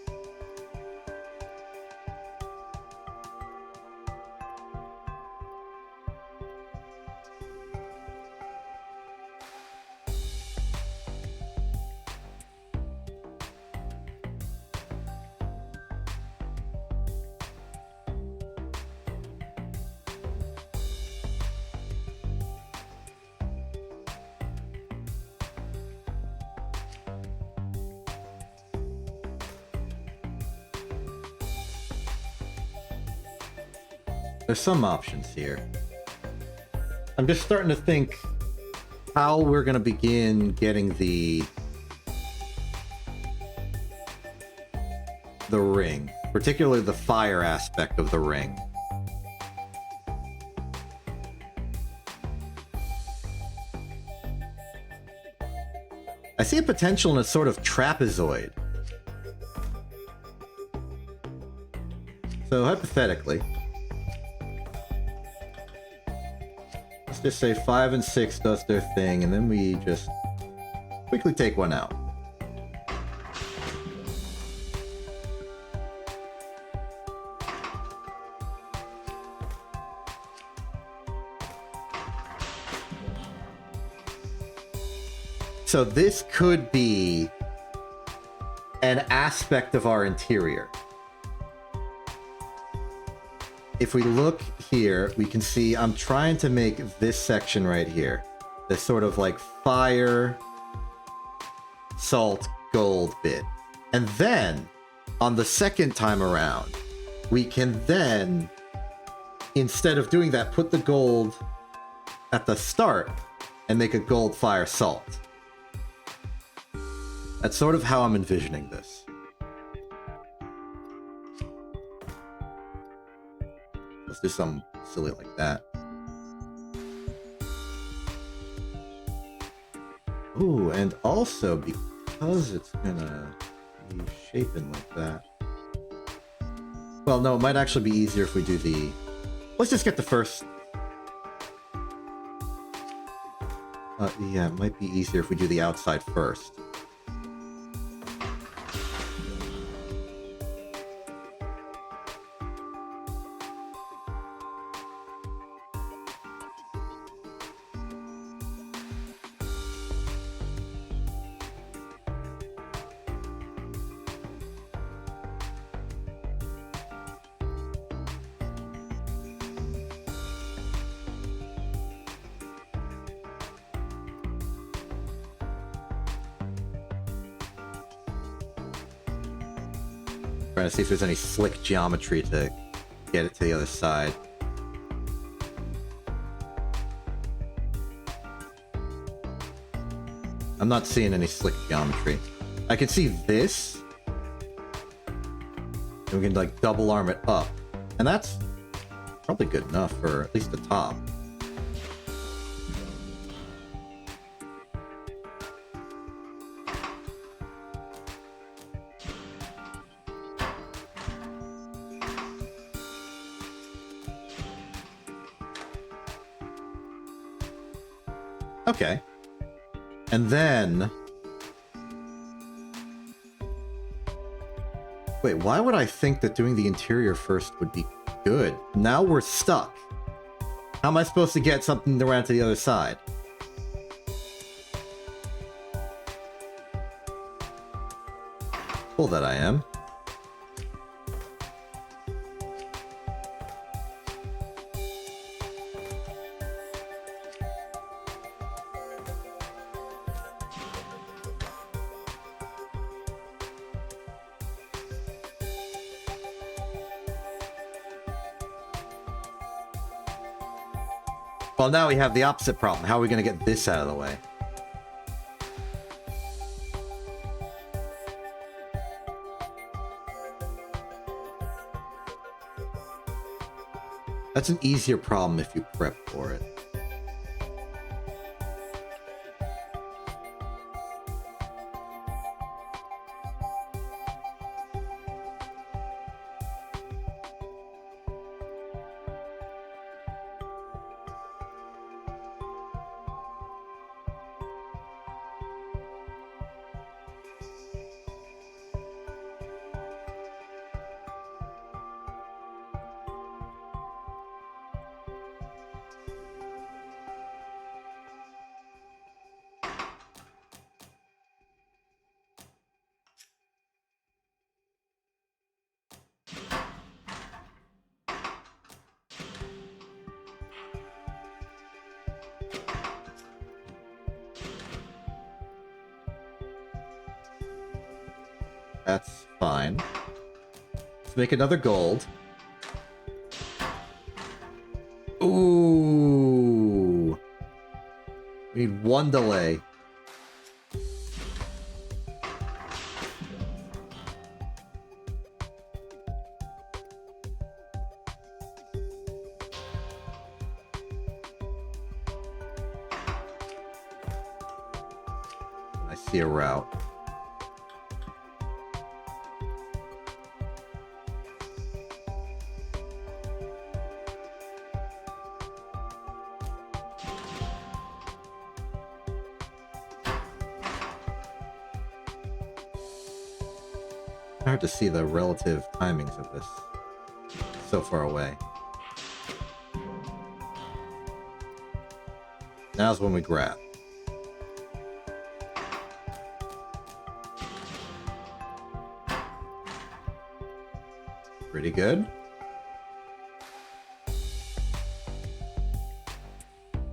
There's some options here. I'm just starting to think how we're going to begin getting the ring, particularly the fire aspect of the ring. I see a potential in a sort of trapezoid. So hypothetically, let's just say 5 and 6 does their thing, and then we just quickly take one out. So this could be an aspect of our interior. If we look here, we can see I'm trying to make this section right here, this sort of like fire, salt, gold bit. And then on the second time around, we can then, instead of doing that, put the gold at the start and make a gold fire salt. That's sort of how I'm envisioning this. Let's do something silly like that. Ooh, and also because it's gonna be shaping like that. Well, no, it might actually be easier if we do the... Let's just get the first... yeah, it might be easier if we do the outside first. Trying to see if there's any slick geometry to get it to the other side. I'm not seeing any slick geometry. I can see this. And we can like double arm it up. And that's probably good enough for at least the top. Okay. And then... Wait, why would I think that doing the interior first would be good? Now we're stuck. How am I supposed to get something around to the other side? Cool that I am. Well, now we have the opposite problem. How are we going to get this out of the way? That's an easier problem if you prep for it. That's fine. Let's make another gold. Ooh. We need one delay. I see a route. Hard to see the relative timings of this so far away. Now's when we grab. Pretty good.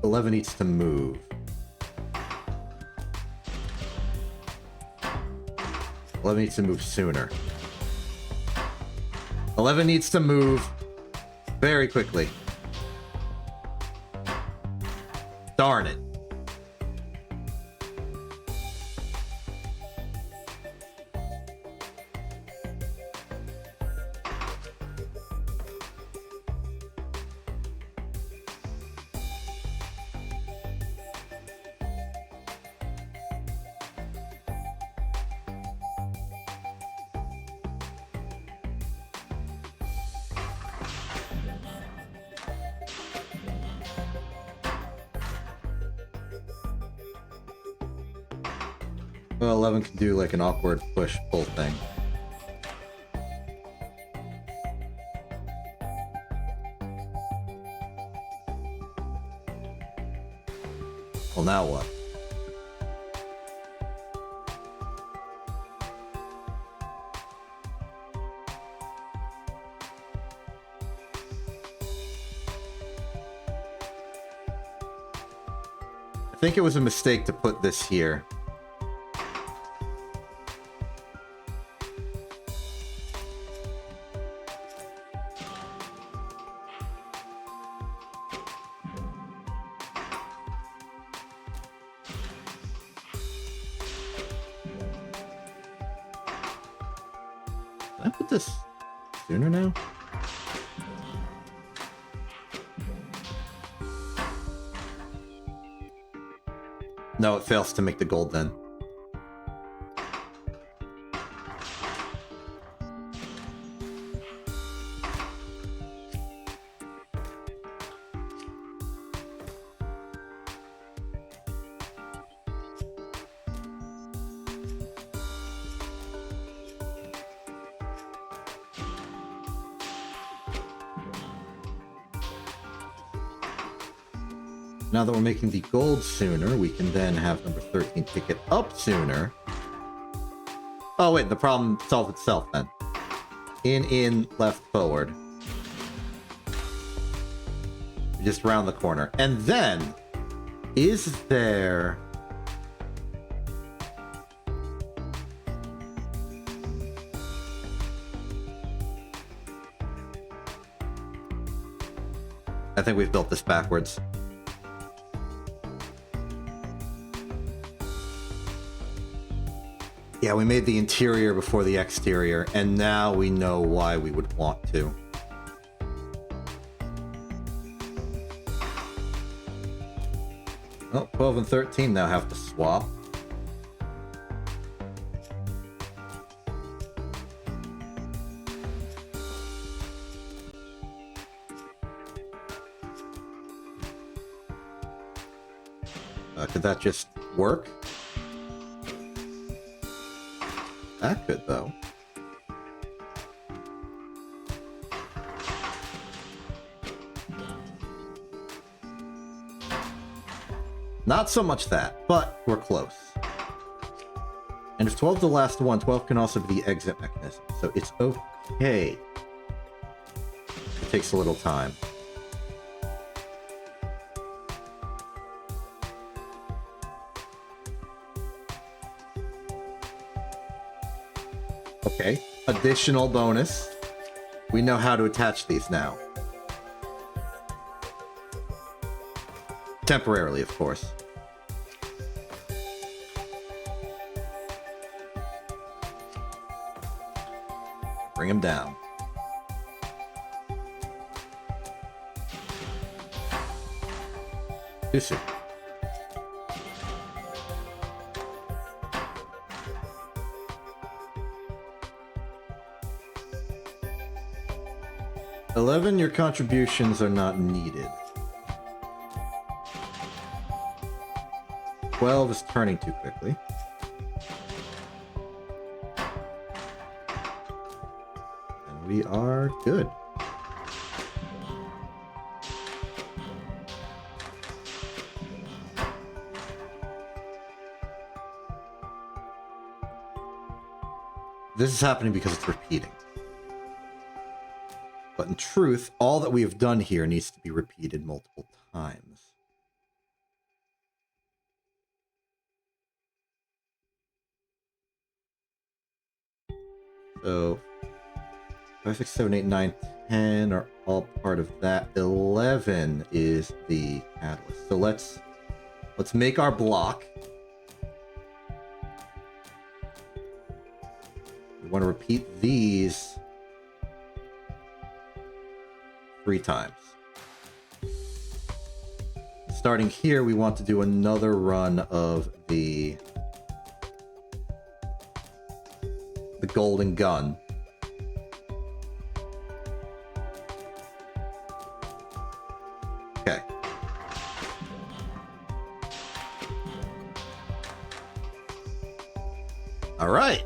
11 needs to move. Needs to move sooner. 11 needs to move very quickly. Darn it. Well, 11 can do like an awkward push-pull thing. Well, now what? I think it was a mistake to put this here. Can I put this sooner now? No, it fails to make the gold then. Now that we're making the gold sooner, we can then have number 13 pick it up sooner. Oh wait, the problem solved itself then. In, left, forward. Just round the corner. And then, is there... I think we've built this backwards. Yeah, we made the interior before the exterior, and now we know why we would want to. Well, 12 and 13 now have to swap. Could that just work? That could, though. Not so much that, but we're close. And if 12 is the last one, 12 can also be the exit mechanism, so it's okay. It takes a little time. Okay, additional bonus. We know how to attach these now. Temporarily, of course. Bring him down. Too soon. $11, your contributions are not needed. 12 is turning too quickly. And we are good. This is happening because it's repeating. But in truth, all that we have done here needs to be repeated multiple times. So 5, 6, 7, 8, 9, 10 are all part of that. 11 is the catalyst. So let's make our block. We want to repeat these 3 times. Starting here, we want to do another run of the golden gun. Okay. All right.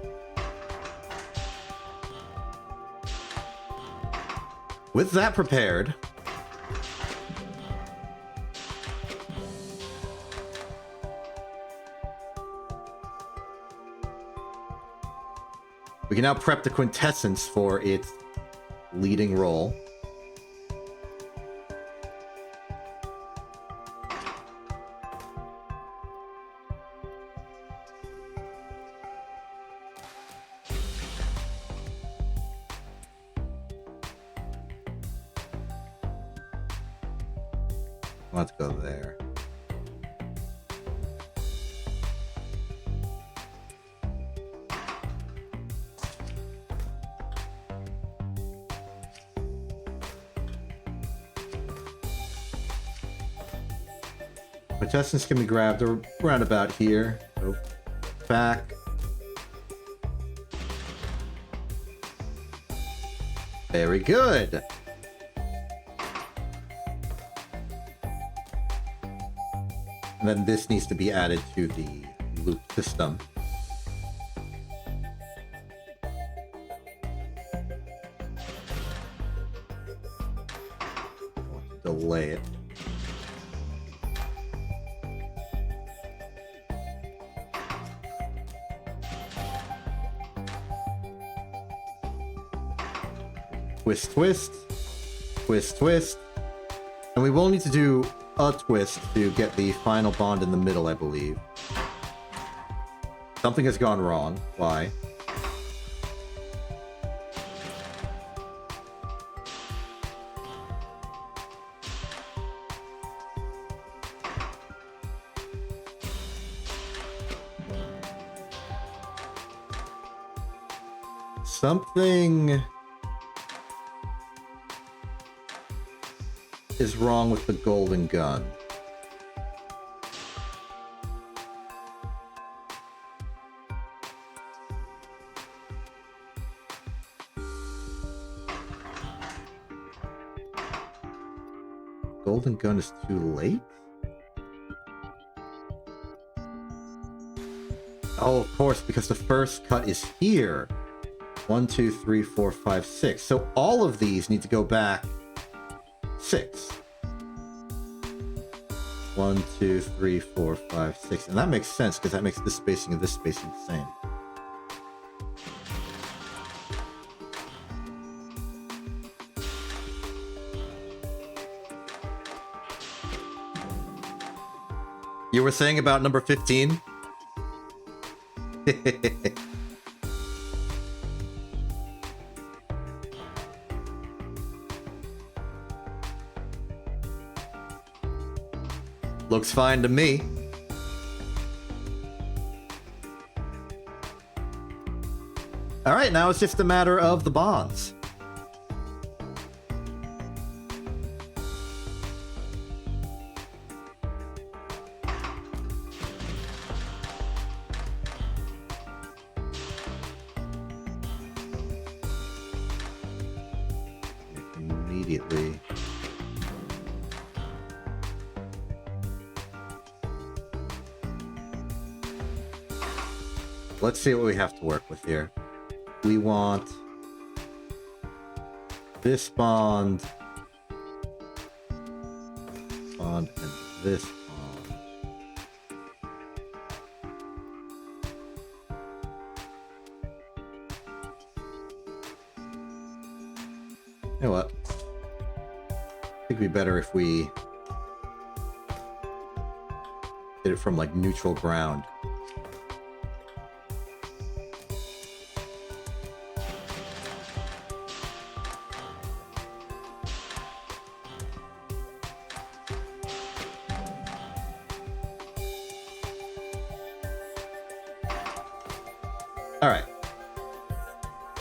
With that prepared, we can now prep the quintessence for its leading role. Let's go there. Quintessence can be grabbed around about here. Go back. Very good. And then this needs to be added to the loop system. Delay it. Twist, twist, twist, twist. And we will need to do a twist to get the final bond in the middle, I believe. Something has gone wrong. Why? Something is wrong with the golden gun. Golden gun is too late? Oh, of course, because the first cut is here. 1, 2, 3, 4, 5, 6. So all of these need to go back 6. 1, 2, 3, 4, 5, 6. And that makes sense because that makes this spacing and this spacing the same. You were saying about number 15? Looks fine to me. All right, now it's just a matter of the bonds. Immediately. Let's see what we have to work with here. We want this bond, and this bond. You know what? I think it'd be better if we did it from like neutral ground. Alright.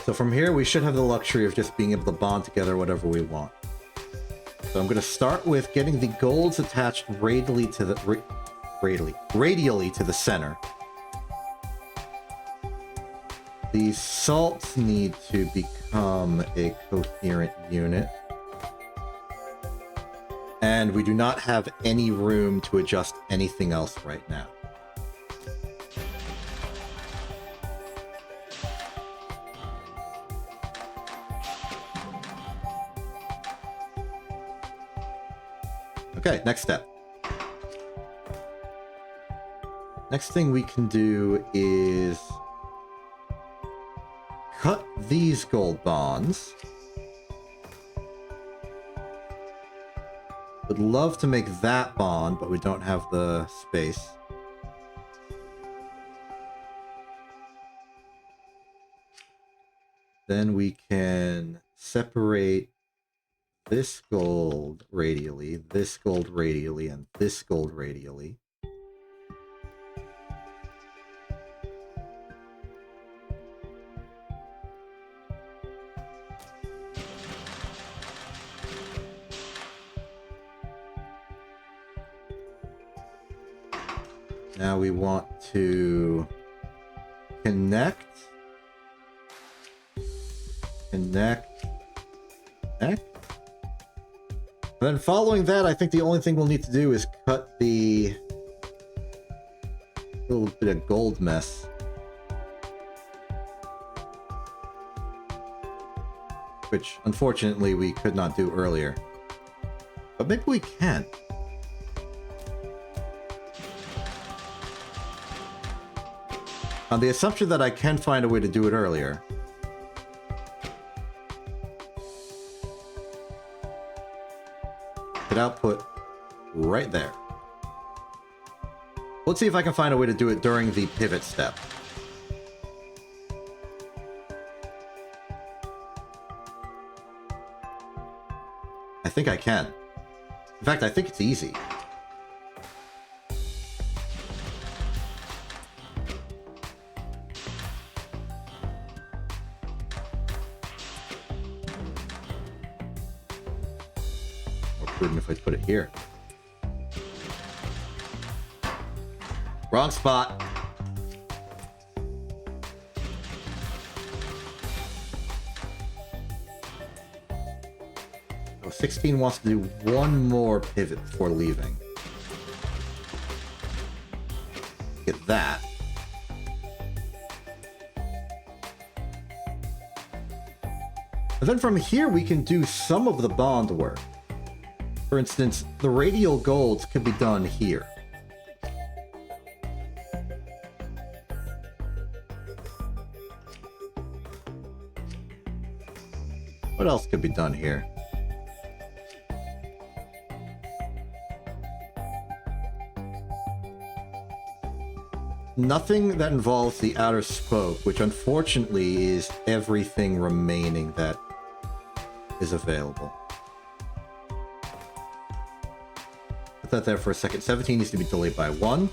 So from here, we should have the luxury of just being able to bond together whatever we want. So I'm going to start with getting the golds attached radially to the center. The salts need to become a coherent unit. And we do not have any room to adjust anything else right now. Okay, next step. Next thing we can do is cut these gold bonds. Would love to make that bond, but we don't have the space. Then we can separate this gold radially, and this gold radially. Now we want to connect. And then following that, I think the only thing we'll need to do is cut the little bit of gold mess. Which, unfortunately, we could not do earlier. But maybe we can. On the assumption that I can find a way to do it earlier. Hit output right there. Let's see if I can find a way to do it during the pivot step. I think I can. In fact, I think it's easy. If I put it here. Wrong spot. Oh, 16 wants to do one more pivot before leaving. Get that. And then from here we can do some of the bond work. For instance, the radial golds could be done here. What else could be done here? Nothing that involves the outer spoke, which unfortunately is everything remaining that is available. Put that there for a second. 17 needs to be delayed by 1.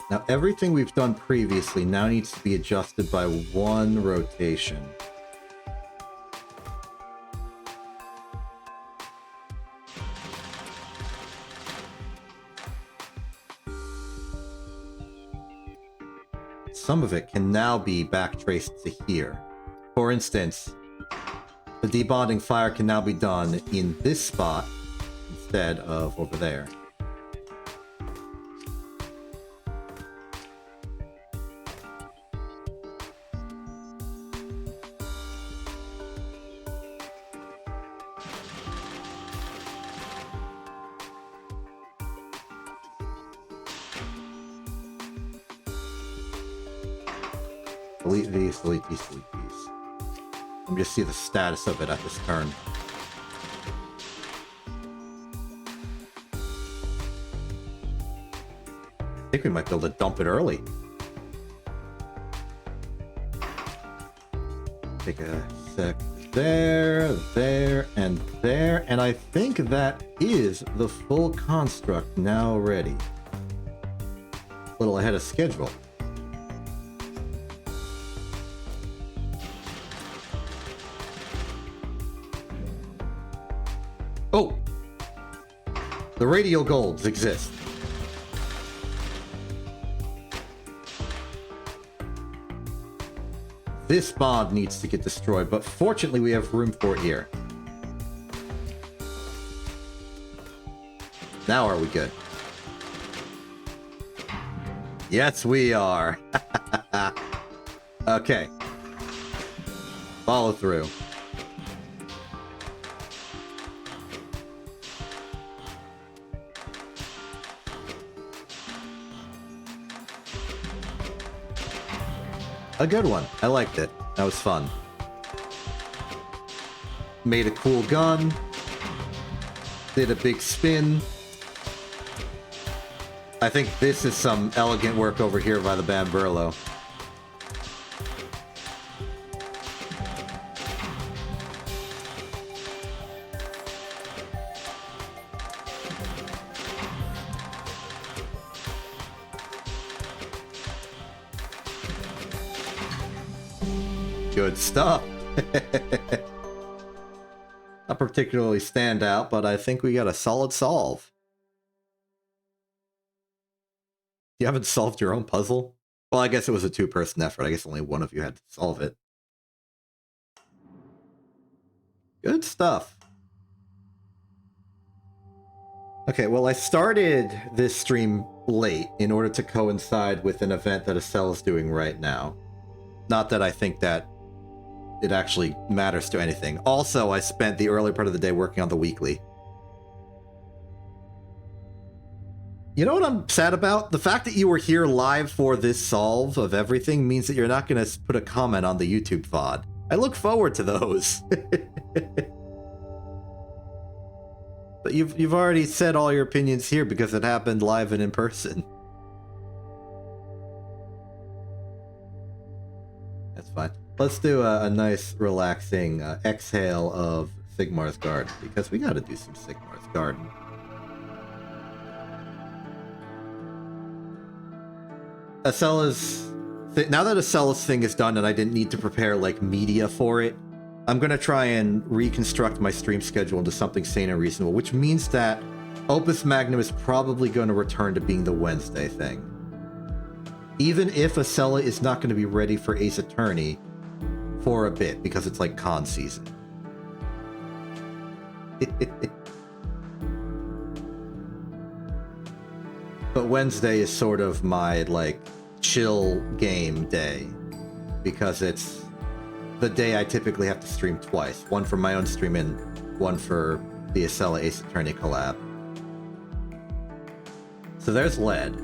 Now everything we've done previously now needs to be adjusted by 1 rotation. Some of it can now be backtraced to here. For instance, the debonding fire can now be done in this spot instead of over there. Delete these, delete these, delete these. Let me just see the status of it at this turn. I think we might be able to dump it early. take a sec. There, and there. And I think that is the full construct now ready. A little ahead of schedule. Oh! The radial golds exist. This bond needs to get destroyed, but fortunately we have room for it here. Now are we good? Yes, we are. Okay. Follow through. A good one. I liked it. That was fun. Made a cool gun. Did a big spin. I think this is some elegant work over here by the Bamburlo. Good stuff. Not particularly stand out, but I think we got a solid solve. You haven't solved your own puzzle? Well, I guess it was a two-person effort. I guess only one of you had to solve it. Good stuff. Okay, well, I started this stream late in order to coincide with an event that Estelle is doing right now. Not that I think that it actually matters to anything. Also, I spent the early part of the day working on the weekly. You know what I'm sad about? The fact that you were here live for this solve of everything means that you're not going to put a comment on the YouTube VOD. I look forward to those. But you've already said all your opinions here because it happened live and in person. That's fine. Let's do a nice, relaxing exhale of Sigmar's Garden, because we gotta do some Sigmar's Garden. Acella's... Now that Acella's thing is done and I didn't need to prepare, like, media for it, I'm gonna try and reconstruct my stream schedule into something sane and reasonable, which means that Opus Magnum is probably going to return to being the Wednesday thing. Even if Acella is not going to be ready for Ace Attorney for a bit, because it's like con season. But Wednesday is sort of my, like, chill game day, because it's the day I typically have to stream twice. One for my own stream and one for the Acella Ace Attorney collab. So there's lead.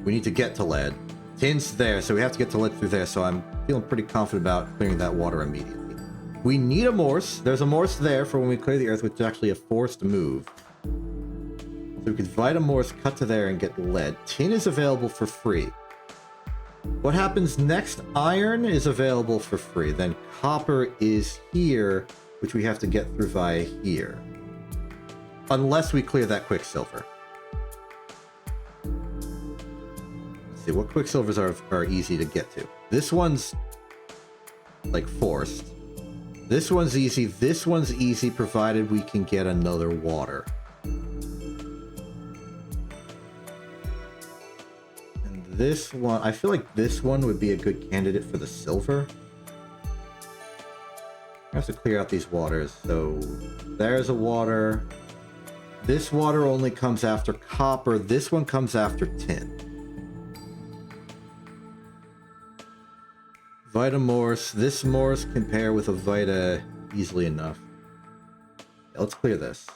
We need to get to lead. Tin's there, so we have to get to lead through there, so I'm feeling pretty confident about clearing that water immediately. We need a Morse. There's a Morse there for when we clear the earth, which is actually a forced move. So we could Vita Morse, cut to there, and get lead. Tin is available for free. What happens next? Iron is available for free. Then copper is here, which we have to get through via here. Unless we clear that Quicksilver. Let's see, what Quicksilvers are easy to get to? This one's, like, forced. This one's easy. This one's easy, provided we can get another water. This one, I feel like this one would be a good candidate for the silver. I have to clear out these waters. So there's a water. This water only comes after copper. This one comes after tin. Vita Morse. This Morse can pair with a Vita easily enough. Yeah, let's clear this.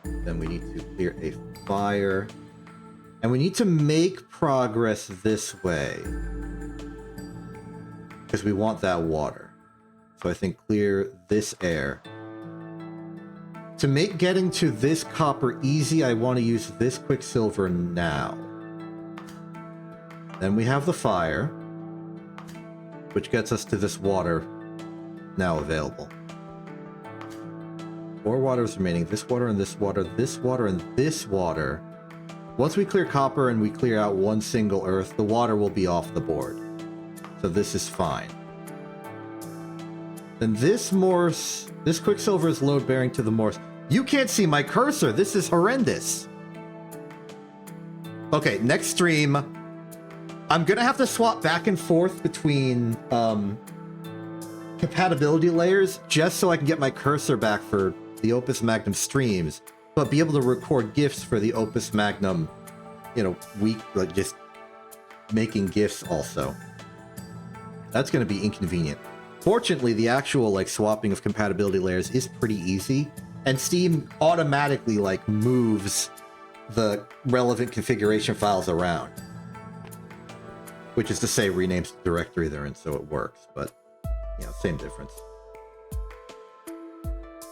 Then we need to clear a fire. And we need to make progress this way, because we want that water. So I think clear this air. To make getting to this copper easy, I want to use this Quicksilver now. Then we have the fire, which gets us to this water now available. 4 waters remaining. This water and this water, this water and this water. Once we clear copper and we clear out one single earth, the water will be off the board. So this is fine. Then this Morse, this Quicksilver is load bearing to the Morse. You can't see my cursor. This is horrendous. Okay, next stream, I'm gonna have to swap back and forth between compatibility layers just so I can get my cursor back for the Opus Magnum streams, but be able to record GIFs for the Opus Magnum, you know, week, like just making GIFs also. That's gonna be inconvenient. Fortunately, the actual like swapping of compatibility layers is pretty easy, and Steam automatically like moves the relevant configuration files around. Which is to say, renames the directory they're in so it works, but, you know, same difference.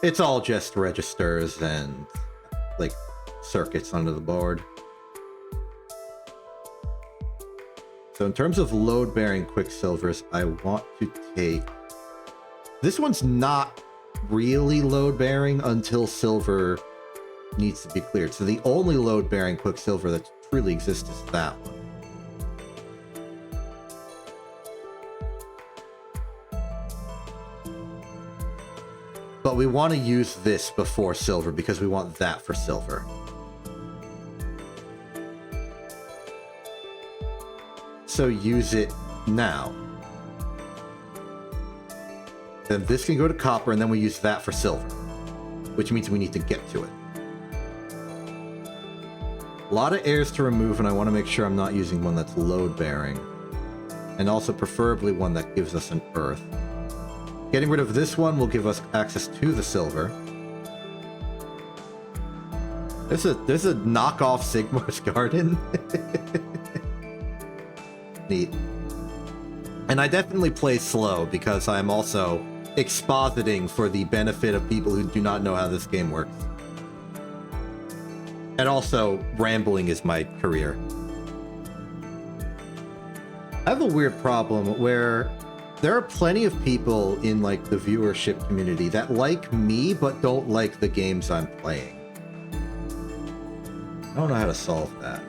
It's all just registers and, like, circuits under the board. So in terms of load-bearing Quicksilvers, I want to take... This one's not really load-bearing until silver needs to be cleared. So the only load-bearing Quicksilver that truly exists is that one. But we want to use this before silver because we want that for silver. So use it now. Then this can go to copper, and then we use that for silver. Which means we need to get to it. A lot of airs to remove, and I want to make sure I'm not using one that's load-bearing. And also preferably one that gives us an earth. Getting rid of this one will give us access to the silver. There's a knockoff Sigmar's Garden. Neat. And I definitely play slow because I'm also expositing for the benefit of people who do not know how this game works. And also, rambling is my career. I have a weird problem where there are plenty of people in, like, the viewership community that like me, but don't like the games I'm playing. I don't know how to solve that.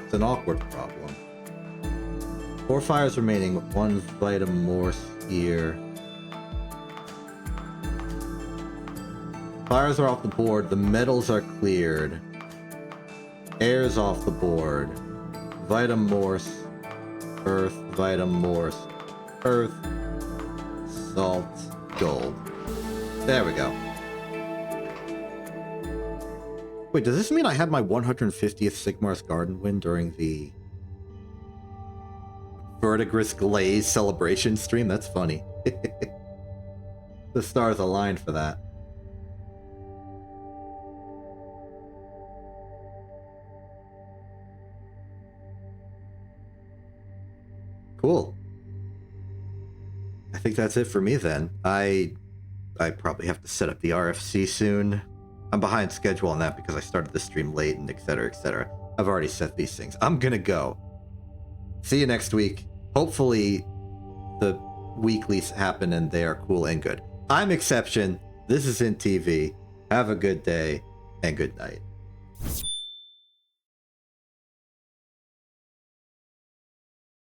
It's an awkward problem. 4 fires remaining, 1 Vitam Morse here. Fires are off the board, the metals are cleared. Air's off the board. Vitam Morse. Earth. Vitam Morse. Earth. Salt. Gold. There we go. Wait, does this mean I had my 150th Sigmar's Garden win during the Verdigris Glaze celebration stream? That's funny. The stars aligned for that. Cool. I think that's it for me then. I probably have to set up the RFC soon. I'm behind schedule on that because I started the stream late and etc, etc. I've already set these things. I'm gonna go. See you next week. Hopefully the weeklies happen and they are cool and good. I'm Exception. This is InTV. Have a good day and good night.